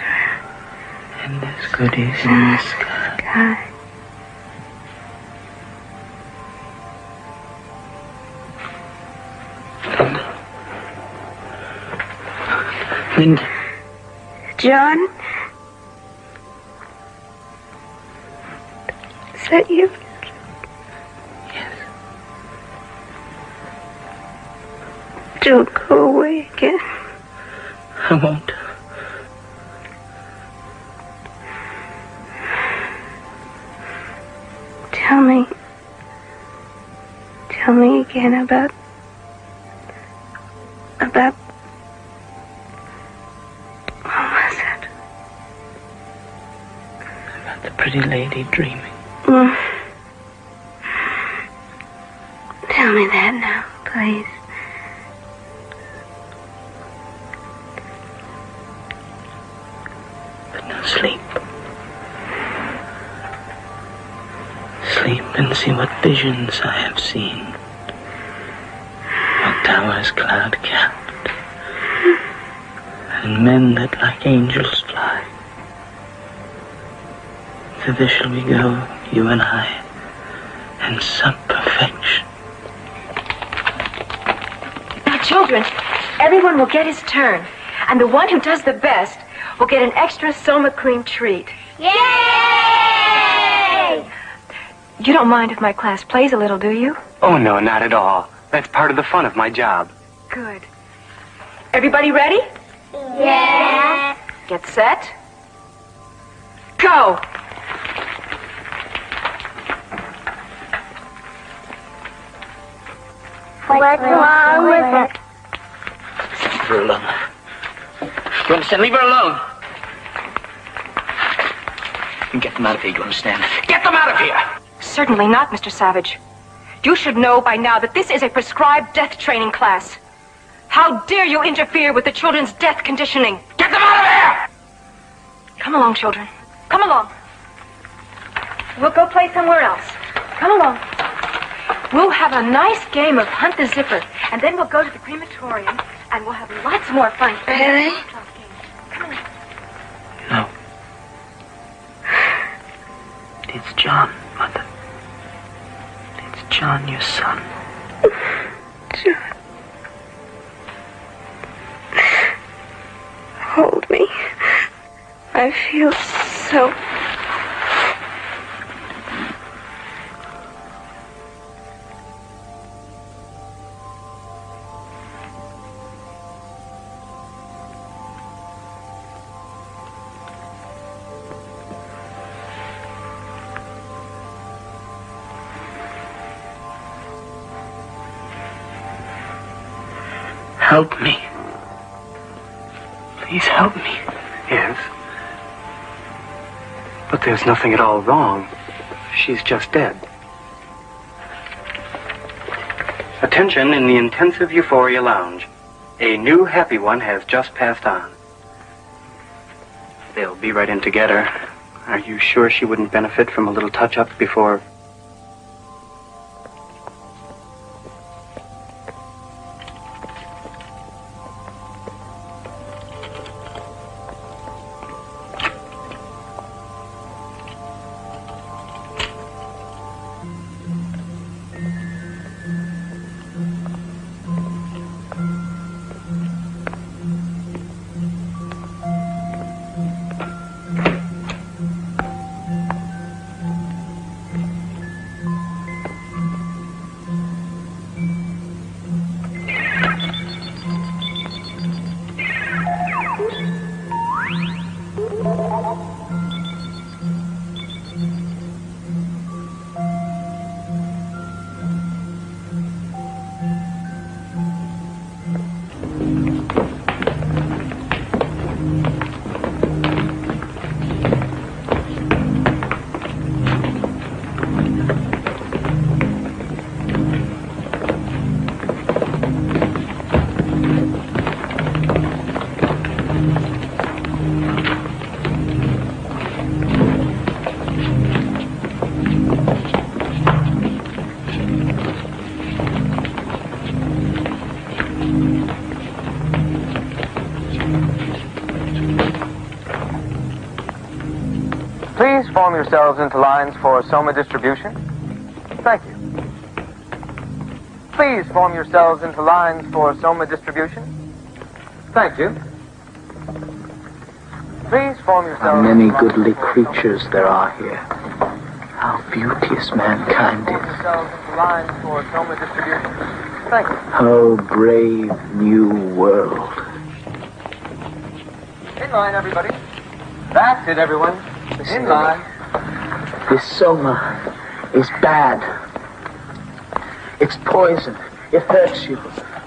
and there's goodies in the sky. Linda. John? Is that you? Yes. Don't go away again. I won't. Tell me again about what was it? About the pretty lady dreaming. Tell me that now, please. But now sleep. Sleep and see what visions I have seen. What towers cloud-capped, and men that like angels fly. Thither shall we go, you and I, in some perfection. Now, children, everyone will get his turn, and the one who does the best will get an extra Soma cream treat. Yay! You don't mind if my class plays a little, do you? Oh, no, not at all. That's part of the fun of my job. Good. Everybody ready? Yeah. Get set. Go! What's wrong with it? Leave her alone. You understand? Leave her alone. And get them out of here, you understand? Get them out of here! Certainly not, Mr. Savage. You should know by now that this is a prescribed death training class. How dare you interfere with the children's death conditioning? Get them out of here! Come along, children. Come along. We'll go play somewhere else. Come along. We'll have a nice game of Hunt the Zipper, and then we'll go to the crematorium, and we'll have lots more fun. Really? Come on. No. It's John, Mother. It's John, your son. John. Hold me. I feel so... Help me. Please help me. Yes. But there's nothing at all wrong. She's just dead. Attention in the intensive euphoria lounge. A new happy one has just passed on. They'll be right in together. Are you sure she wouldn't benefit from a little touch-up before... form yourselves into lines for soma distribution. Thank you. Please form yourselves into lines for soma distribution. Thank you. Please form yourselves. How many goodly creatures there are here. How beauteous mankind Form is. yourselves into lines for soma distribution. Thank you. Oh, brave new world. In line, everybody. That's it, everyone. In line. This soma is bad. It's poison. It hurts you.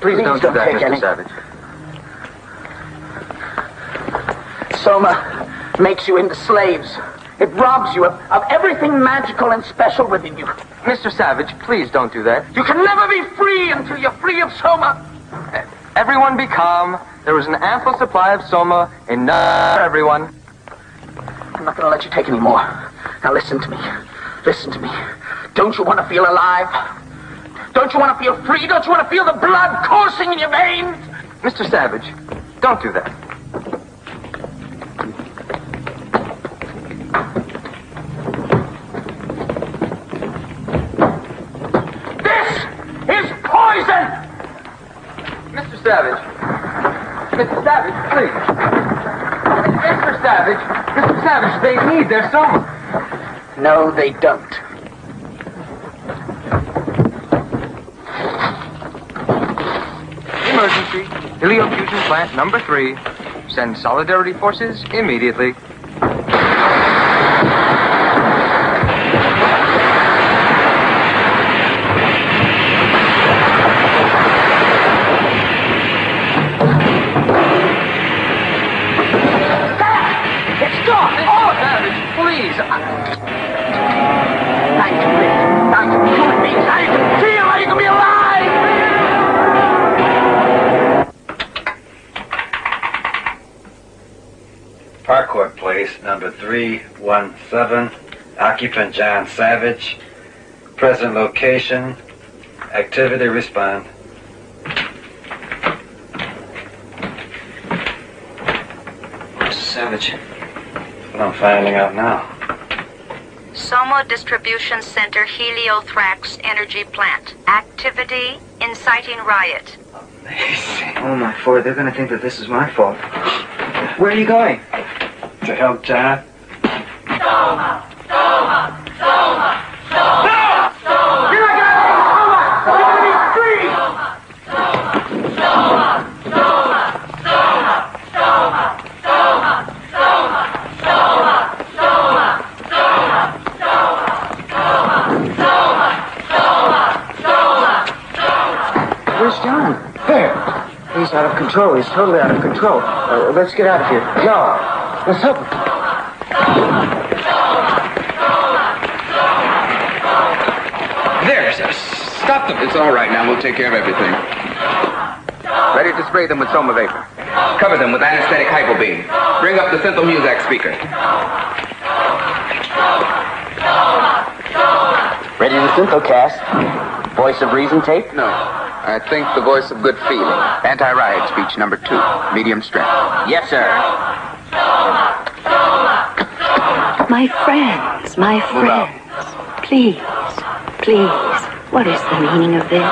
Please don't do that, take Mr. any. Savage. Soma makes you into slaves. It robs you of everything magical and special within you. Mr. Savage, please don't do that. You can never be free until you're free of soma. Everyone be calm. There is an ample supply of soma enough for everyone. I'm not going to let you take any more. Now listen to me. Listen to me. Don't you want to feel alive? Don't you want to feel free? Don't you want to feel the blood coursing in your veins? Mr. Savage, don't do that. This is poison! Mr. Savage. Mr. Savage, please. Mr. Savage. Mr. Savage, they need their soma. No, they don't. Emergency. Heliofusion plant number 3. Send solidarity forces immediately. It's gone! All of it! Savage, please. I can live. I can human beings. I can feel. I can be alive! Parkwood Place, number 317. Occupant John Savage. Present location. Activity respond. Mr. Savage. What I'm finding out now. Soma Distribution Center Heliothrax Energy Plant. Activity inciting riot. Oh, my Ford, they're going to think that this is my fault. Where are you going? To help John. Soma! Soma! Soma! Soma! No! Soma! You're not gonna be free! Soma! Soma! Soma! Soma! Soma! Soma! Soma! Soma! Soma! Soma! Where's John? There. He's out of control. He's totally out of control. Let's get out of here. No. Let's help him. There, stop them. It's all right now. We'll take care of everything. Ready to spray them with soma vapor. Cover them with anesthetic hypobeam. Bring up the Synthel Muzak speaker. Ready to Synthocast? Voice of reason tape? No. I think the voice of good feeling. Anti-riot speech number 2. Medium strength. Yes, sir. My friends, please, please, what is the meaning of this?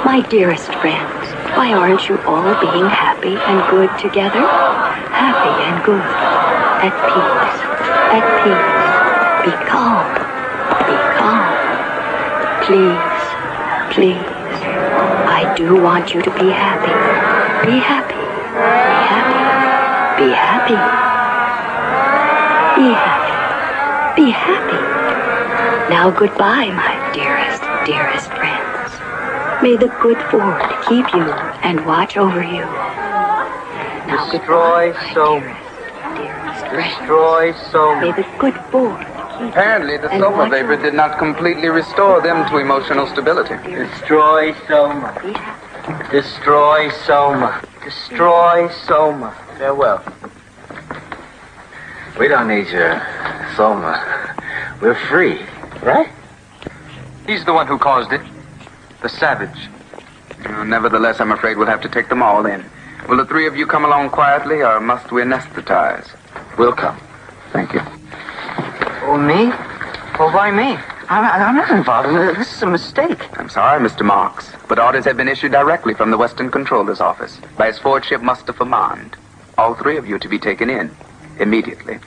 My dearest friends, why aren't you all being happy and good together? Happy and good, at peace, be calm, please, please. I do want you to be happy. Be happy. Be happy. Be happy. Be happy. Now goodbye, my dearest, dearest friends. May the good Ford keep you and watch over you. Now Destroy soma. Destroy soma. May the good Ford Apparently, the soma vapor did not completely restore them to emotional stability. Destroy soma. Destroy soma. Destroy soma. Farewell. We don't need your soma. We're free, right? He's the one who caused it. The savage. Nevertheless, I'm afraid we'll have to take them all in. Will the 3 of you come along quietly, or must we anesthetize? We'll come. Thank you. Oh, me? Well, why me? I'm not involved in this. This is a mistake. I'm sorry, Mr. Marks, but orders have been issued directly from the Western Controller's office by His Fordship Mustafa Mond. All three of you to be taken in immediately.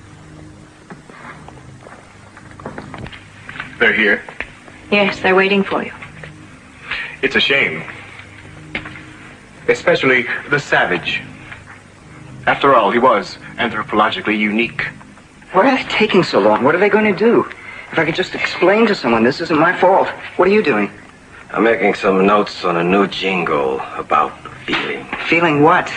They're here. Yes, they're waiting for you. It's a shame. Especially the savage. After all, he was anthropologically unique. Why are they taking so long? What are they going to do? If I could just explain to someone, this isn't my fault. What are you doing? I'm making some notes on a new jingle about feeling. Feeling what?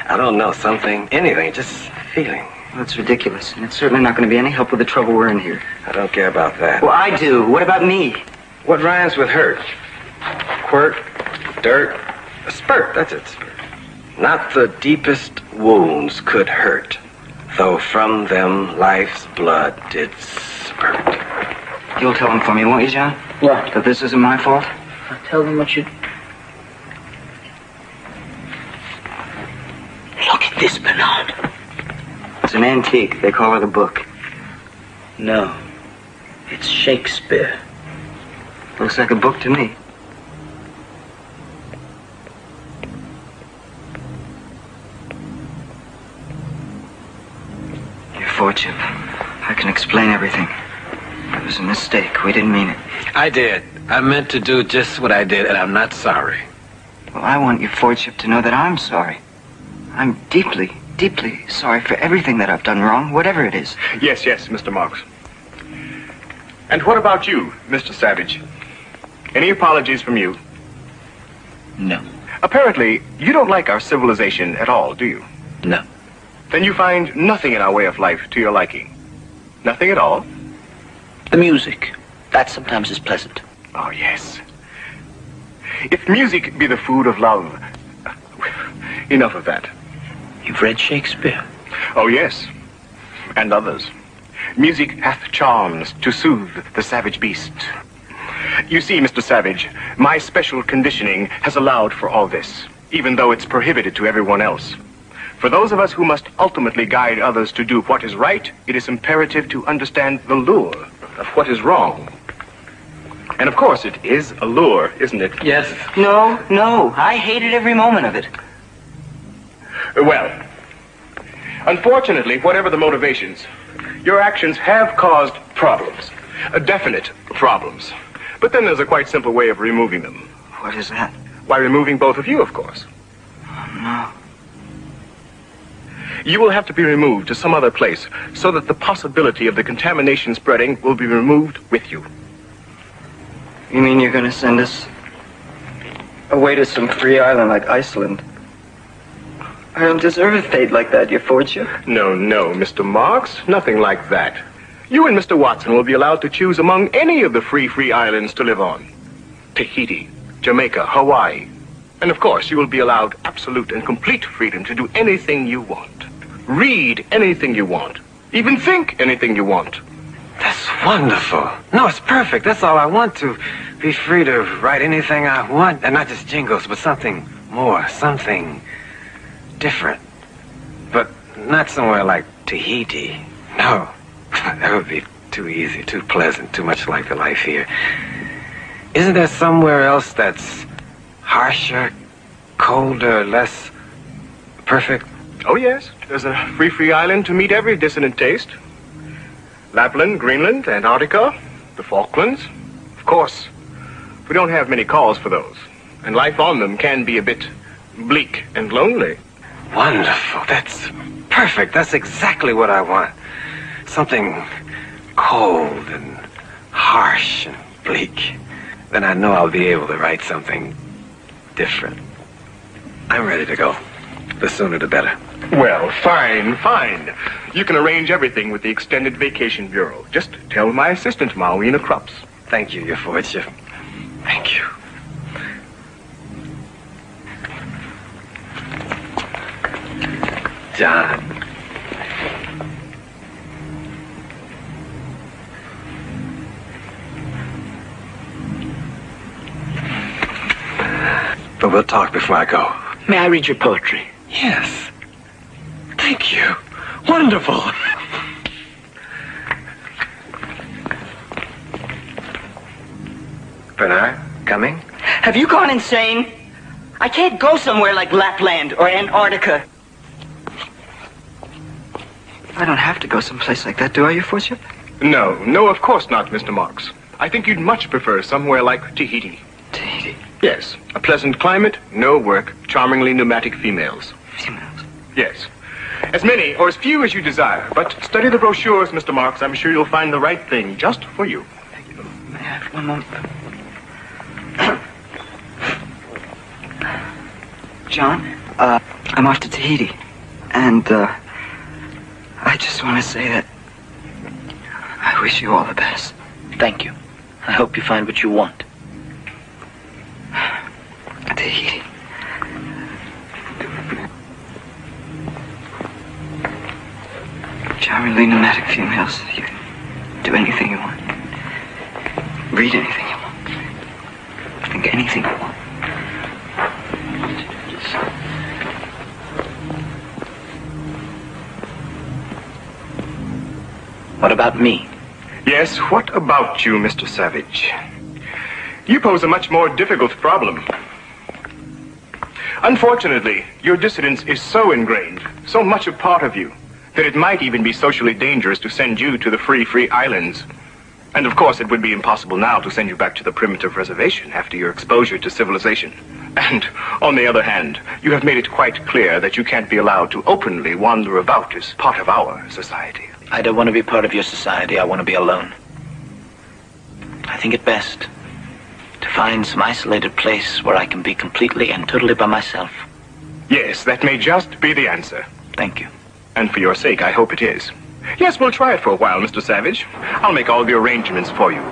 I don't know, something, anything, just feeling. Well, that's ridiculous, and it's certainly not going to be any help with the trouble we're in here. I don't care about that. Well, I do. What about me? What rhymes with hurt? Quirt, dirt, a spurt, that's it. Not the deepest wounds could hurt, though from them life's blood did spurt. You'll tell them for me, won't you, John? What? That this isn't my fault? I'll tell them what you... Look at this, Bernard. It's an antique. They call it a book. No. It's Shakespeare. Looks like a book to me. Your Fordship. I can explain everything. It was a mistake. We didn't mean it. I did. I meant to do just what I did, and I'm not sorry. Well, I want your Fordship to know that I'm sorry. I'm deeply, deeply sorry for everything that I've done wrong, whatever it is. Yes, Mr. Marks. And what about you, Mr. Savage? Any apologies from you? No. Apparently, you don't like our civilization at all, do you? No. Then you find nothing in our way of life to your liking? Nothing at all? The music. That sometimes is pleasant. Oh, yes. If music be the food of love... Enough of that. You've read Shakespeare? Oh, yes. And others. Music hath charms to soothe the savage beast. You see, Mr. Savage, my special conditioning has allowed for all this, even though it's prohibited to everyone else. For those of us who must ultimately guide others to do what is right, it is imperative to understand the lure of what is wrong. And of course, it is a lure, isn't it? Yes. No. I hated every moment of it. Well, unfortunately, whatever the motivations, your actions have caused problems. Definite problems. But then there's a quite simple way of removing them. What is that? By removing both of you, of course. No. You will have to be removed to some other place so that the possibility of the contamination spreading will be removed with you. You mean you're going to send us away to some free island like Iceland? I don't deserve a fate like that, your Fordship. No, Mr. Marks. Nothing like that. You and Mr. Watson will be allowed to choose among any of the free islands to live on. Tahiti, Jamaica, Hawaii. And of course, you will be allowed absolute and complete freedom to do anything you want. Read anything you want. Even think anything you want. That's wonderful. No, it's perfect. That's all I want, to be free to write anything I want. And not just jingles, but something more, something different. But not somewhere like Tahiti. No, that would be too easy, too pleasant, too much like the life here. Isn't there somewhere else that's harsher, colder, less perfect? Oh, yes. There's a free island to meet every dissonant taste. Lapland, Greenland, Antarctica, the Falklands. Of course, we don't have many calls for those. And life on them can be a bit bleak and lonely. Wonderful. That's perfect. That's exactly what I want. Something cold and harsh and bleak. Then I know I'll be able to write something different. I'm ready to go. The sooner the better. Well, fine. You can arrange everything with the Extended Vacation Bureau. Just tell my assistant, Mawina Krups. Thank you, your Fordship. Thank you. John. But we'll talk before I go. May I read your poetry? Yes. Thank you. Wonderful. Bernard, coming? Have you gone insane? I can't go somewhere like Lapland or Antarctica. I don't have to go someplace like that, do I, Your Worship? No, of course not, Mr. Marks. I think you'd much prefer somewhere like Tahiti. Tahiti? Yes. A pleasant climate, no work, charmingly pneumatic females. Females? Yes. As many or as few as you desire, but study the brochures, Mr. Marks. I'm sure you'll find the right thing just for you. Thank you. May I have one moment? John, I'm off to Tahiti, and, I just want to say that I wish you all the best. Thank you. I hope you find what you want. Tahiti. Charmingly pneumatic females. You can do anything you want. Read anything you want. Think anything you want. What about me? Yes, what about you, Mr. Savage? You pose a much more difficult problem. Unfortunately, your dissidence is so ingrained, so much a part of you, that it might even be socially dangerous to send you to the free islands. And of course, it would be impossible now to send you back to the primitive reservation after your exposure to civilization. And, on the other hand, you have made it quite clear that you can't be allowed to openly wander about as part of our society. I don't want to be part of your society. I want to be alone. I think it best to find some isolated place where I can be completely and totally by myself. Yes, that may just be the answer. Thank you. And for your sake, I hope it is. Yes, we'll try it for a while, Mr. Savage. I'll make all the arrangements for you.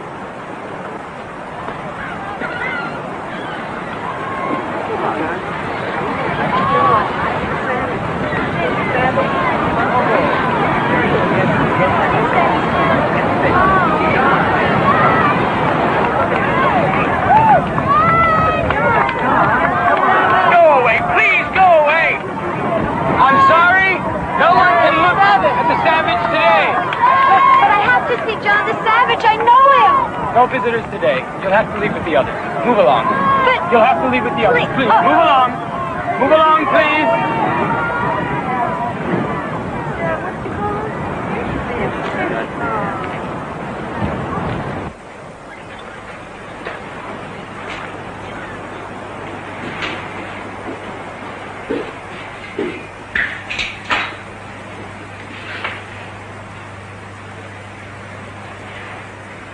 No visitors today. You'll have to leave with the others. Move along. But you'll have to leave with the others. Please, move along. Move along, please.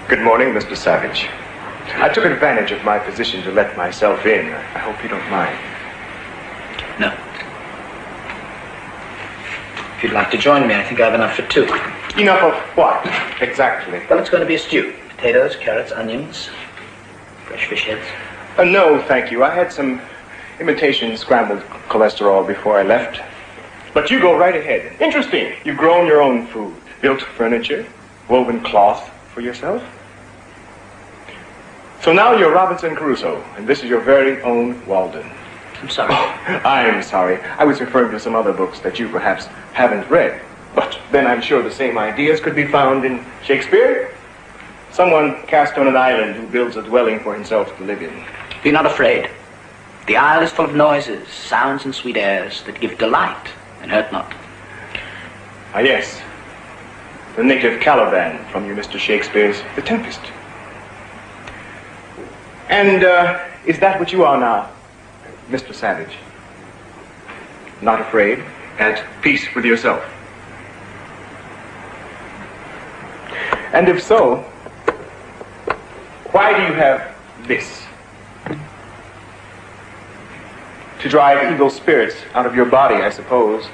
Good morning, Mr. Savage. I took advantage of my position to let myself in. I hope you don't mind. No. If you'd like to join me, I think I have enough for two. Enough of what, exactly? Well, it's going to be a stew. Potatoes, carrots, onions, fresh fish heads. No, thank you. I had some imitation scrambled cholesterol before I left. But you go right ahead. Interesting. You've grown your own food, built furniture, woven cloth for yourself. So now you're Robinson Crusoe, and this is your very own Walden. I'm sorry. Oh, I'm sorry. I was referring to some other books that you perhaps haven't read. But then I'm sure the same ideas could be found in Shakespeare. Someone cast on an island who builds a dwelling for himself to live in. Be not afraid. The isle is full of noises, sounds, and sweet airs that give delight and hurt not. Ah, yes. The native Caliban from your Mr. Shakespeare's The Tempest. And, is that what you are now, Mr. Savage? Not afraid, at peace with yourself? And if so, why do you have this? To drive evil spirits out of your body, I suppose.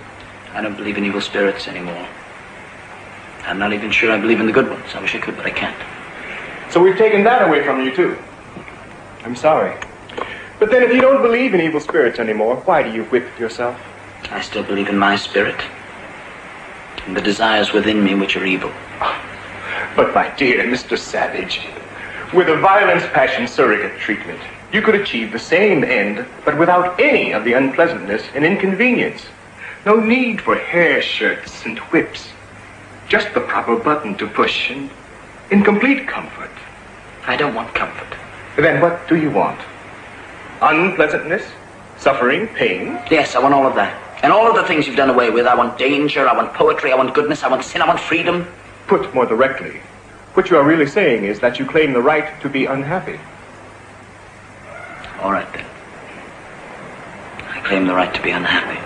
I don't believe in evil spirits anymore. I'm not even sure I believe in the good ones. I wish I could, but I can't. So we've taken that away from you, too. I'm sorry. But then if you don't believe in evil spirits anymore, why do you whip yourself? I still believe in my spirit. And the desires within me which are evil. But my dear Mr. Savage, with a violence passion surrogate treatment, you could achieve the same end, but without any of the unpleasantness and inconvenience. No need for hair shirts and whips. Just the proper button to push and in complete comfort. I don't want comfort. Then what do you want? Unpleasantness? Suffering? Pain? Yes, I want all of that. And all of the things you've done away with. I want danger, I want poetry, I want goodness, I want sin, I want freedom. Put more directly, what you are really saying is that you claim the right to be unhappy. All right, then. I claim the right to be unhappy.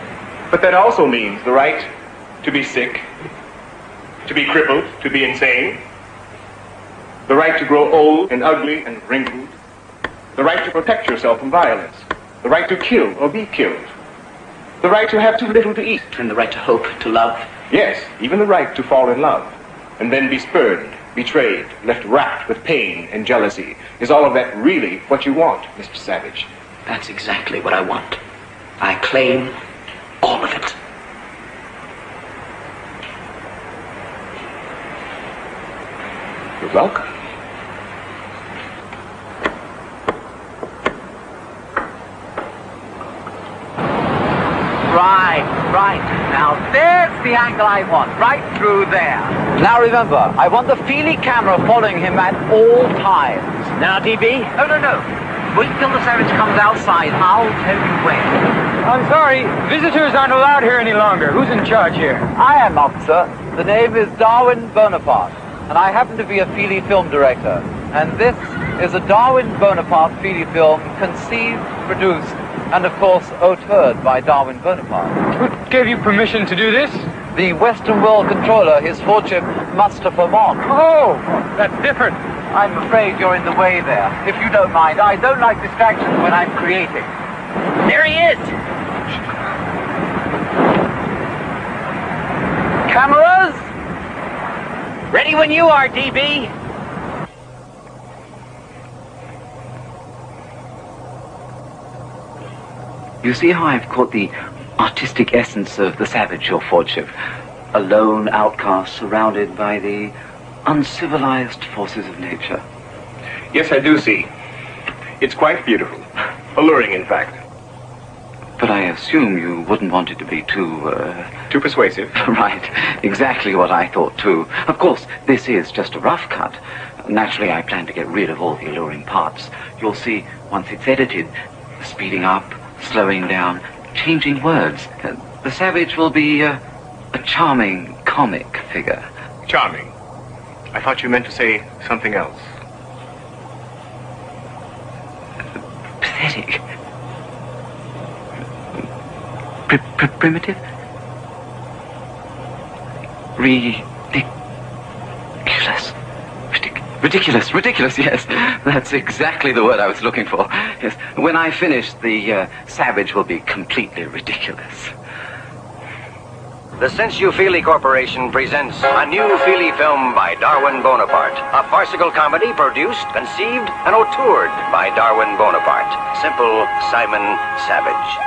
But that also means the right to be sick, to be crippled, to be insane, the right to grow old and ugly and wrinkled, the right to protect yourself from violence, the right to kill or be killed, the right to have too little to eat. And the right to hope, to love. Yes, even the right to fall in love, and then be spurned, betrayed, left racked with pain and jealousy. Is all of that really what you want, Mr. Savage? That's exactly what I want. I claim all of it. You're welcome. Right. Now there's the angle I want, right through there. Now remember, I want the Feely camera following him at all times. Now, DB? No. Wait till the Savage comes outside. I'll tell you when. I'm sorry, visitors aren't allowed here any longer. Who's in charge here? I am, officer. The name is Darwin Bonaparte, and I happen to be a Feely film director. And this is a Darwin Bonaparte Feely film conceived, produced, and of course, auteured by Darwin Bonaparte. Who gave you permission to do this? The Western World Controller, his lordship, Mustafa Mon. Oh, that's different. I'm afraid you're in the way there. If you don't mind, I don't like distractions when I'm creating. There he is! Cameras? Ready when you are, DB. You see how I've caught the artistic essence of the Savage, your lordship? A lone outcast surrounded by the uncivilized forces of nature. Yes, I do see. It's quite beautiful. Alluring, in fact. But I assume you wouldn't want it to be too persuasive. Right. Exactly what I thought, too. Of course, this is just a rough cut. Naturally, I plan to get rid of all the alluring parts. You'll see, once it's edited, speeding up, slowing down, changing words. The Savage will be a charming comic figure. Charming? I thought you meant to say something else. Pathetic. Primitive? Ridiculous, yes. That's exactly the word I was looking for. Yes. When I finish, the Savage will be completely ridiculous. The Since You Feely Corporation presents a new Feely film by Darwin Bonaparte. A farcical comedy produced, conceived, and auteured by Darwin Bonaparte. Simple Simon Savage.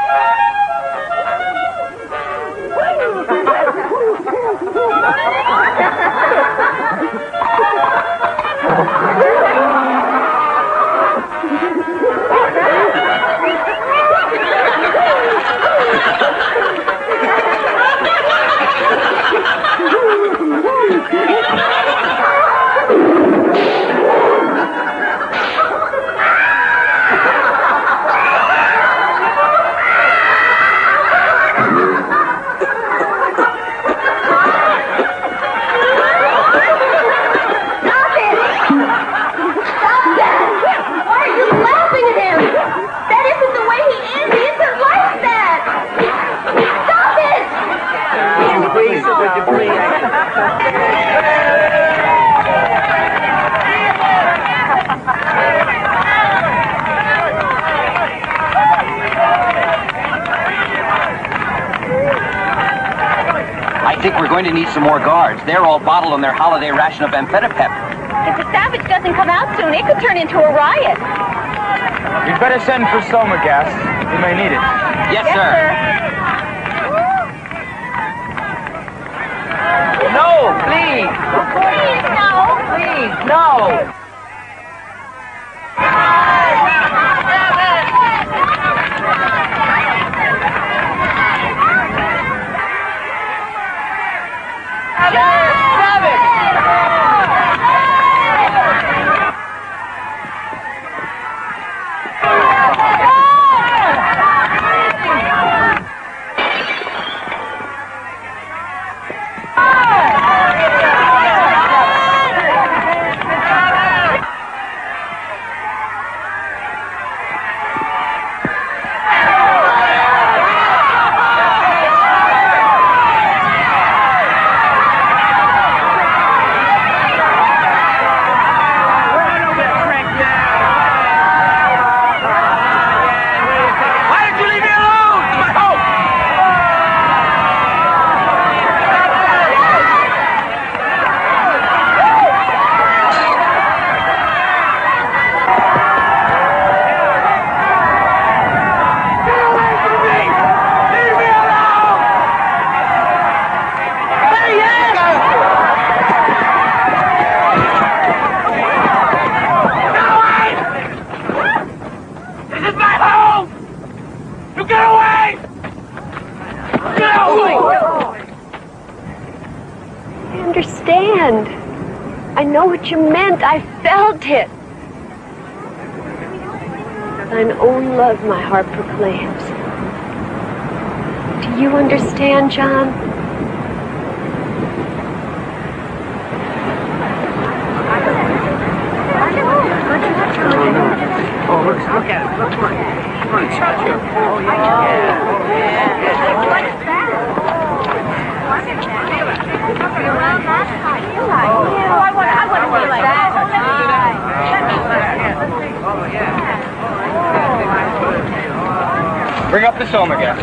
I think we're going to need some more guards. They're all bottled on their holiday ration of amphetamine. If the Savage doesn't come out soon, it could turn into a riot. You'd better send for soma gas. We may need it. Yes, sir. No, please. Please, no. Please, no. understand. I know what you meant. I felt it. Thine own love my heart proclaims. Do you understand, John? Oh, look at it. Look. Oh, Bring up the soma again.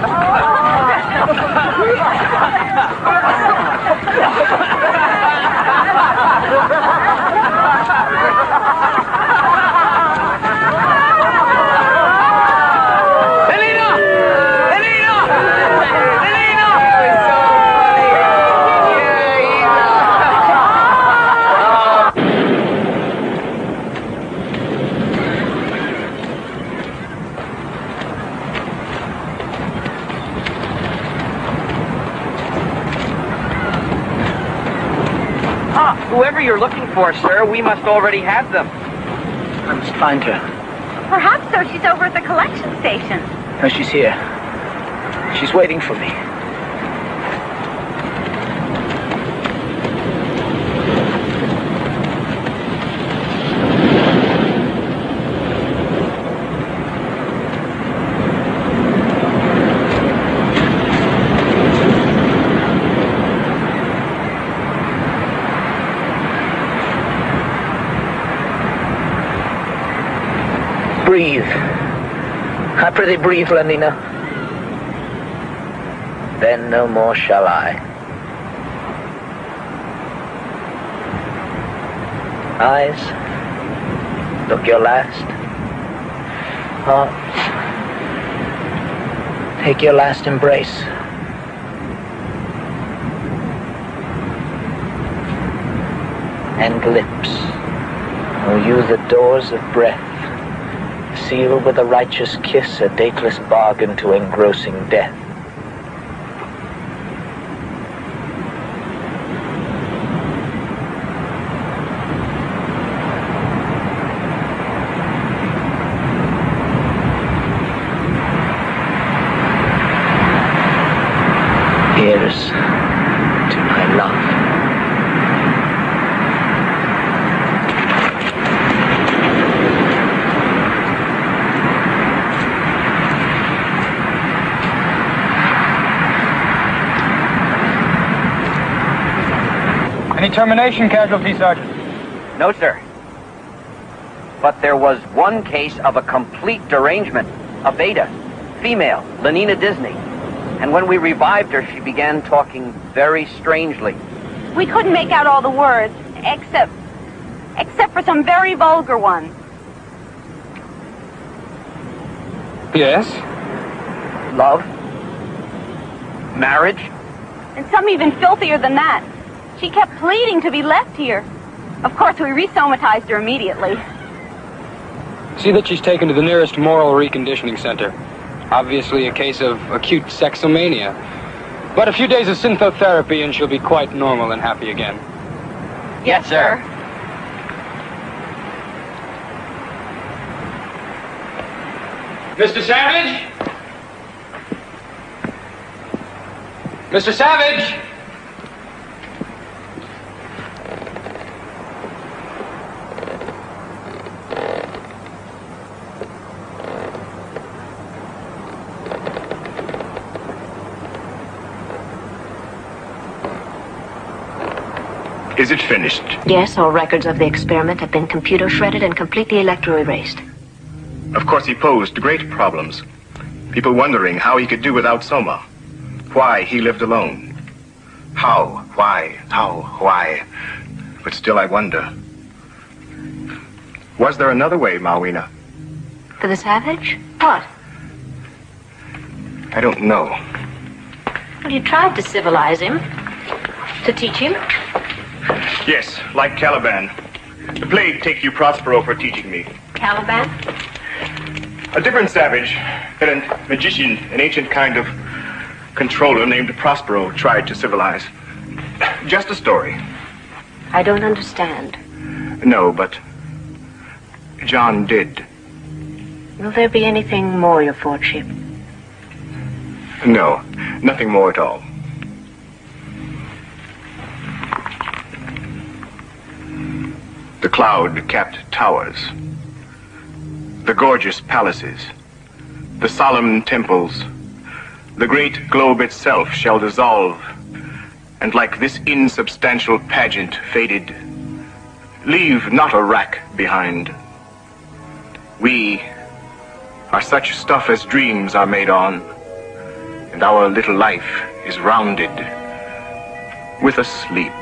Whoever you're looking for, sir, we must already have them. I must find her. Perhaps so. She's over at the collection station. No, she's here. She's waiting for me. Breathe. I prithee breathe, Lenina. Then no more shall I. Eyes, look your last. Heart, take your last embrace. And lips, oh you the doors of breath, seal with a righteous kiss a dateless bargain to engrossing death. Here's to my love. Any termination casualties, Sergeant? No, sir. But there was one case of a complete derangement. A beta, female, Lenina Disney. And when we revived her, she began talking very strangely. We couldn't make out all the words, except for some very vulgar ones. Yes? Love? Marriage? And some even filthier than that. She kept pleading to be left here. Of course, we resomatized her immediately. See that she's taken to the nearest moral reconditioning center. Obviously a case of acute sexomania. But a few days of synthotherapy and she'll be quite normal and happy again. Yes, sir. Mr. Savage? Mr. Savage? Is it finished? Yes, all records of the experiment have been computer shredded and completely electro-erased. Of course, he posed great problems. People wondering how he could do without Soma. Why he lived alone. How, why? But still I wonder. Was there another way, Mawina? For the savage? What? I don't know. Well, you tried to civilize him. To teach him. Yes, like Caliban. The plague take you Prospero for teaching me. Caliban? A different savage, a magician, an ancient kind of controller named Prospero tried to civilize. Just a story. I don't understand. No, but John did. Will there be anything more, Your Lordship? No, nothing more at all. The cloud-capped towers, the gorgeous palaces, the solemn temples, the great globe itself shall dissolve, and like this insubstantial pageant faded, leave not a rack behind. We are such stuff as dreams are made on, and our little life is rounded with a sleep.